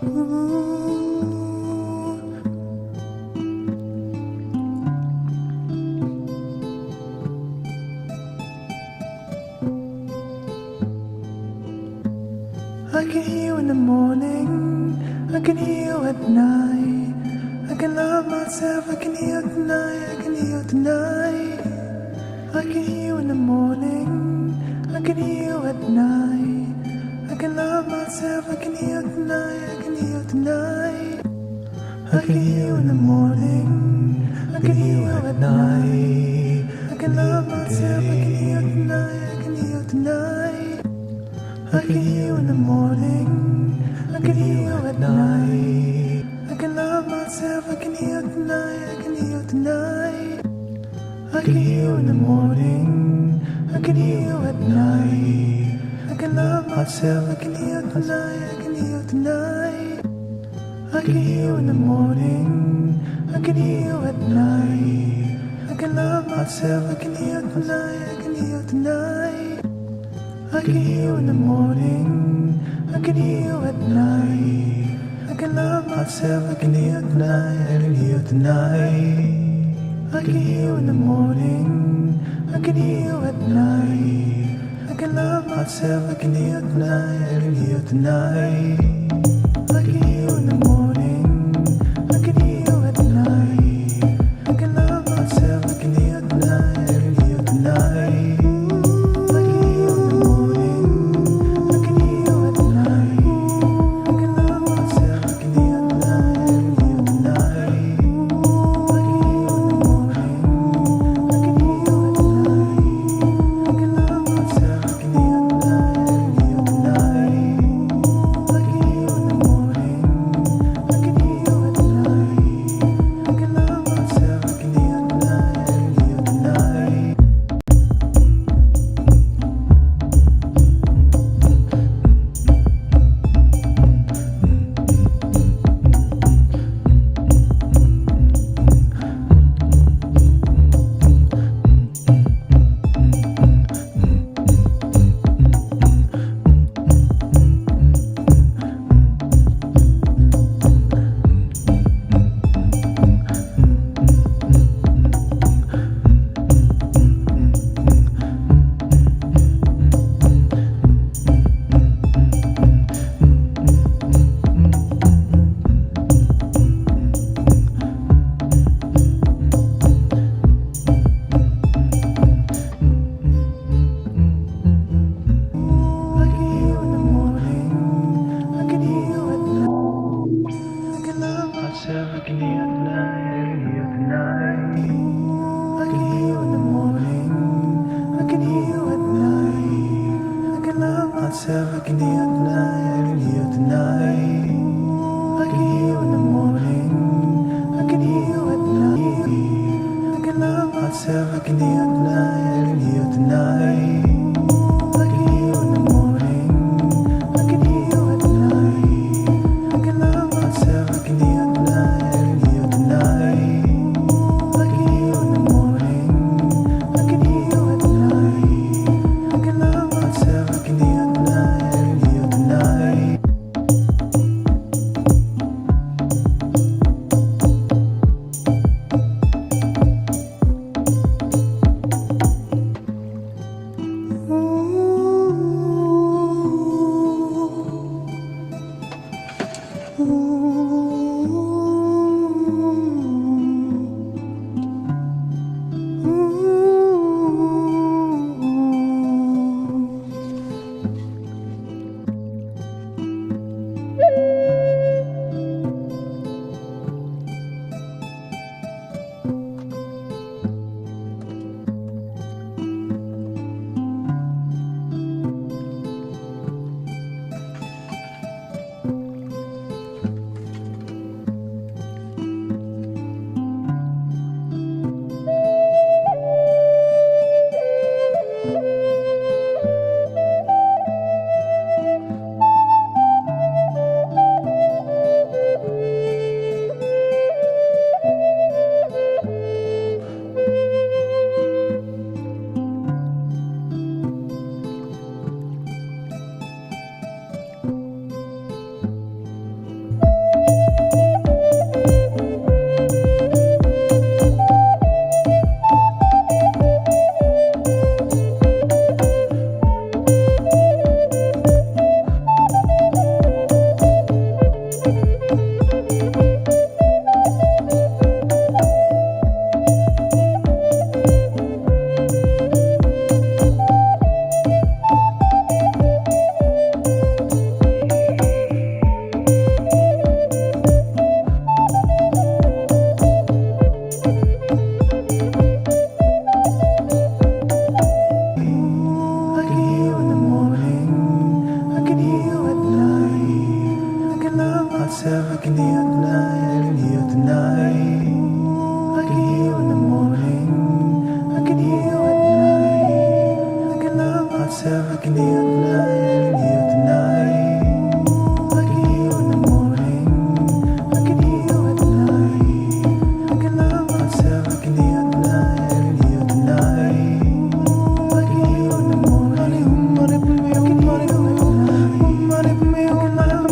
[SPEAKER 1] I can hear you in the morning, I can hear you at night. I can love myself, I can hear you tonight, I can hear you tonight. I can hear you in the morning, I can hear you at night. I can love myself, I can hear you tonight, I can hear you tonight. I can hear you in the morning, I can hear you at night. I can love myself, I can hear you tonight, I can hear you tonight. I can hear you in the morning, I can hear you at night. I can love myself, I can hear you tonight, I can hear you tonight. I can hear you in the morning, I can hear you at night. I can love myself, I can hear you tonight, I can hear you tonight. I can hear you in the morning, I can hear you at night. I can love myself, I can hear you tonight, I can hear you tonight. I can hear you in the morning, I can hear you at night. I can love myself, I can hear you tonight, I can hear you tonight. I can hear you in the morning, I can hear you at night. I can love myself, I can hear you tonight, I can hear you tonight. I can hear you in the morning, I can hear you at night. I can love myself, I can hear you tonight, I can hear you tonight. I can hear you in the morning, I can hear you at night. I can love myself, I can hear you tonight, I can hear you tonight. I can hear you in the morning, I can hear you at night. I can love myself, I can hear you tonight, I can hear you tonight. I can hear you in the morning, I can hear you at night. I can love myself, I can hear you tonight, I can hear you tonight. I can hear you in the morning, I can hear you at night. I can love myself, I can hear you tonight, I can hear you tonight. I can hear you in the morning, I can hear you at night. I can love myself, I can hear you tonight, I can hear you tonight. I can hear you in the morning, I can hear you at night. I can love myself, I can hear you tonight, I can hear you tonight. I can hear you in the morning, I can hear you at night. I can love myself, I can hear you tonight, I can hear you tonight. I can hear you in the morning, I can hear you at night. I can love myself, I can hear you tonight, I can hear you tonight. myself, I can heal tonight, I can heal tonight. I can heal in the morning, I can heal at night. I can love myself, I can heal tonight, I can heal tonight. I can heal in the morning, I can heal at night. I can love myself, I can heal tonight, I can heal tonight. I can heal in the morning, I can heal at night.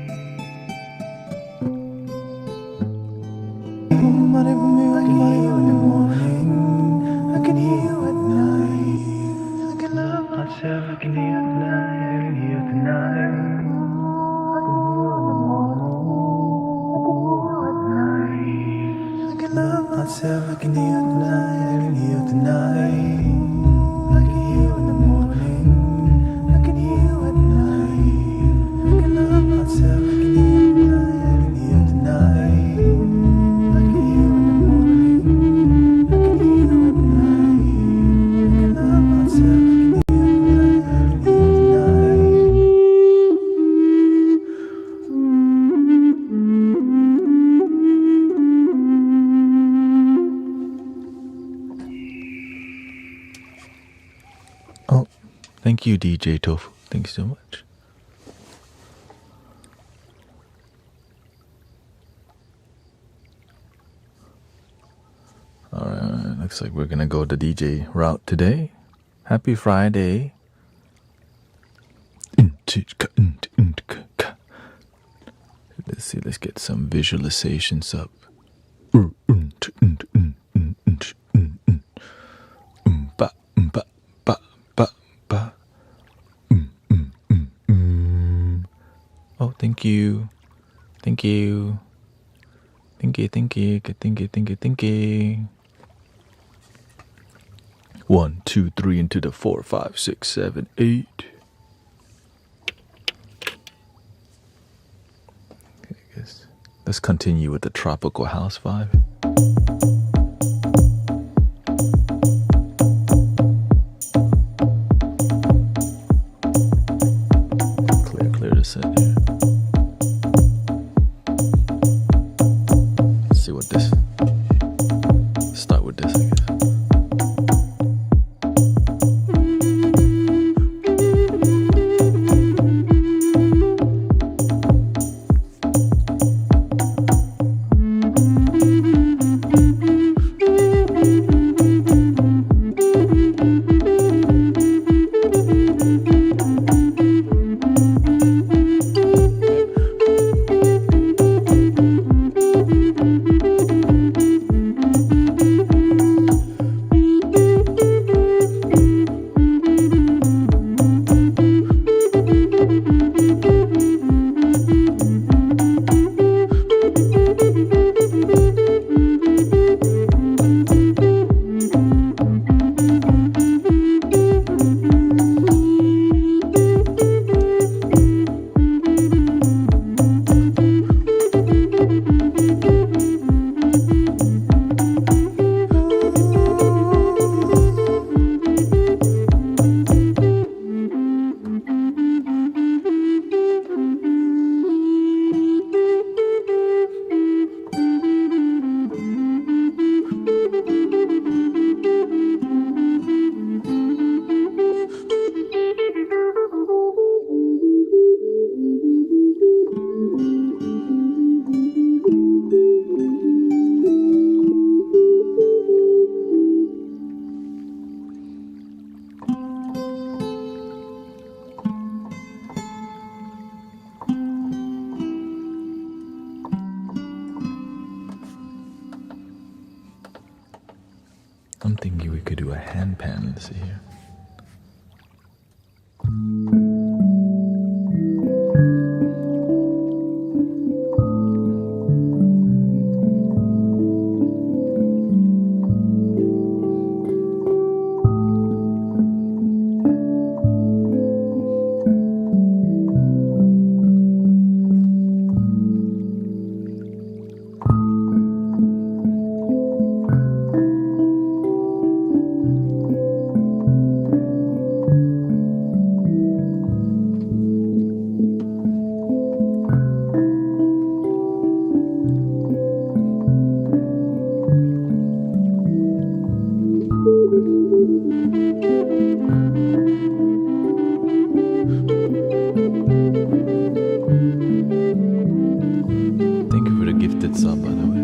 [SPEAKER 1] Myself, I can heal tonight, I can heal tonight. I can heal in the morning, I can heal at night. I can love myself, I can heal tonight, I can heal tonight. I can heal in the morning, I can heal at night. I can love myself, I can heal tonight, I can heal tonight.
[SPEAKER 2] Oh, thank you, DJ Tofu. Thank you so much. Alright, looks like we're gonna go the DJ route today. Happy Friday. Let's see, let's get some visualizations up. Oh, thank you. Thank you. Thank you, thank you, thank you, thank you, thank you. 1, 2, 3 into the 4, 5, 6, 7, 8. Okay, I guess let's continue with the tropical house vibe. Clear the set here. Let's see what this. Start with this, I guess. I'm thinking we could do a hand pan. Let's see here. Thank you for the gifted sub, by the way.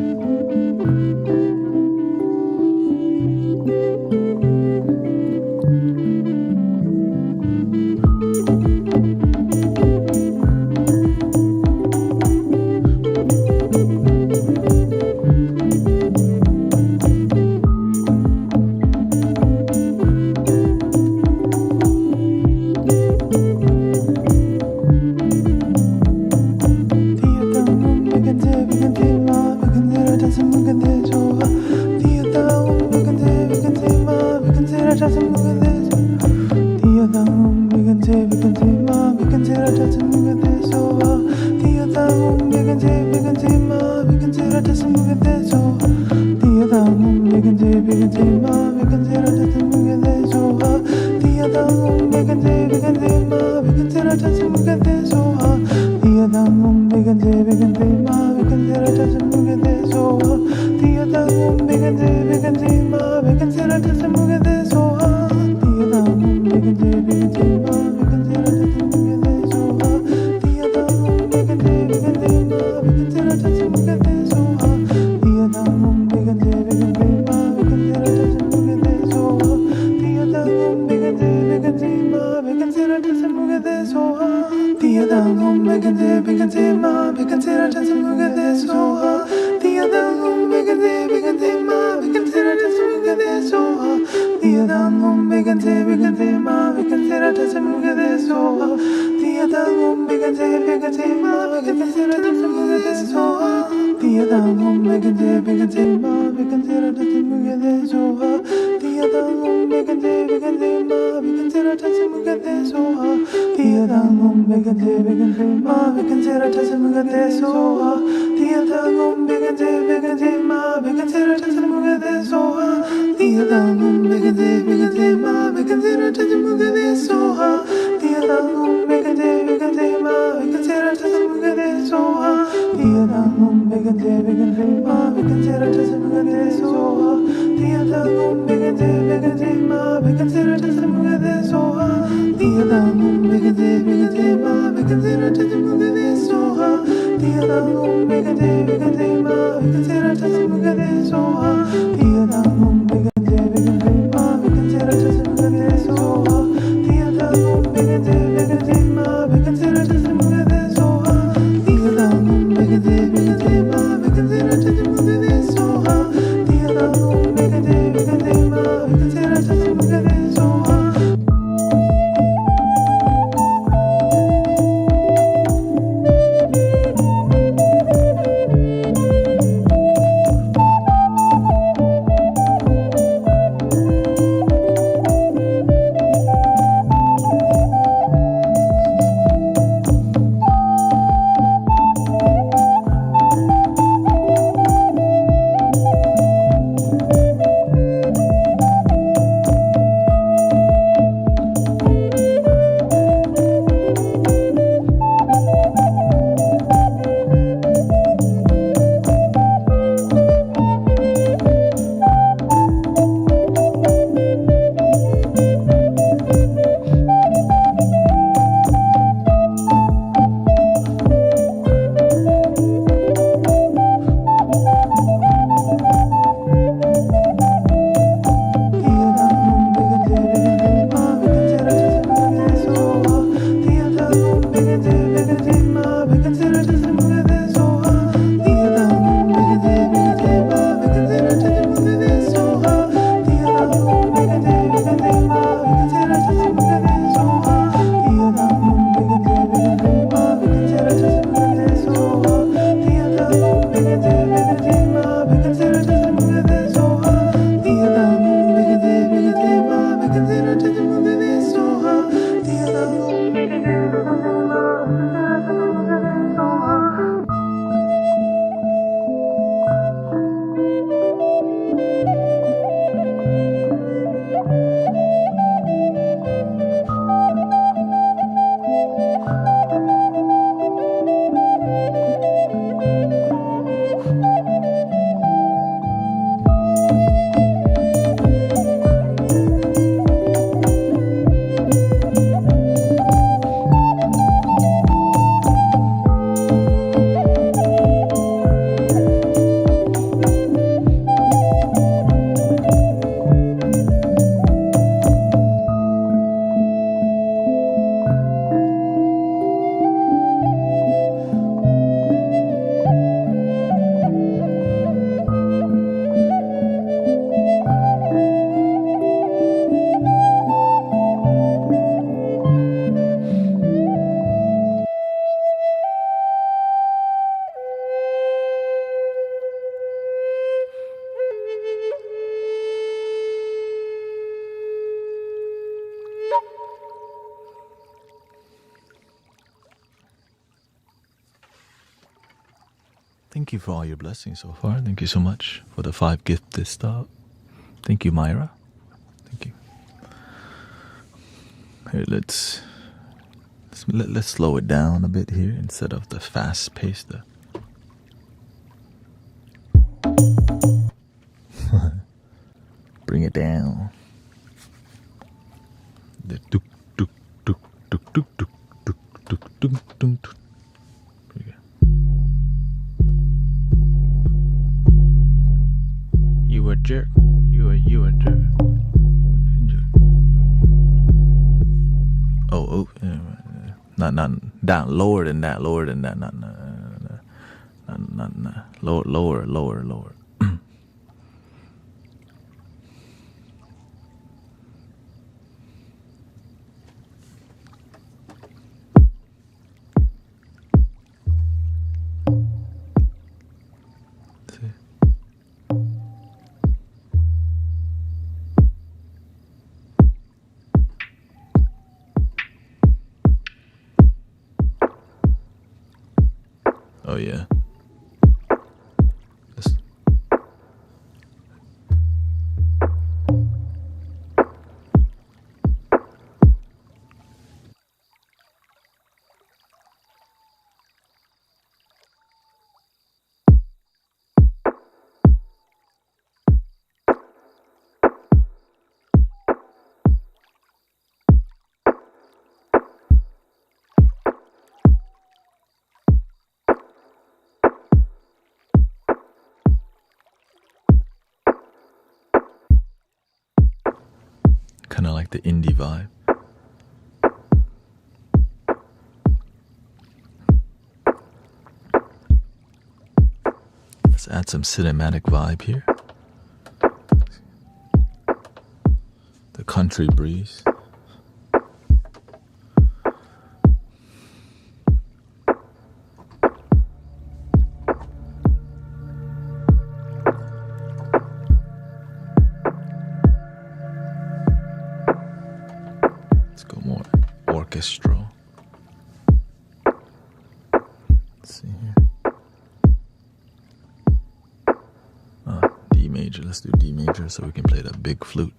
[SPEAKER 2] Thank you for all your blessings so far. Thank you so much for the 5 gifted stuff. Thank you, Myra. Thank you. Here, let's slow it down a bit here instead of the fast pace. Bring it down. The tuk tuk tuk tuk tuk tuk tuk tuk tuk tuk tuk. You a jerk. You a jerk. Oh, not down, lower than that, lower than that, not lower. Oh yeah. Kind of like the indie vibe. Let's add some cinematic vibe here. The country breeze. Let's go more orchestral. Let's see here. D major. Let's do D major so we can play the big flute.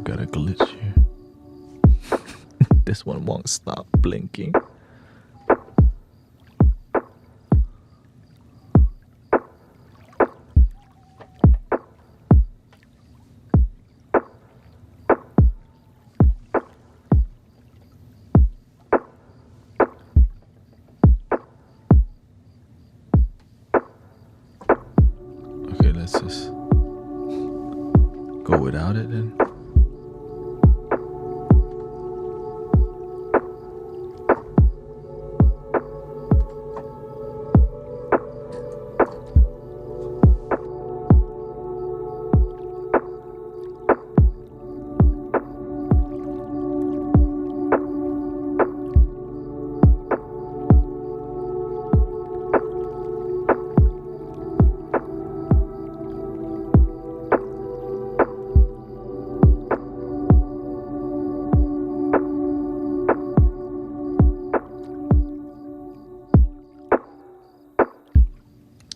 [SPEAKER 2] Got a glitch here. This one won't stop blinking. Okay, let's just go without it then.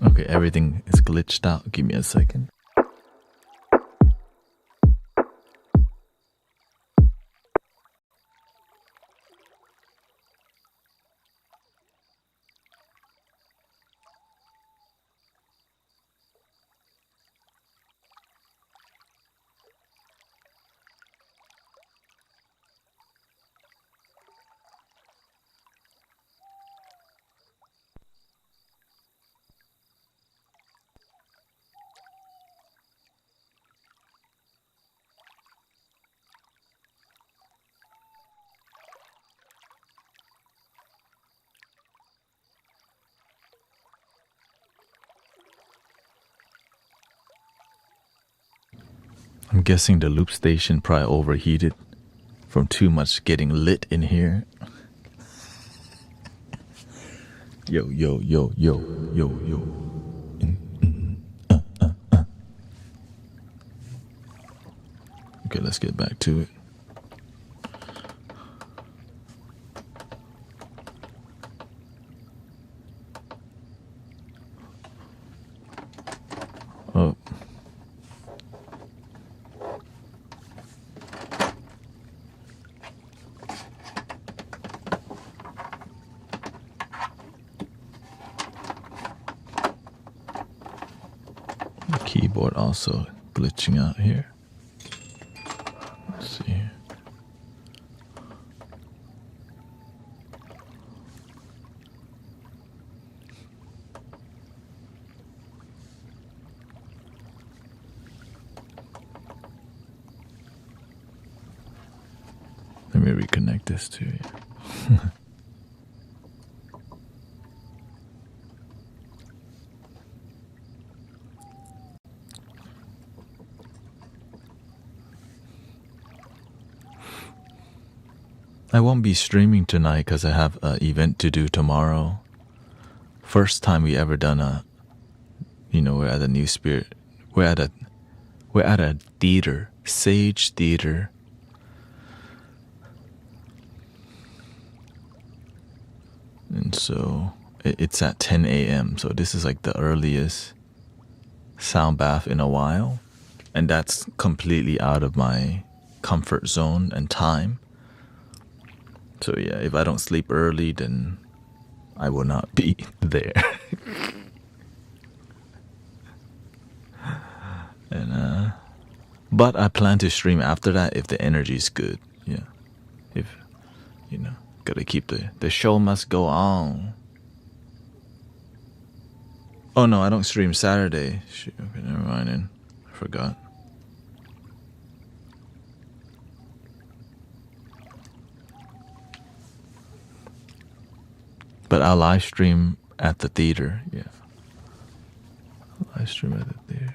[SPEAKER 2] Okay, everything is glitched out. Give me a second. I'm guessing the loop station probably overheated from too much getting lit in here. Yo, yo, yo, yo, yo, yo. Okay, let's get back to it. Oh. The keyboard also glitching out here. Let's see here. Let me reconnect this to you. I won't be streaming tonight because I have an event to do tomorrow. First time we ever done we're at a New Spirit. We're at a theater, Sage Theater. And so it's at 10 a.m. So this is like the earliest sound bath in a while. And that's completely out of my comfort zone and time. So yeah, if I don't sleep early, then I will not be there. And but I plan to stream after that if the energy is good. Yeah, if gotta keep the show must go on. Oh no, I don't stream Saturday. Shoot, okay, never mind. Then I forgot. But I'll live stream at the theater. Yeah, I'll live stream at the theater.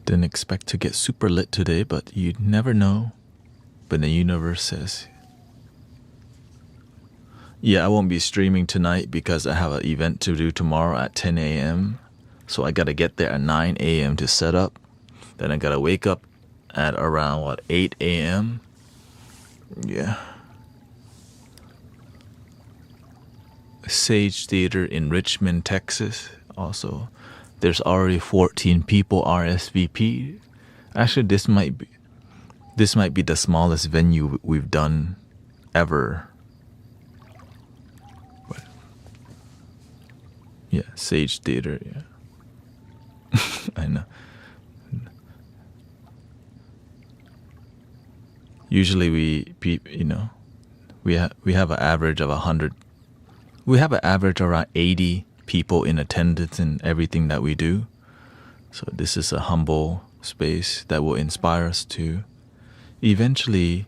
[SPEAKER 2] Didn't expect to get super lit today, but you never know. But the universe says, yeah, I won't be streaming tonight because I have an event to do tomorrow at 10 a.m. So I gotta get there at 9 a.m. to set up. Then I gotta wake up at around 8 a.m. Yeah. Sage Theater in Richmond, Texas. Also, there's already 14 people RSVP. Actually, this might be the smallest venue we've done ever. But, yeah, Sage Theater. Yeah, I know. Usually we have an average of 100. We have an average around 80 people in attendance in everything that we do. So this is a humble space that will inspire us to eventually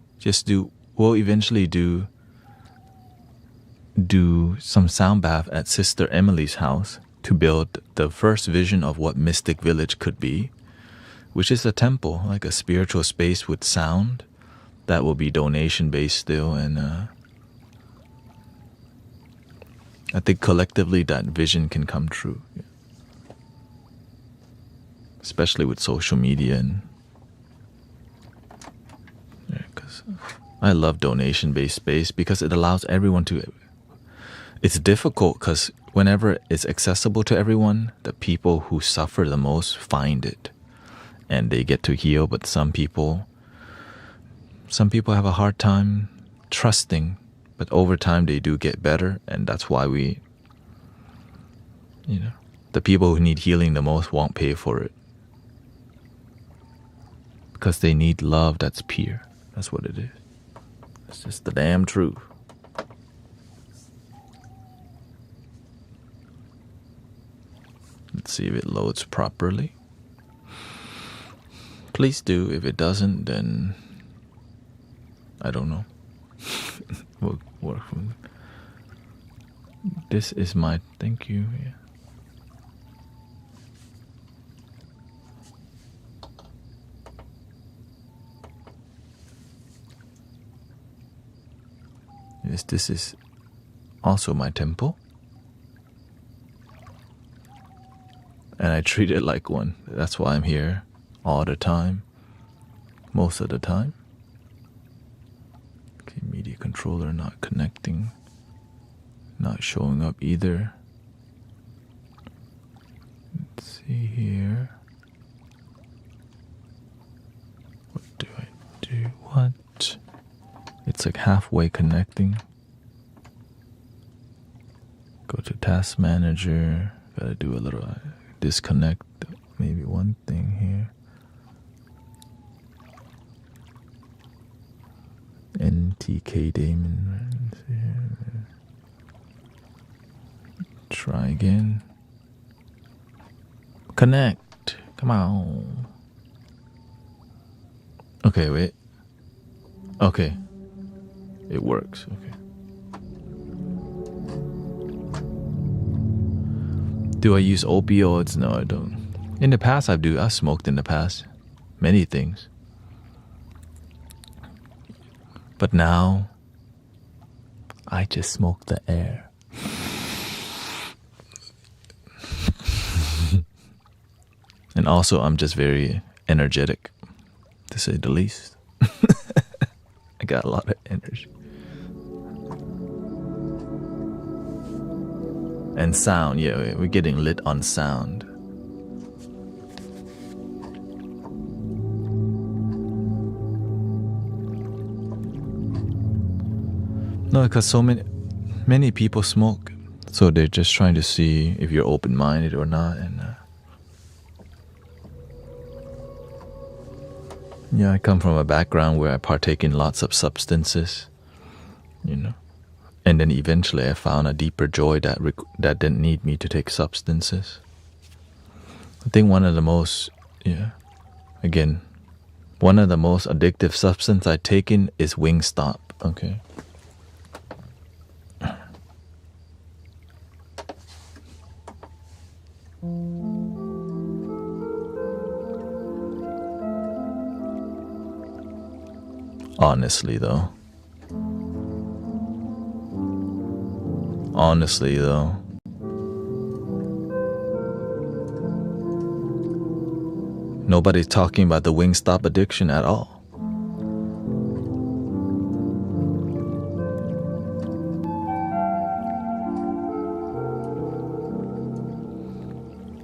[SPEAKER 2] do some sound bath at Sister Emily's house to build the first vision of what Mystic Village could be, which is a temple, like a spiritual space with sound that will be donation based still. And I think collectively that vision can come true. Yeah. Especially with social media and because I love donation-based space because it allows everyone to. It's difficult because whenever it's accessible to everyone, the people who suffer the most find it, and they get to heal. But some people have a hard time trusting. But over time, they do get better, and that's why the people who need healing the most won't pay for it. Because they need love that's pure. That's what it is. It's just the damn truth. Let's see if it loads properly. please do. If it doesn't, then I don't know. We'll work from. This is my thank you. Yeah. Yes, this is also my temple. And I treat it like one. That's why I'm here all the time. Most of the time. Okay, media controller not connecting. Not showing up either. Let's see here. What do I do? What? It's like halfway connecting. Go to task manager. Gotta do a little disconnect. Maybe one thing here. NTK Damon. Try again. Connect. Come on. Okay, wait. Okay. It works. Okay. Do I use opioids? No, I don't. In the past, I've smoked in the past. Many things. But now, I just smoke the air. And also, I'm just very energetic, to say the least. I got a lot of energy. And sound, yeah, we're getting lit on sound. No, because so many people smoke, so they're just trying to see if you're open-minded or not. And yeah, I come from a background where I partake in lots of substances, you know. And then eventually I found a deeper joy that didn't need me to take substances. I think one of the most addictive substance I've taken is Wingstop, okay? Honestly though, nobody's talking about the Wingstop addiction at all.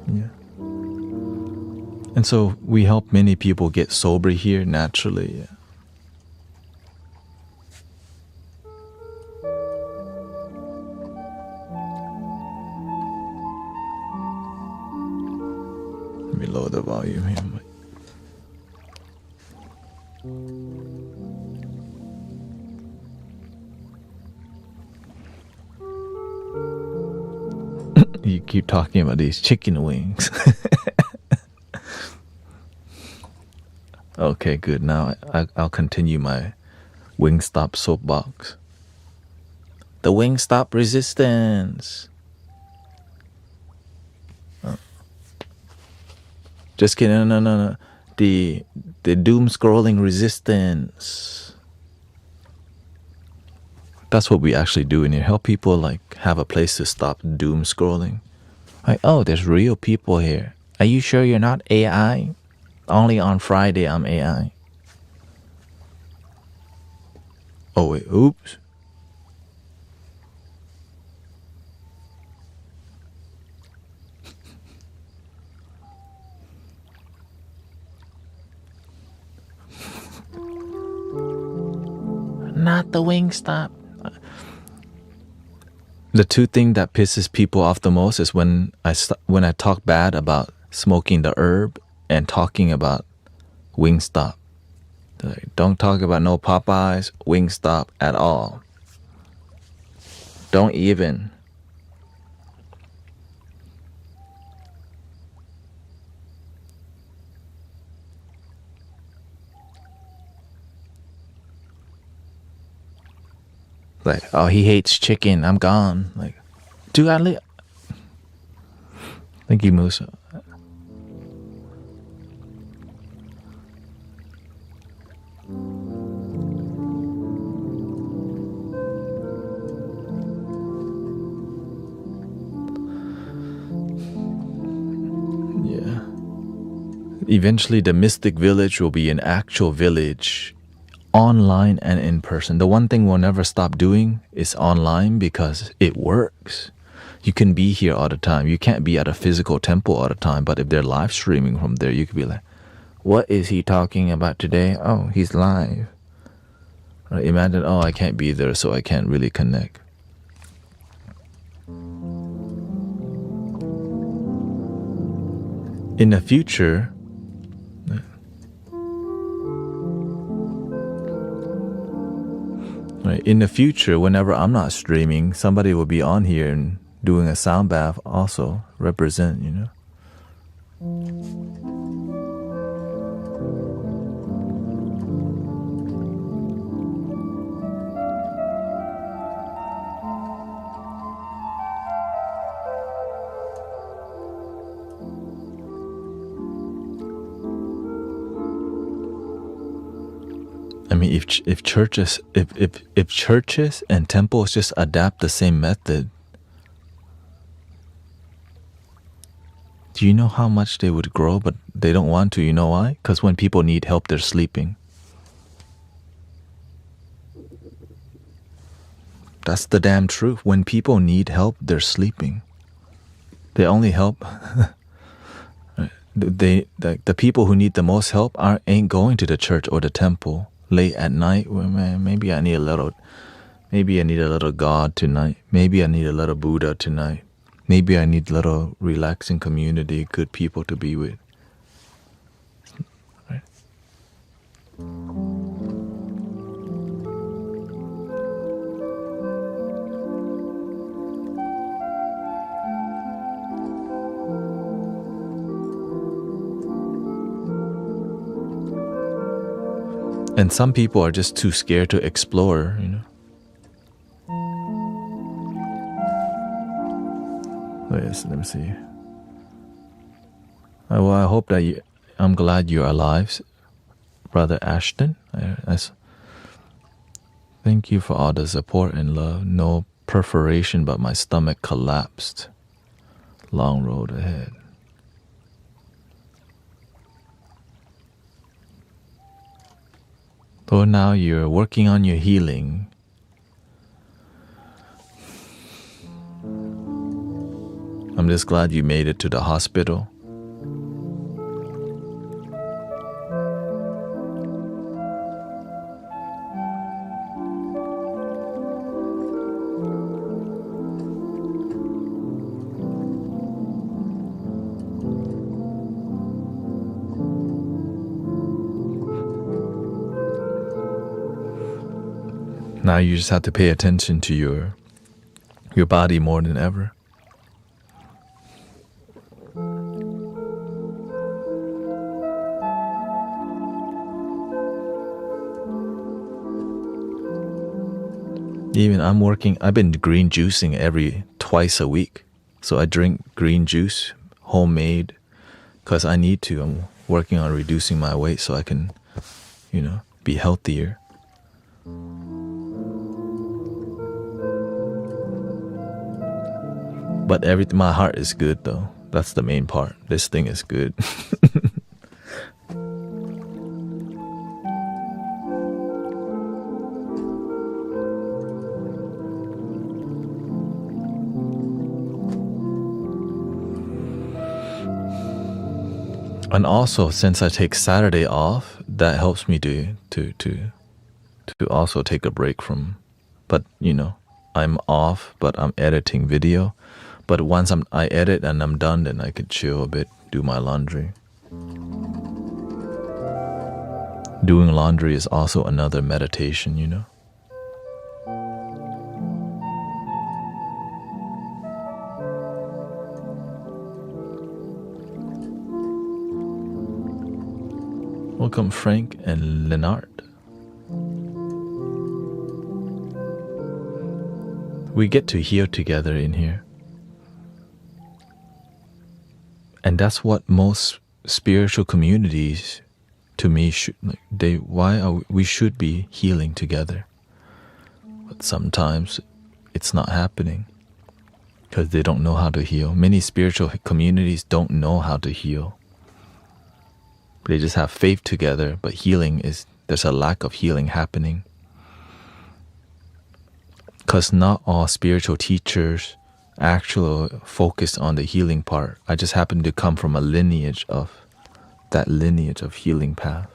[SPEAKER 2] Yeah. And so we help many people get sober here naturally. Yeah. Let me lower the volume here. You keep talking about these chicken wings. Okay, good. Now I'll continue my Wingstop soapbox. The Wingstop resistance. Just kidding. No. The doom scrolling resistance. That's what we actually do in here. Help people like have a place to stop doom scrolling. Like, oh, there's real people here. Are you sure you're not AI? Only on Friday I'm AI. Oh wait, oops. Not the Wingstop. The two things that pisses people off the most is when I talk bad about smoking the herb and talking about Wingstop. Like, don't talk about no Popeyes, Wingstop at all. Don't even. Like, oh, he hates chicken. I'm gone. Like, dude, thank you, Musa. Yeah. Eventually, the mystic village will be an actual village, online and in person. The one thing we'll never stop doing is online because it works. You can be here all the time. You can't be at a physical temple all the time, but if they're live streaming from there, you could be like, what is he talking about today? Oh, he's live. Right? Imagine, oh, I can't be there, so I can't really connect. In the future, right, in the future, whenever I'm not streaming, somebody will be on here and doing a sound bath also, represent, you know. I mean, if churches and temples just adapt the same method, do you know how much they would grow? But they don't want to. You know why? Because when people need help, they're sleeping. That's the damn truth. When people need help, they're sleeping. They only help. The people who need the most help ain't going to the church or the temple late at night. Well, man, maybe I need a little God tonight. Maybe I need a little Buddha tonight. Maybe I need a little relaxing community, good people to be with. Right? And some people are just too scared to explore, you know. Let me see. Well, I hope that I'm glad you're alive, Brother Ashton. Thank you for all the support and love. No perforation, but my stomach collapsed. Long road ahead. So now you're working on your healing. I'm just glad you made it to the hospital. Now you just have to pay attention to your body more than ever. Even I've been green juicing twice a week. So I drink green juice, homemade, because I need to. I'm working on reducing my weight so I can, be healthier. But my heart is good though. That's the main part. This thing is good. And also, since I take Saturday off, that helps me to also take a break from. But I'm off, but I'm editing video. But once I edit and I'm done, then I could chill a bit, do my laundry. Doing laundry is also another meditation, Welcome, Frank and Leonard. We get to heal together in here. And that's what most spiritual communities, to me, we should be healing together. But sometimes it's not happening because they don't know how to heal. Many spiritual communities don't know how to heal. They just have faith together, but there's a lack of healing happening. Because not all spiritual teachers actually focus on the healing part. I just happen to come from a lineage of healing path.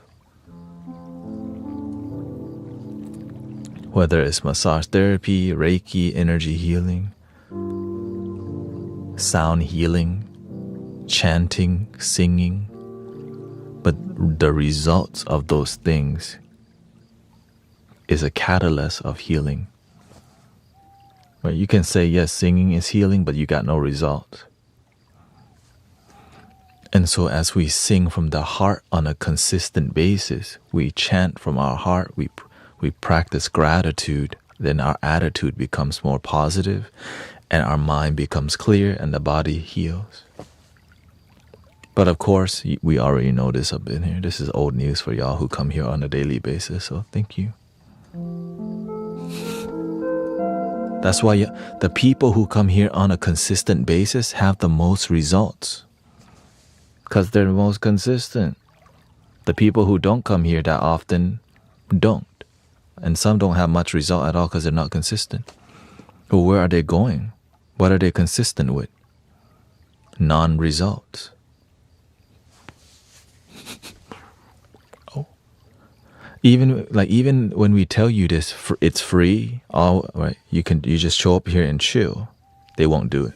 [SPEAKER 2] Whether it's massage therapy, Reiki, energy healing, sound healing, chanting, singing. But the results of those things is a catalyst of healing. Right? You can say, yes, singing is healing, but you got no result. And so as we sing from the heart on a consistent basis, we chant from our heart, we practice gratitude, then our attitude becomes more positive, and our mind becomes clear, and the body heals. But of course, we already know this up in here. This is old news for y'all who come here on a daily basis, so thank you. That's why the people who come here on a consistent basis have the most results. Because they're the most consistent. The people who don't come here that often don't. And some don't have much result at all because they're not consistent. But where are they going? What are they consistent with? Non-results. Even when we tell you this, it's free. All right, you just show up here and chill. They won't do it.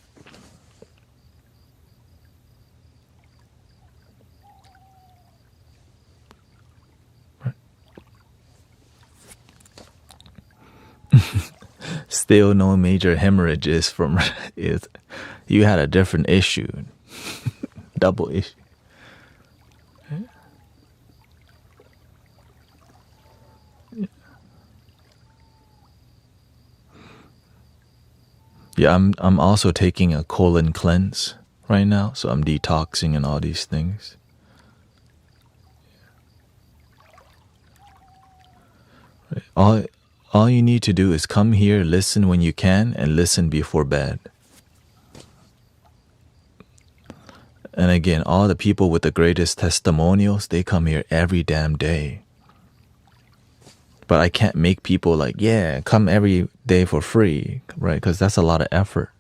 [SPEAKER 2] Right. Still no major hemorrhages from it. You had a different issue, double issue. Yeah, I'm also taking a colon cleanse right now, so I'm detoxing and all these things. Right. All you need to do is come here, listen when you can, and listen before bed. And again, all the people with the greatest testimonials, they come here every damn day. But I can't make people like, yeah, come every day for free, right? Because that's a lot of effort.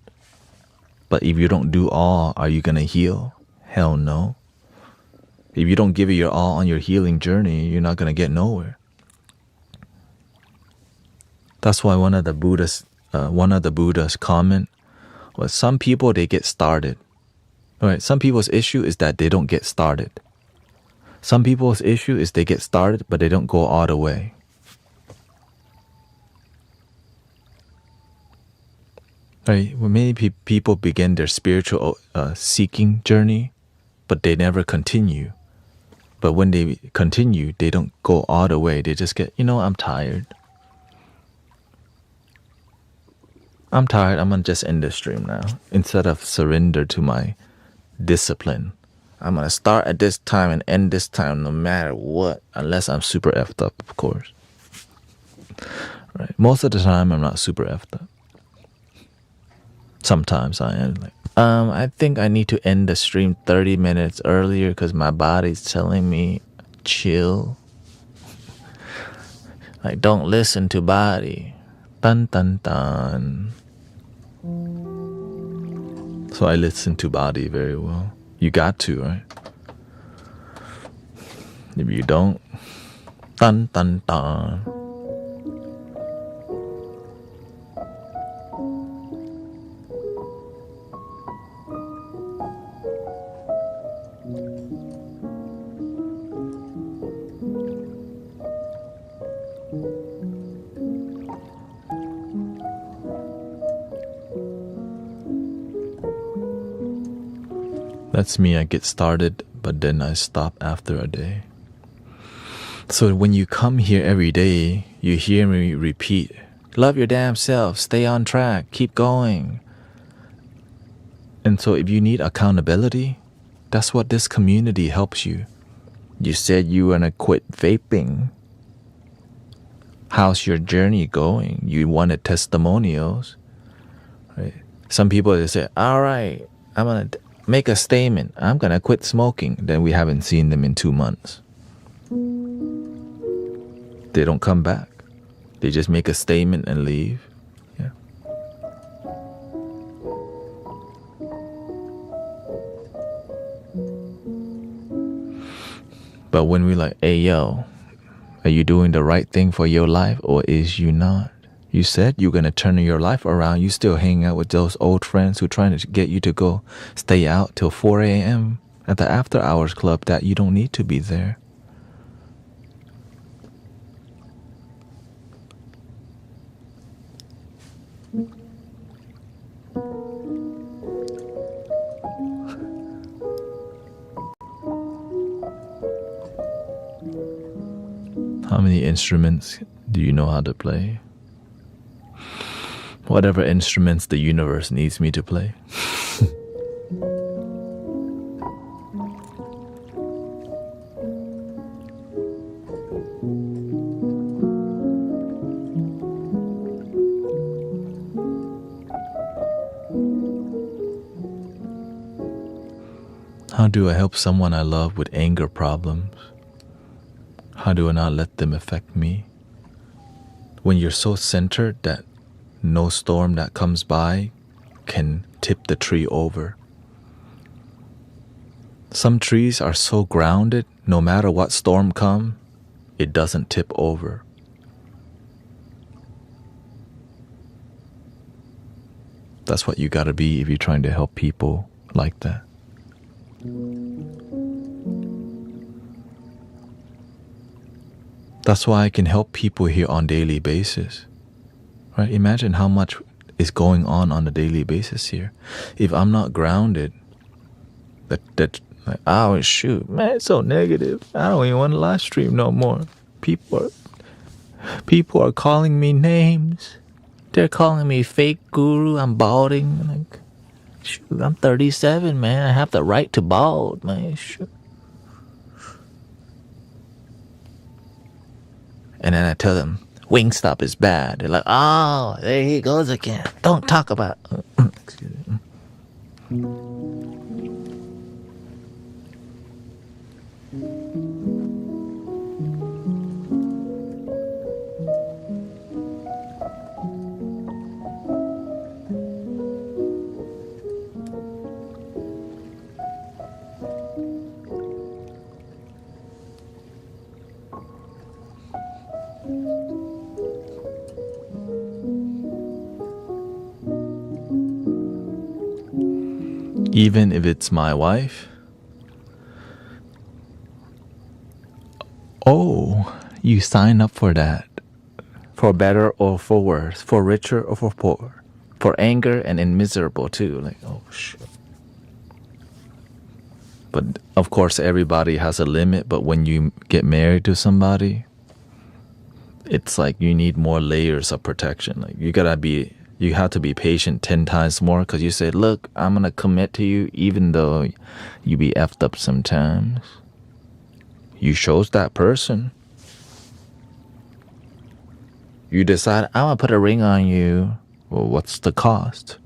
[SPEAKER 2] But if you don't do all, are you going to heal? Hell no. If you don't give it your all on your healing journey, you're not going to get nowhere. That's why one of the Buddha's comment was, some people, they get started. All right, some people's issue is that they don't get started. Some people's issue is they get started, but they don't go all the way. Right? Well, many people begin their spiritual seeking journey, but they never continue. But when they continue, they don't go all the way. They just get, I'm tired. I'm tired. I'm going to just end the stream now. Instead of surrender to my discipline. I'm going to start at this time and end this time no matter what. Unless I'm super effed up, of course. Right? Most of the time, I'm not super effed up. Sometimes I am like, I think I need to end the stream 30 minutes earlier because my body's telling me chill. Like, don't listen to body. Dun, dun, dun. So I listen to body very well. You got to, right? If you don't, dun, dun, dun. That's me. I get started, but then I stop after a day. So when you come here every day, you hear me repeat Love your damn self. Stay on track. Keep going. And so if you need accountability, that's what this community helps you. You said you want to quit vaping. How's your journey going? You wanted testimonials, right? Some people, they say, all right, I'm going to make a statement. I'm going to quit smoking. Then we haven't seen them in 2 months. They don't come back. They just make a statement and leave. Yeah. But when we like, hey, yo, are you doing the right thing for your life or is you not? You said you're going to turn your life around. You still hang out with those old friends who are trying to get you to go stay out till 4 a.m. at the after hours club that you don't need to be there. How many instruments do you know how to play? Whatever instruments the universe needs me to play. How do I help someone I love with anger problems? How do I not let them affect me? When you're so centered that no storm that comes by can tip the tree over. Some trees are so grounded, no matter what storm comes, it doesn't tip over. That's what you gotta be if you're trying to help people like that. That's why I can help people here on a daily basis. Right? Imagine how much is going on a daily basis here. If I'm not grounded, that like, oh shoot, man, it's so negative. I don't even want to live stream no more. People are calling me names. They're calling me fake guru. I'm balding. Like, shoot, I'm 37, man. I have the right to bald, man. Shoot. And then I tell them, Wingstop is bad. They're like, oh, there he goes again. Don't talk about. Excuse me. Even if it's my wife. Oh, you sign up for that. For better or for worse. For richer or for poor. For anger and in miserable too. Like, oh shit. But of course everybody has a limit. But when you get married to somebody, it's like you need more layers of protection. Like you have to be patient 10 times more because you say, look, I'm going to commit to you even though you be effed up sometimes. You chose that person. You decide, I'm going to put a ring on you. Well, what's the cost?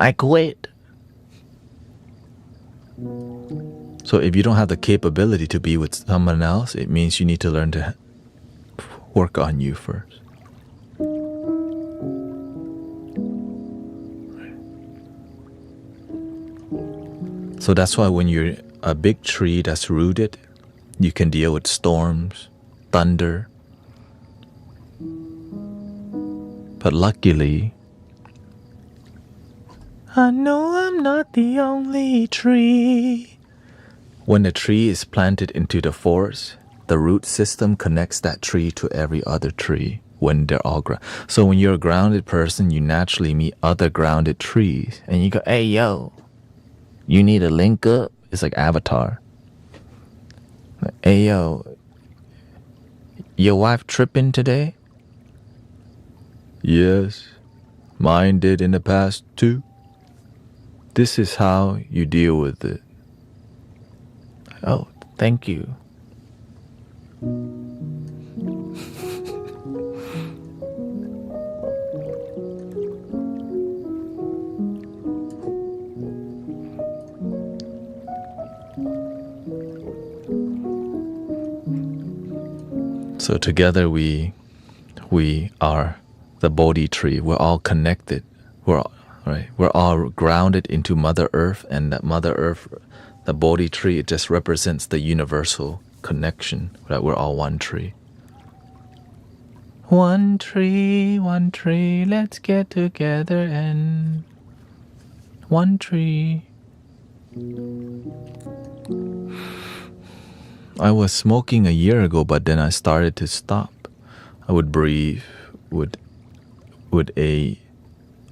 [SPEAKER 2] I quit. So if you don't have the capability to be with someone else, it means you need to learn to work on you first. So that's why when you're a big tree that's rooted, you can deal with storms, thunder. But luckily, I know I'm not the only tree. When a tree is planted into the forest, the root system connects that tree to every other tree. when they're all grounded. So when you're a grounded person, you naturally meet other grounded trees, and you go, "Hey, yo, you need a link up?" It's like Avatar. Like, "Hey, yo, your wife tripping today?" "Yes, mine did in the past too." This is how you deal with it. "Oh, thank you." So together we are the Bodhi tree. We're all connected. We're all grounded into Mother Earth, and that Mother Earth, the Bodhi tree, it just represents the universal connection. That we're all one tree. One tree, let's get together and one tree. I was smoking a year ago, but then I started to stop. I would breathe with a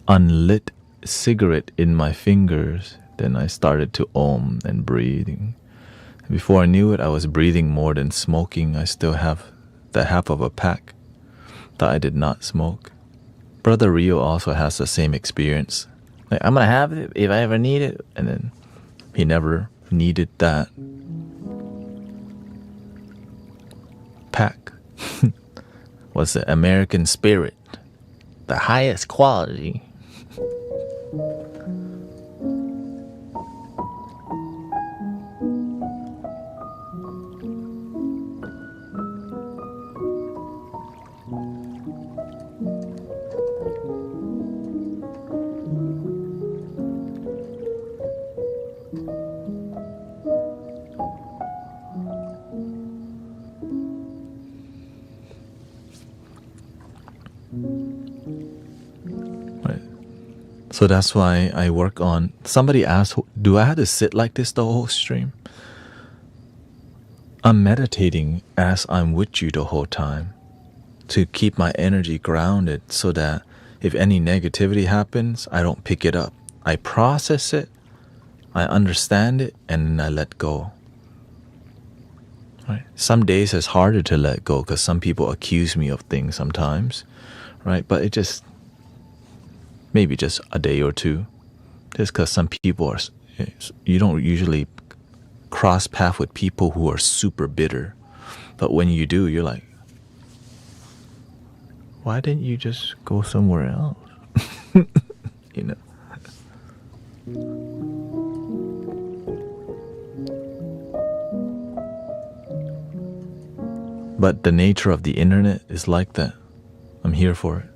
[SPEAKER 2] unlit cigarette in my fingers. Then I started to om and breathing. Before I knew it, I was breathing more than smoking. I still have the half of a pack that I did not smoke. Brother Rio also has the same experience. Like, I'm gonna have it if I ever need it, and then he never needed that pack. Was the American spirit, the highest quality. So that's why I work on. Somebody asked, do I have to sit like this the whole stream? I'm meditating as I'm with you the whole time to keep my energy grounded so that if any negativity happens, I don't pick it up. I process it, I understand it, and then I let go. Right? Some days it's harder to let go because some people accuse me of things sometimes, right? But it just, maybe just a day or two. Just because some people are, you don't usually cross path with people who are super bitter. But when you do, you're like, why didn't you just go somewhere else? You know? But the nature of the internet is like that. I'm here for it.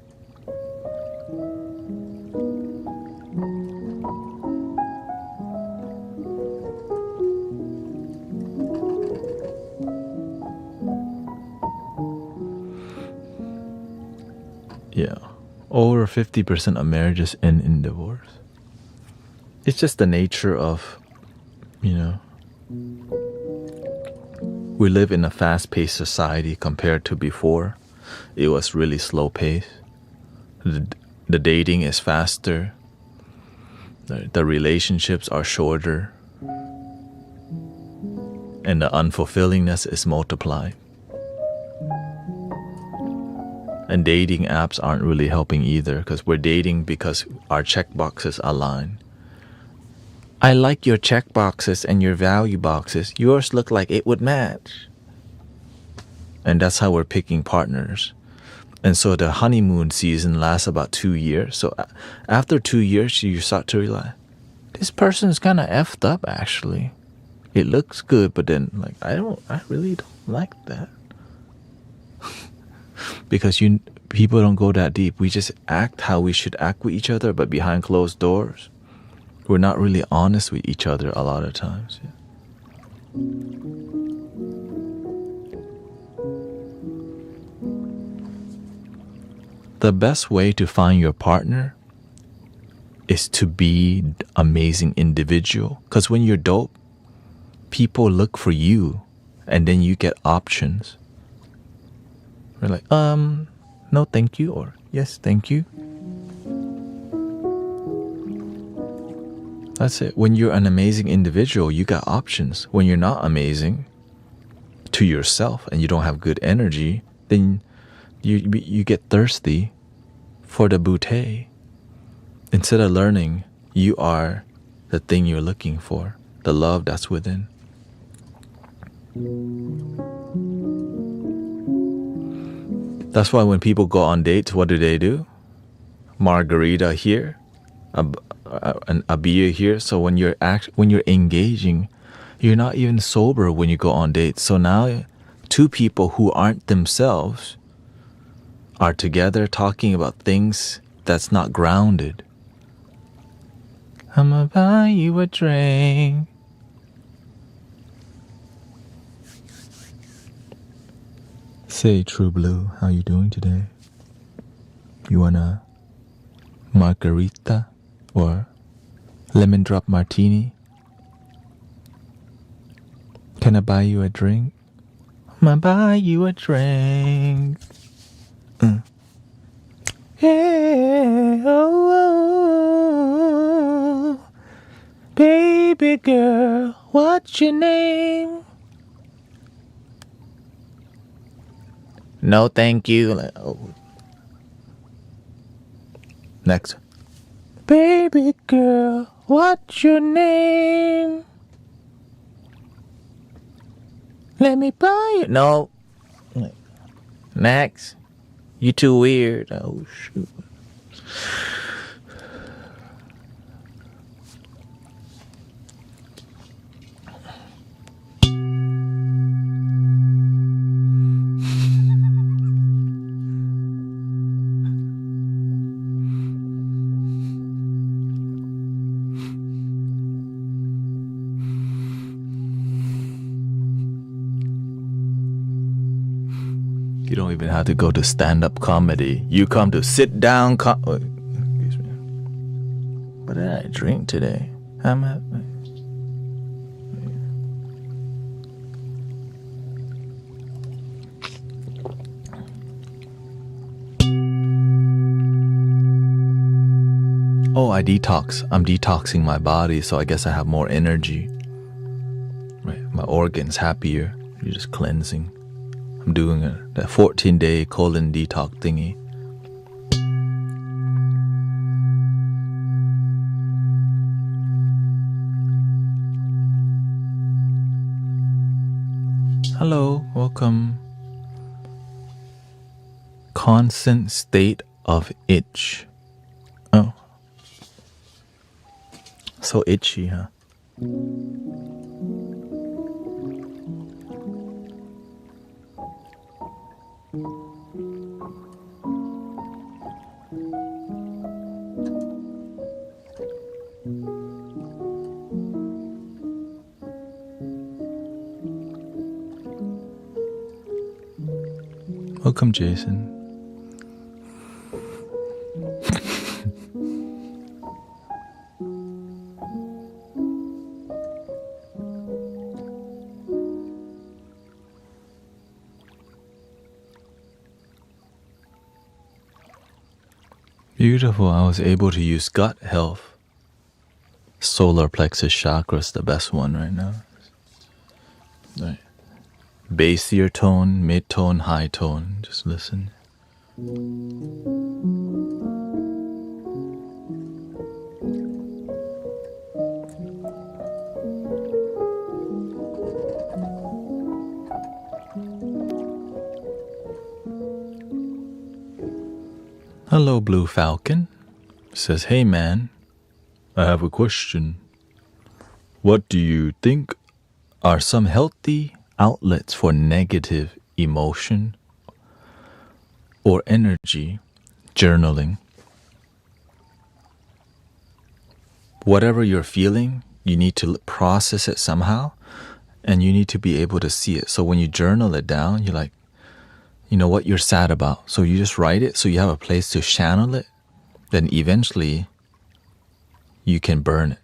[SPEAKER 2] Yeah, over 50% of marriages end in divorce. It's just the nature of, we live in a fast-paced society compared to before. It was really slow-paced. The dating is faster. The relationships are shorter. And the unfulfillingness is multiplied. And dating apps aren't really helping either because we're dating because our checkboxes align. I like your checkboxes and your value boxes. Yours look like it would match. And that's how we're picking partners. And so the honeymoon season lasts about 2 years. So after 2 years, you start to realize, this person's kind of effed up actually. It looks good, but then like, I really don't like that. Because people don't go that deep. We just act how we should act with each other, but behind closed doors, we're not really honest with each other a lot of times. Yeah. The best way to find your partner is to be an amazing individual. Because when you're dope, people look for you, and then you get options. We're like, no thank you, or yes, thank you. That's it. When you're an amazing individual, you got options. When you're not amazing to yourself and you don't have good energy, then you get thirsty for the bouquet. Instead of learning, you are the thing you're looking for, the love that's within. That's why when people go on dates, what do? Margarita here, a beer here. So when you're engaging, you're not even sober when you go on dates. So now two people who aren't themselves are together talking about things that's not grounded. I'ma buy you a drink. Say, True Blue, how you doing today? You want a margarita or lemon drop martini? Can I buy you a drink? I'ma buy you a drink. Yeah, oh, baby girl, what's your name? No, thank you. Next. Baby girl, what's your name? Let me buy you. No. Next. You too weird. Oh, shoot. You don't even have to go to stand-up comedy. You come to sit-down excuse me. What did I drink today? Oh, I detox. I'm detoxing my body, so I guess I have more energy. Right, my organs happier. You're just cleansing. I'm doing that 14-day colon detox thingy. Hello, welcome. Constant state of itch. Oh. So itchy, huh? Welcome, Jason. Beautiful. I was able to use gut health. Solar plexus chakra is the best one right now. Right. Bassier tone, mid-tone, high tone. Just listen. Hello, Blue Falcon. Says, hey man, I have a question. What do you think are some healthy outlets for negative emotion or energy? Journaling. Whatever you're feeling, you need to process it somehow, and you need to be able to see it. So when you journal it down, you're like, you know what you're sad about. So you just write it so you have a place to channel it. Then eventually you can burn it.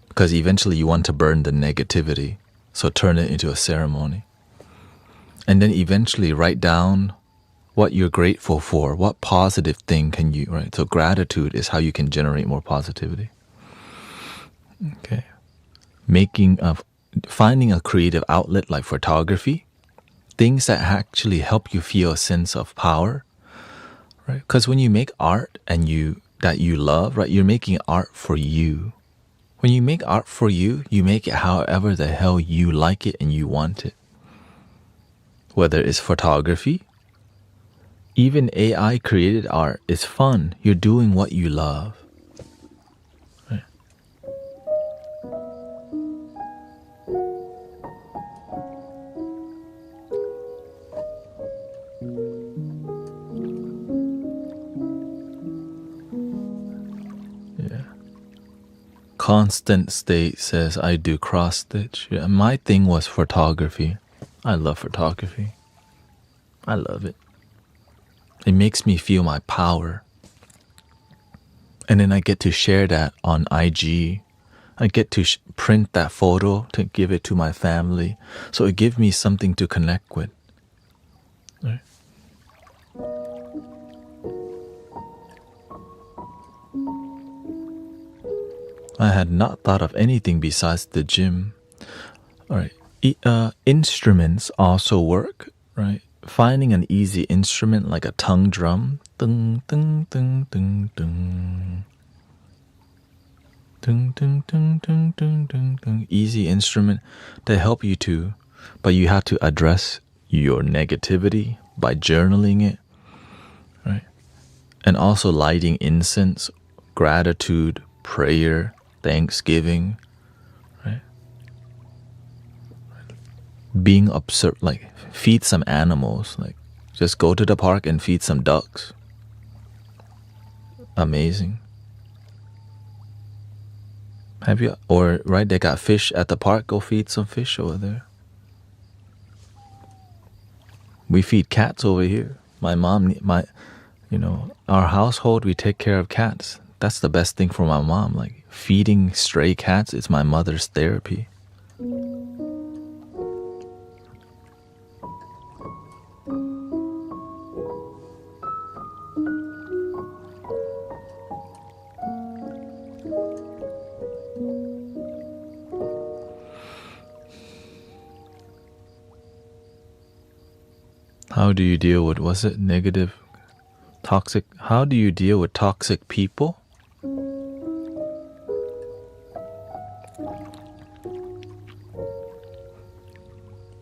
[SPEAKER 2] Because eventually you want to burn the negativity. So turn it into a ceremony. And then eventually write down what you're grateful for, what positive thing can you, right? So gratitude is how you can generate more positivity. Okay. Finding a creative outlet like photography, things that actually help you feel a sense of power, right? Because when you make art that you love, right, you're making art for you. When you make art for you, you make it however the hell you like it and you want it. Whether it's photography, even AI created art is fun. You're doing what you love. Right? Yeah. Constant State says, I do cross stitch. Yeah, my thing was photography. I love photography. I love it. It makes me feel my power. And then I get to share that on IG. I get to print that photo to give it to my family. So it gives me something to connect with. Right? I had not thought of anything besides the gym. All right. Instruments also work, right? Finding an easy instrument like a tongue drum. Ding, ding, ding, ding, ding. Ding, ding, ding, ding, ding, ding, ding. Easy instrument to help you to, but you have to address your negativity by journaling it, right? And also lighting incense, gratitude, prayer, thanksgiving, right? Being observed, like feed some animals, like just go to the park and feed some ducks. Amazing. Have you, or right, they got fish at the park, go feed some fish over there. We feed cats over here. My mom, our household, we take care of cats. That's the best thing for my mom. Like feeding stray cats is my mother's therapy. How do you deal with, was it negative, toxic? How do you deal with toxic people?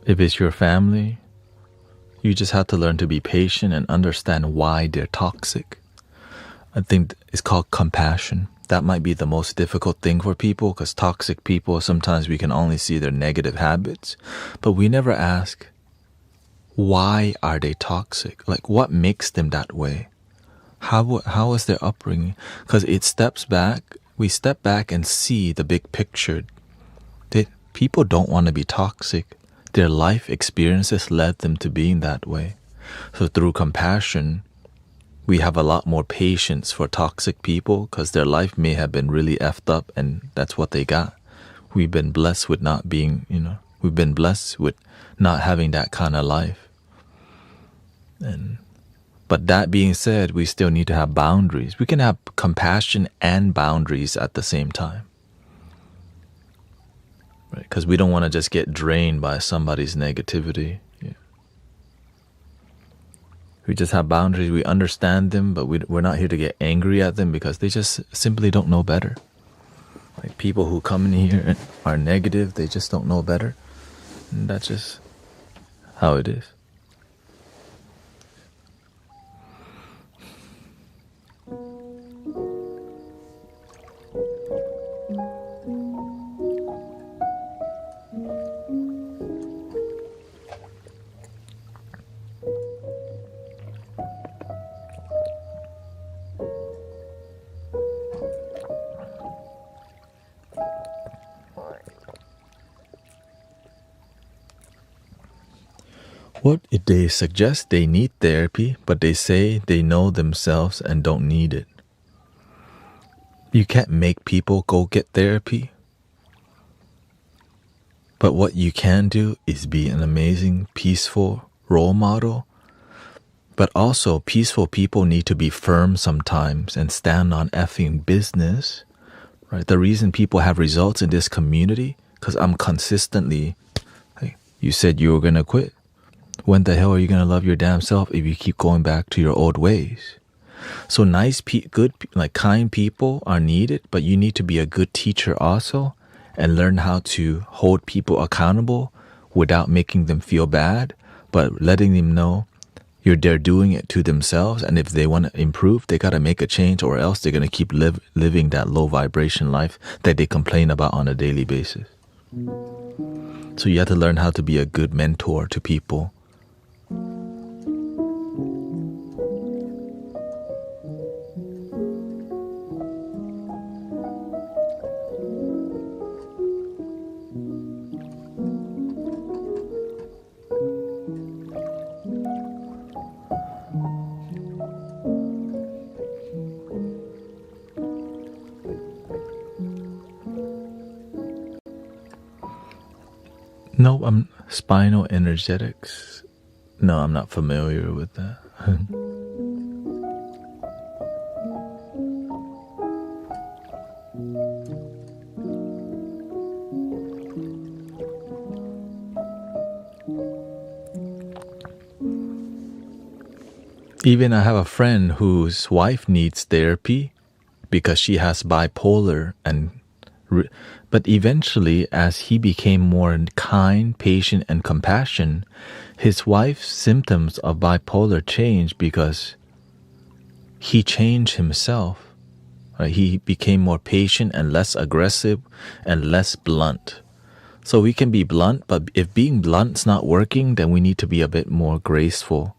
[SPEAKER 2] If it's your family, you just have to learn to be patient and understand why they're toxic. I think it's called compassion. That might be the most difficult thing for people because toxic people, sometimes we can only see their negative habits, but we never ask, why are they toxic? Like what makes them that way? How is their upbringing? Because we step back and see the big picture. People don't want to be toxic. Their life experiences led them to being that way. So through compassion, we have a lot more patience for toxic people because their life may have been really effed up and that's what they got. We've been blessed with not being, we've been blessed with not having that kind of life. But that being said, we still need to have boundaries. We can have compassion and boundaries at the same time. Right? Because we don't want to just get drained by somebody's negativity. Yeah. We just have boundaries. We understand them, but we're not here to get angry at them because they just simply don't know better. Like people who come in here and are negative, they just don't know better. And that's just how it is. What if they suggest they need therapy, but they say they know themselves and don't need it? You can't make people go get therapy. But what you can do is be an amazing, peaceful role model But also, peaceful people need to be firm sometimes and stand on effing business, right? The reason people have results in this community, because I'm consistently, hey, you said you were going to quit. When the hell are you going to love your damn self if you keep going back to your old ways? So good, like kind people are needed, but you need to be a good teacher also and learn how to hold people accountable without making them feel bad, but letting them know they're doing it to themselves, and if they want to improve, they got to make a change, or else they're going to keep living that low vibration life that they complain about on a daily basis. So you have to learn how to be a good mentor to people. No, I'm spinal energetics. No, I'm not familiar with that. Even I have a friend whose wife needs therapy because she has bipolar, but eventually, as he became more kind, patient, and compassionate, his wife's symptoms of bipolar changed because he changed himself. Right? He became more patient and less aggressive and less blunt. So we can be blunt, but if being blunt's not working, then we need to be a bit more graceful.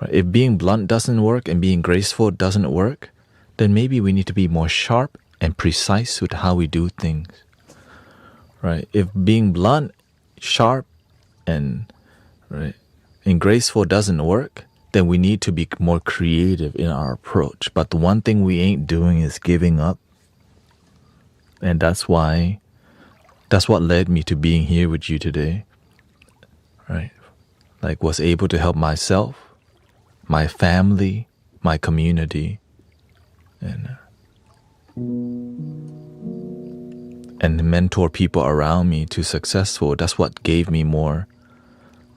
[SPEAKER 2] Right? If being blunt doesn't work and being graceful doesn't work, then maybe we need to be more sharp and precise with how we do things. Right? If being blunt, sharp, and graceful doesn't work, then we need to be more creative in our approach. But the one thing we ain't doing is giving up. And that's what led me to being here with you today. Right? Like, was able to help myself, my family, my community, and mentor people around me to successful. That's what gave me more.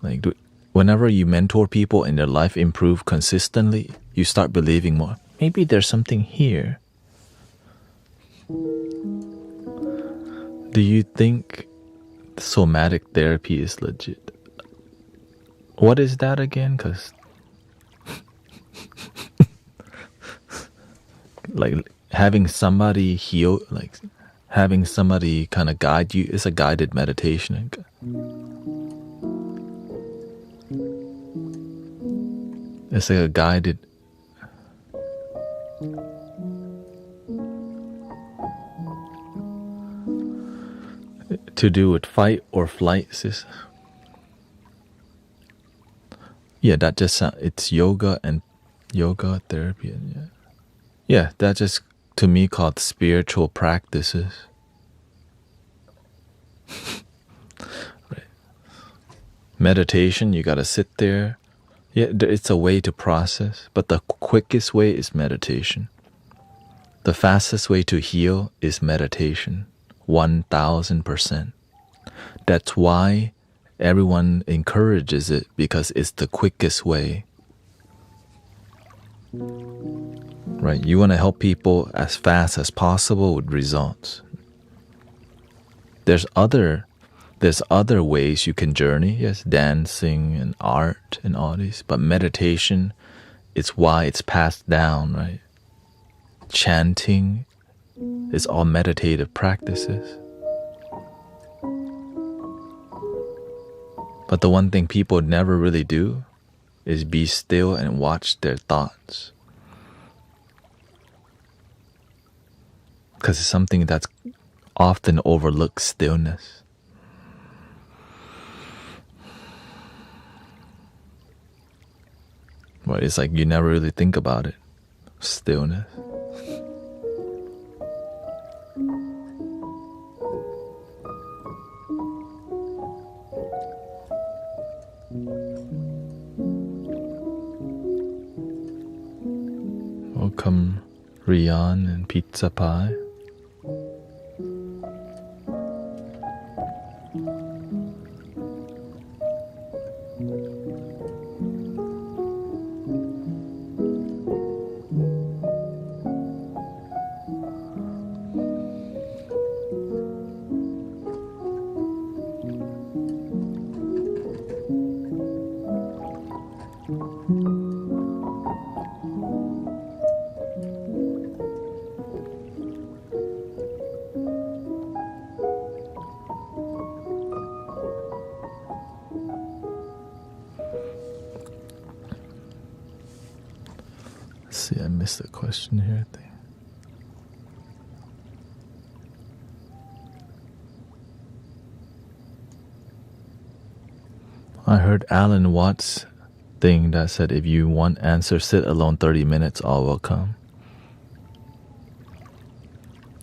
[SPEAKER 2] Like, whenever you mentor people and their life improve consistently, you start believing more. Maybe there's something here. Do you think somatic therapy is legit? What is that again? Because like having somebody heal, like having somebody kind of guide you is a guided meditation. It's like a guided. To do with fight or flight, sis. Yeah, that just it's yoga and yoga therapy. And yeah, that just to me called spiritual practices. Right. Meditation, you gotta sit there. Yeah, it's a way to process, but the quickest way is meditation. The fastest way to heal is meditation, 1000%. That's why everyone encourages it, because it's the quickest way. Right? You want to help people as fast as possible with results. There's other ways you can journey. Yes, dancing and art and all these, but meditation, it's why it's passed down, right? Chanting is all meditative practices. But the one thing people never really do is be still and watch their thoughts. Because it's something that's often overlooked, stillness. But it's like you never really think about it. Stillness. Welcome, Rian and Pizza Pie. See, I missed the question here. I think. I heard Alan Watts' thing that said, if you want answer, sit alone 30 minutes, all will come.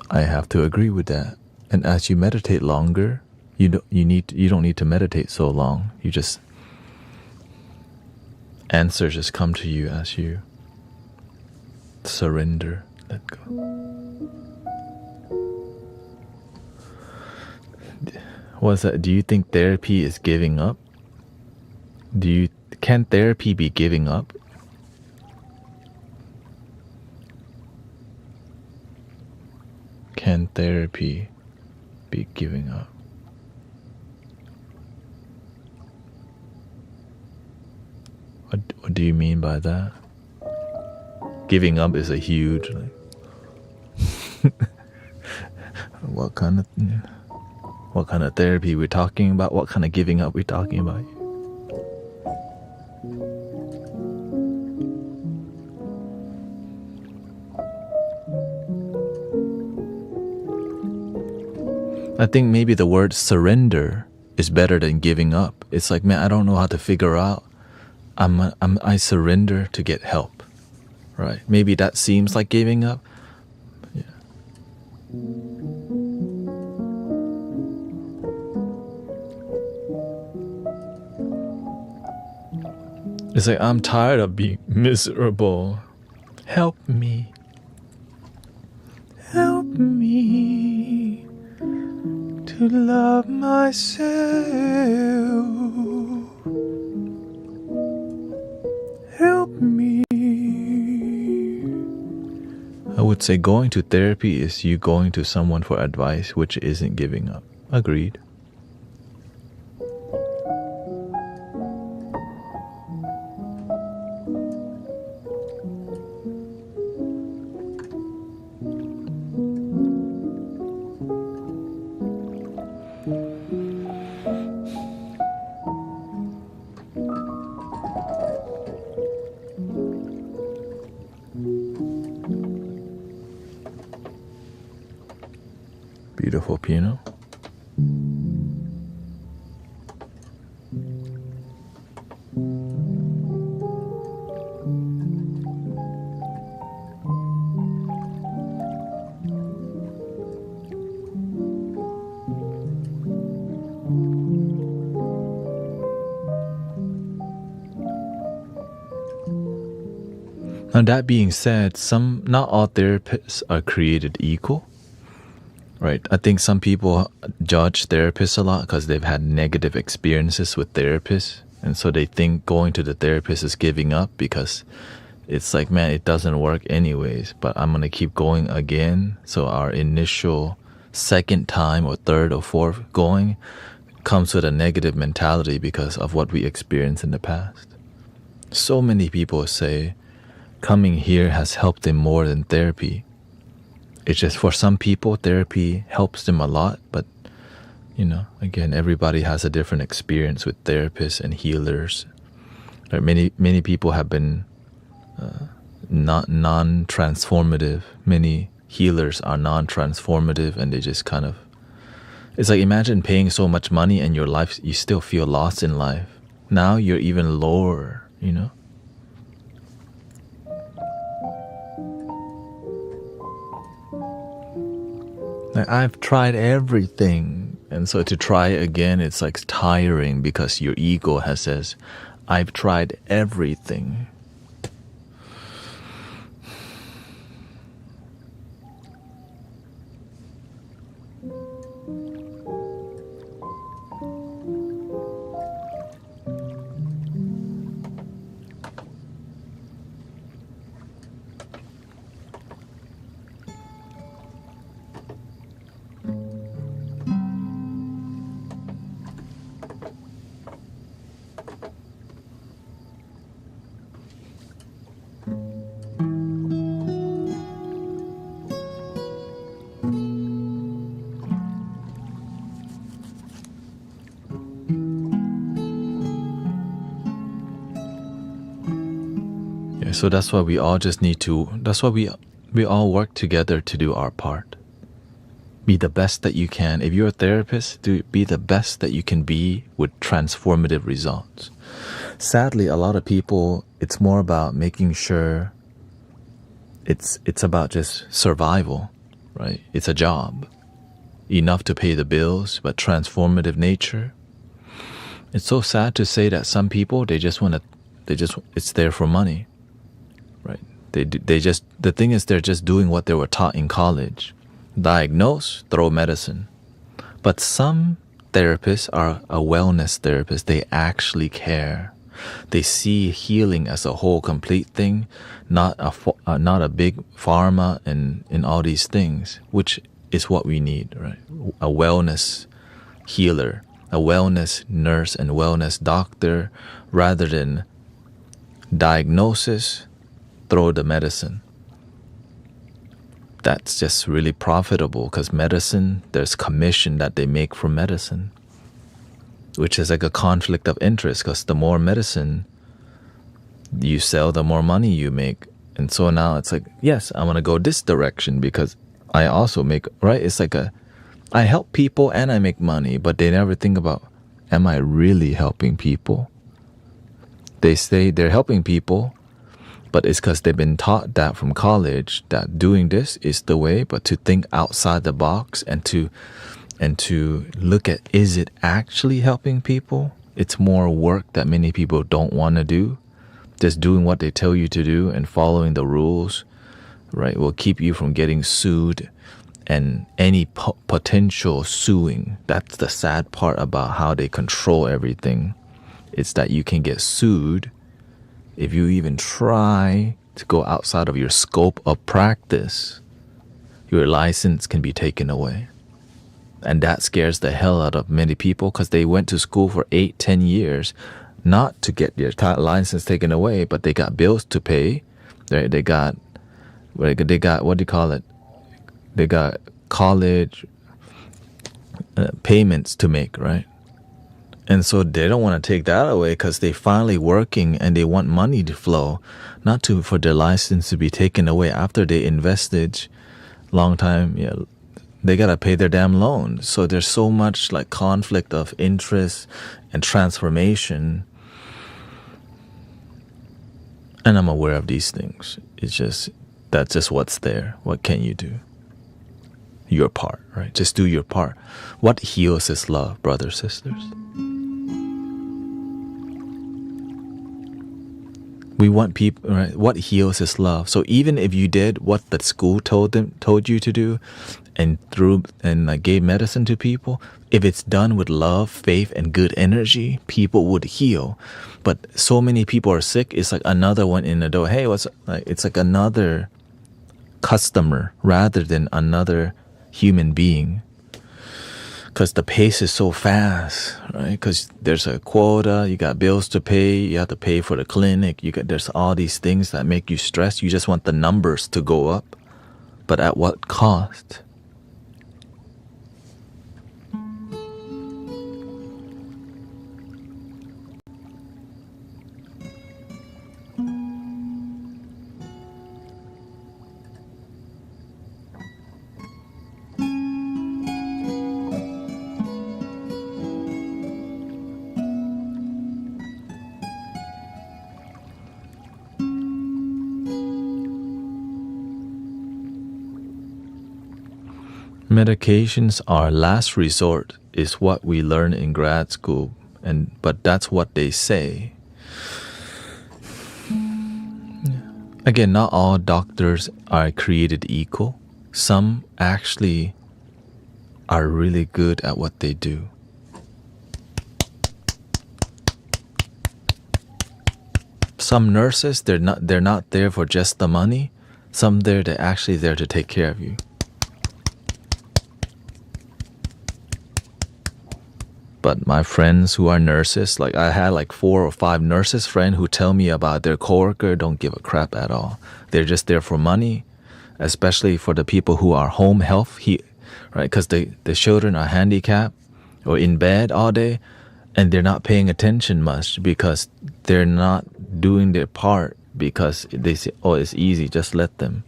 [SPEAKER 2] I have to agree with that. And as you meditate longer, you don't need to meditate so long. You just answers just come to you as you surrender, let go. What's that? Do you think therapy is giving up? Can therapy be giving up? Can therapy be giving up? What do you mean by that? Giving up is a huge, what kind of therapy we're talking about? What kind of giving up we're talking about? I think maybe the word surrender is better than giving up. It's like, man, I don't know how to figure out. I surrender to get help, right? Maybe that seems like giving up. Yeah. It's like, I'm tired of being miserable. Help me. Help me to love myself. Help me. I would say going to therapy is you going to someone for advice, which isn't giving up. Agreed. Beautiful piano. Now that being said, not all therapists are created equal. Right. I think some people judge therapists a lot because they've had negative experiences with therapists. And so they think going to the therapist is giving up because it's like, man, it doesn't work anyways, but I'm going to keep going again. So our initial second time or third or fourth going comes with a negative mentality because of what we experienced in the past. So many people say coming here has helped them more than therapy. It's just for some people, therapy helps them a lot. But, again, everybody has a different experience with therapists and healers. Right? Many people have been not non-transformative. Many healers are non-transformative, and they just kind of... It's like, imagine paying so much money and your life, you still feel lost in life. Now you're even lower, Like, I've tried everything. And so to try again, it's like tiring because your ego says, I've tried everything. So that's why we all just need to, that's why we all work together to do our part. Be the best that you can. If you're a therapist, be the best that you can be with transformative results. Sadly, a lot of people, it's more about making sure it's about just survival, right? It's a job. Enough to pay the bills, but transformative nature. It's so sad to say that some people, it's there for money, right? The thing is, they're just doing what they were taught in college. Diagnose, throw medicine. But some therapists are a wellness therapist. They actually care. They see healing as a whole, complete thing, not a big pharma and all these things, which is what we need, right? A wellness healer, a wellness nurse and wellness doctor, rather than diagnosis, throw the medicine. That's just really profitable because medicine, there's commission that they make from medicine, which is like a conflict of interest because the more medicine you sell, the more money you make. And so now it's like, yes, I want to go this direction because I also make, right? It's like I help people and I make money, but they never think about, am I really helping people? They say they're helping people, but it's because they've been taught that from college that doing this is the way, but to think outside the box and to look at, is it actually helping people? It's more work that many people don't want to do. Just doing what they tell you to do and following the rules, right, will keep you from getting sued and any potential suing. That's the sad part about how they control everything. It's that you can get sued if you even try to go outside of your scope of practice. Your license can be taken away. And that scares the hell out of many people because they went to school for 8-10 years not to get their license taken away, but they got bills to pay. They got what do you call it? They got college payments to make, right? And so they don't want to take that away because they finally working and they want money to flow, not for their license to be taken away after they invested long time. Yeah, they gotta pay their damn loan. So there's so much like conflict of interest and transformation. And I'm aware of these things. That's just what's there. What can you do? Your part, right? Just do your part. What heals is love, brothers, sisters. We want people, right? What heals is love. So even if you did what the school told you to do, and gave medicine to people, if it's done with love, faith, and good energy, people would heal. But so many people are sick. It's like another one in the door. Hey, it's like another customer rather than another human being. Because the pace is so fast, right? Because there's a quota, you got bills to pay, you have to pay for the clinic, there's all these things that make you stress. You just want the numbers to go up, but at what cost? Medications are last resort is what we learn in grad school, but that's what they say. Again, not all doctors are created equal. Some actually are really good at what they do. Some nurses, they're not there for just the money. Some they're actually there to take care of you. But my friends who are nurses, like I had like 4 or 5 nurses friends who tell me about their coworker don't give a crap at all. They're just there for money, especially for the people who are home health, right? Because the children are handicapped or in bed all day, and they're not paying attention much because they're not doing their part because they say, oh, it's easy, just let them.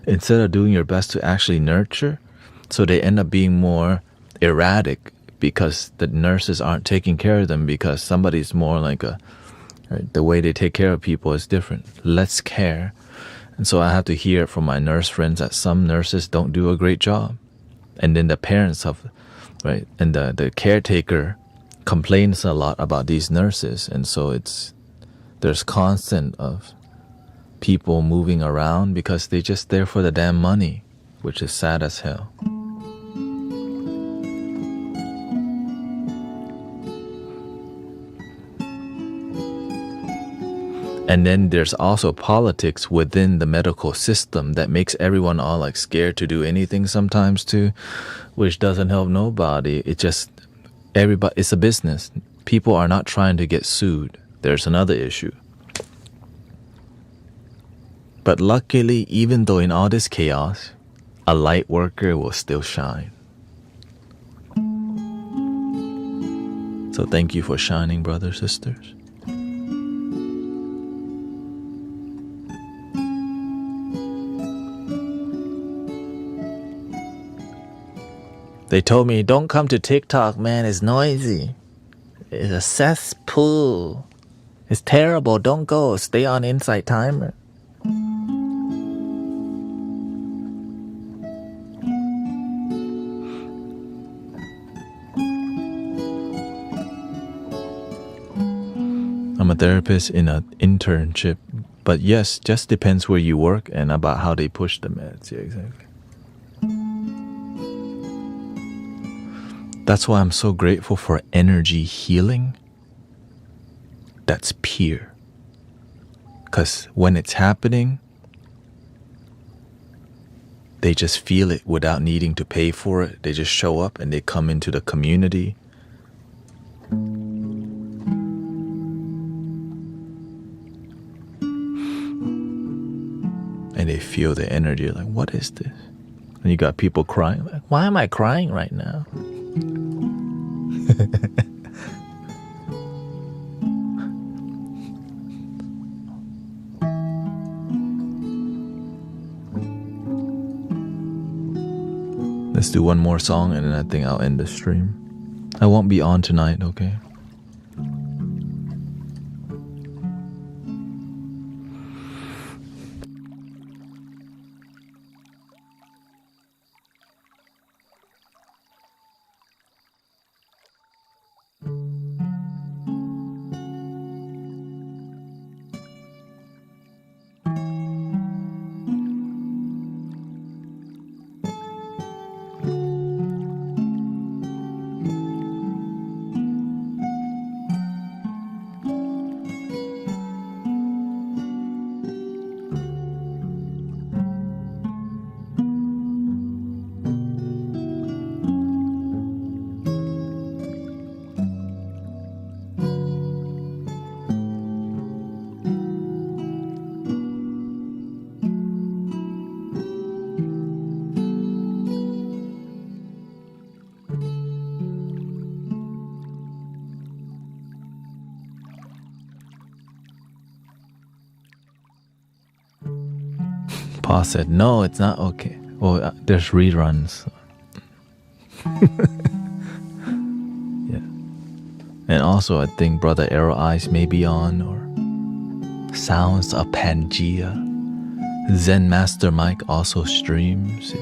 [SPEAKER 2] Instead of doing your best to actually nurture, so they end up being more erratic because the nurses aren't taking care of them, because somebody's more like right, the way they take care of people is different. Less care. And so I have to hear from my nurse friends that some nurses don't do a great job. And then the parents of, right, and the caretaker complains a lot about these nurses. And so there's constant of people moving around because they're just there for the damn money, which is sad as hell. And then there's also politics within the medical system that makes everyone all like scared to do anything sometimes too, which doesn't help nobody. It just, everybody, it's a business. People are not trying to get sued. There's another issue. But luckily, even though in all this chaos, a light worker will still shine. So thank you for shining, brothers, sisters. They told me, don't come to TikTok, man, it's noisy. It's a cesspool. It's terrible, don't go, stay on Insight Timer. I'm a therapist in an internship, but yes, just depends where you work and about how they push the meds. Yeah, exactly. That's why I'm so grateful for energy healing that's pure. Because when it's happening, they just feel it without needing to pay for it. They just show up and they come into the community. And they feel the energy, like, what is this? And you got people crying, like, why am I crying right now? Let's do one more song and then I think I'll end the stream. I won't be on tonight, okay? Pa said, no, it's not okay. Oh, there's reruns. Yeah. And also, I think Brother Arrow Eyes may be on, or Sounds of Pangea. Zen Master Mike also streams.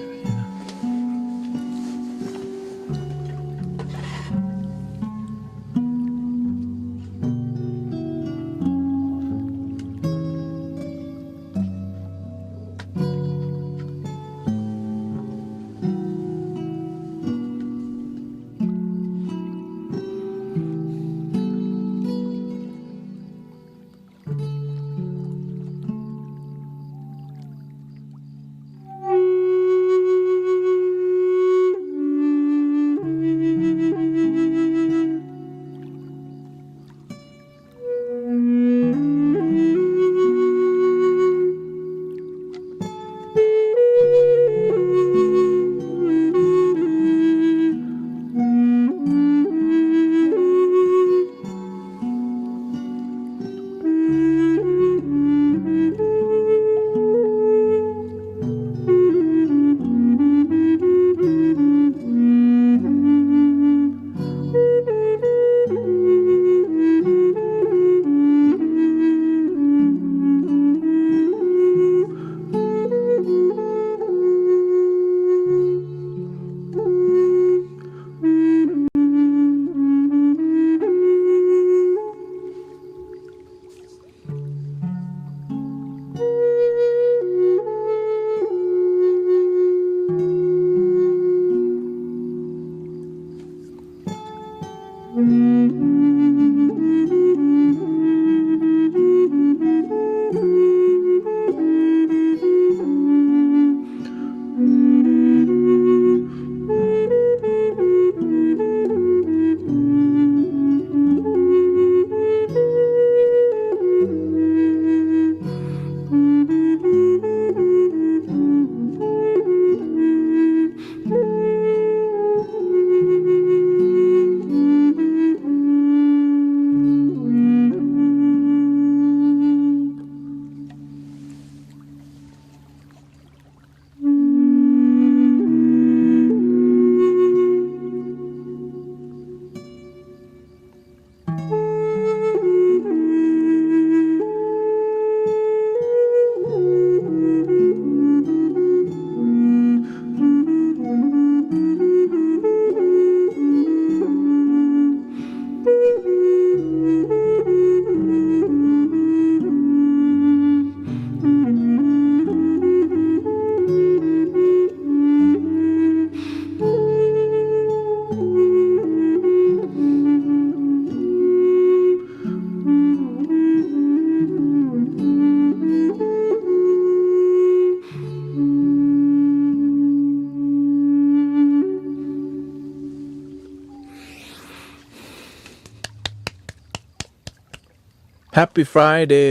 [SPEAKER 2] Happy Friday.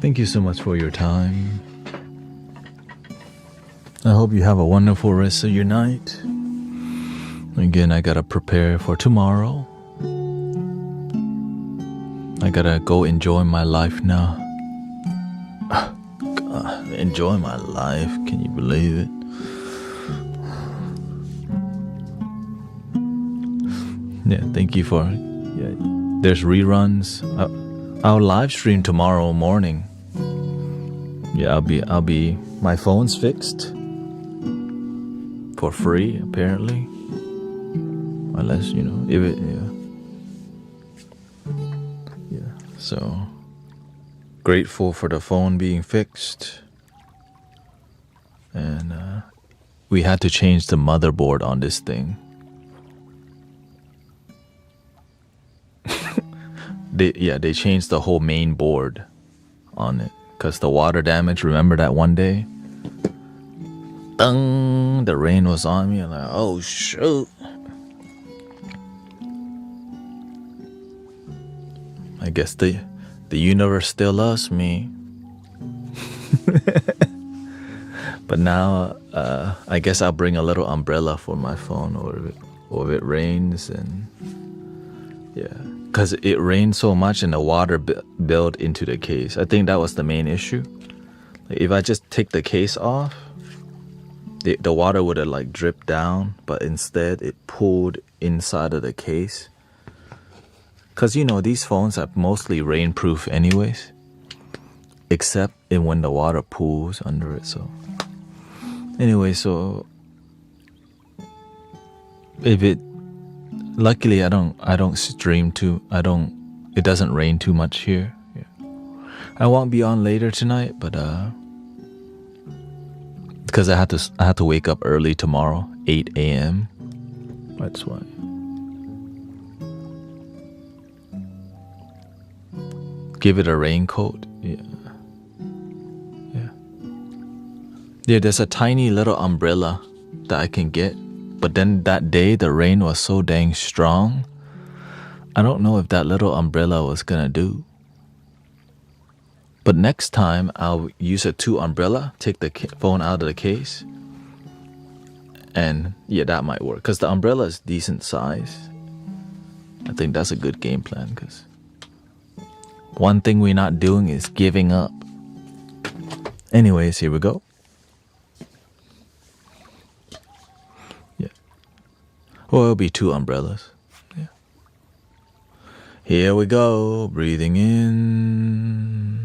[SPEAKER 2] Thank you so much for your time. I hope you have a wonderful rest of your night. Again, I gotta prepare for tomorrow. I gotta go enjoy my life now. God, enjoy my life. Can you believe it? Yeah, thank you for. Yeah, there's reruns. I'll live stream tomorrow morning. Yeah, I'll be. My phone's fixed for free apparently. Unless if it. Yeah. So grateful for the phone being fixed, and we had to change the motherboard on this thing. They changed the whole main board on it because the water damage. Remember that one day? Dang, the rain was on me. I'm like, oh shoot. I guess the universe still loves me. But now I guess I'll bring a little umbrella for my phone or if it rains. And yeah, because it rained so much and the water built into the case. I think that was the main issue. Like, if I just take the case off, the water would have like dripped down, but instead it pooled inside of the case. Because these phones are mostly rainproof anyways, except when the water pools under it. So anyway, so if it, luckily I don't stream it doesn't rain too much here. Yeah. I won't be on later tonight, but because I had to wake up early tomorrow, 8 a.m. That's why. Give it a raincoat. Yeah, there's a tiny little umbrella that I can get, but then that day the rain was so dang strong. I don't know if that little umbrella was gonna do. But next time I'll use a 2 umbrella, take the phone out of the case, and yeah, that might work because the umbrella is decent size. I think that's a good game plan because one thing we're not doing is giving up. Anyways, here we go. Yeah. Or it'll be 2 umbrellas. Yeah. Here we go. Breathing in.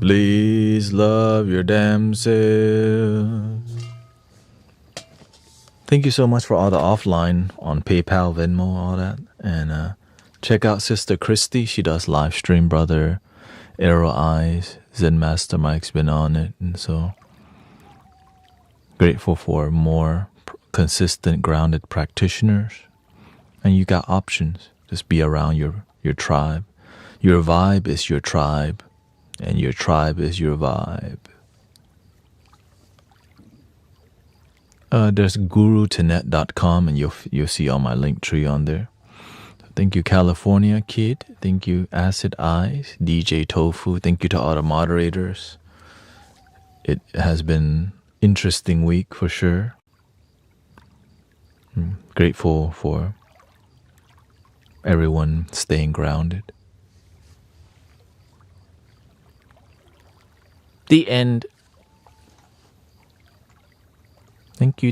[SPEAKER 2] Please love your damn self. Thank you so much for all the offline on PayPal, Venmo, all that. And check out Sister Christy. She does live stream, brother. Arrow Eyes, Zen Master Mike's been on it. And so grateful for more consistent, grounded practitioners. And you got options. Just be around your tribe. Your vibe is your tribe. And your tribe is your vibe. There's gurutanet.com and you'll see all my link tree on there. Thank you, California Kid. Thank you, Acid Eyes, DJ Tofu. Thank you to all the moderators. It has been interesting week for sure. I'm grateful for everyone staying grounded. The end. Thank you.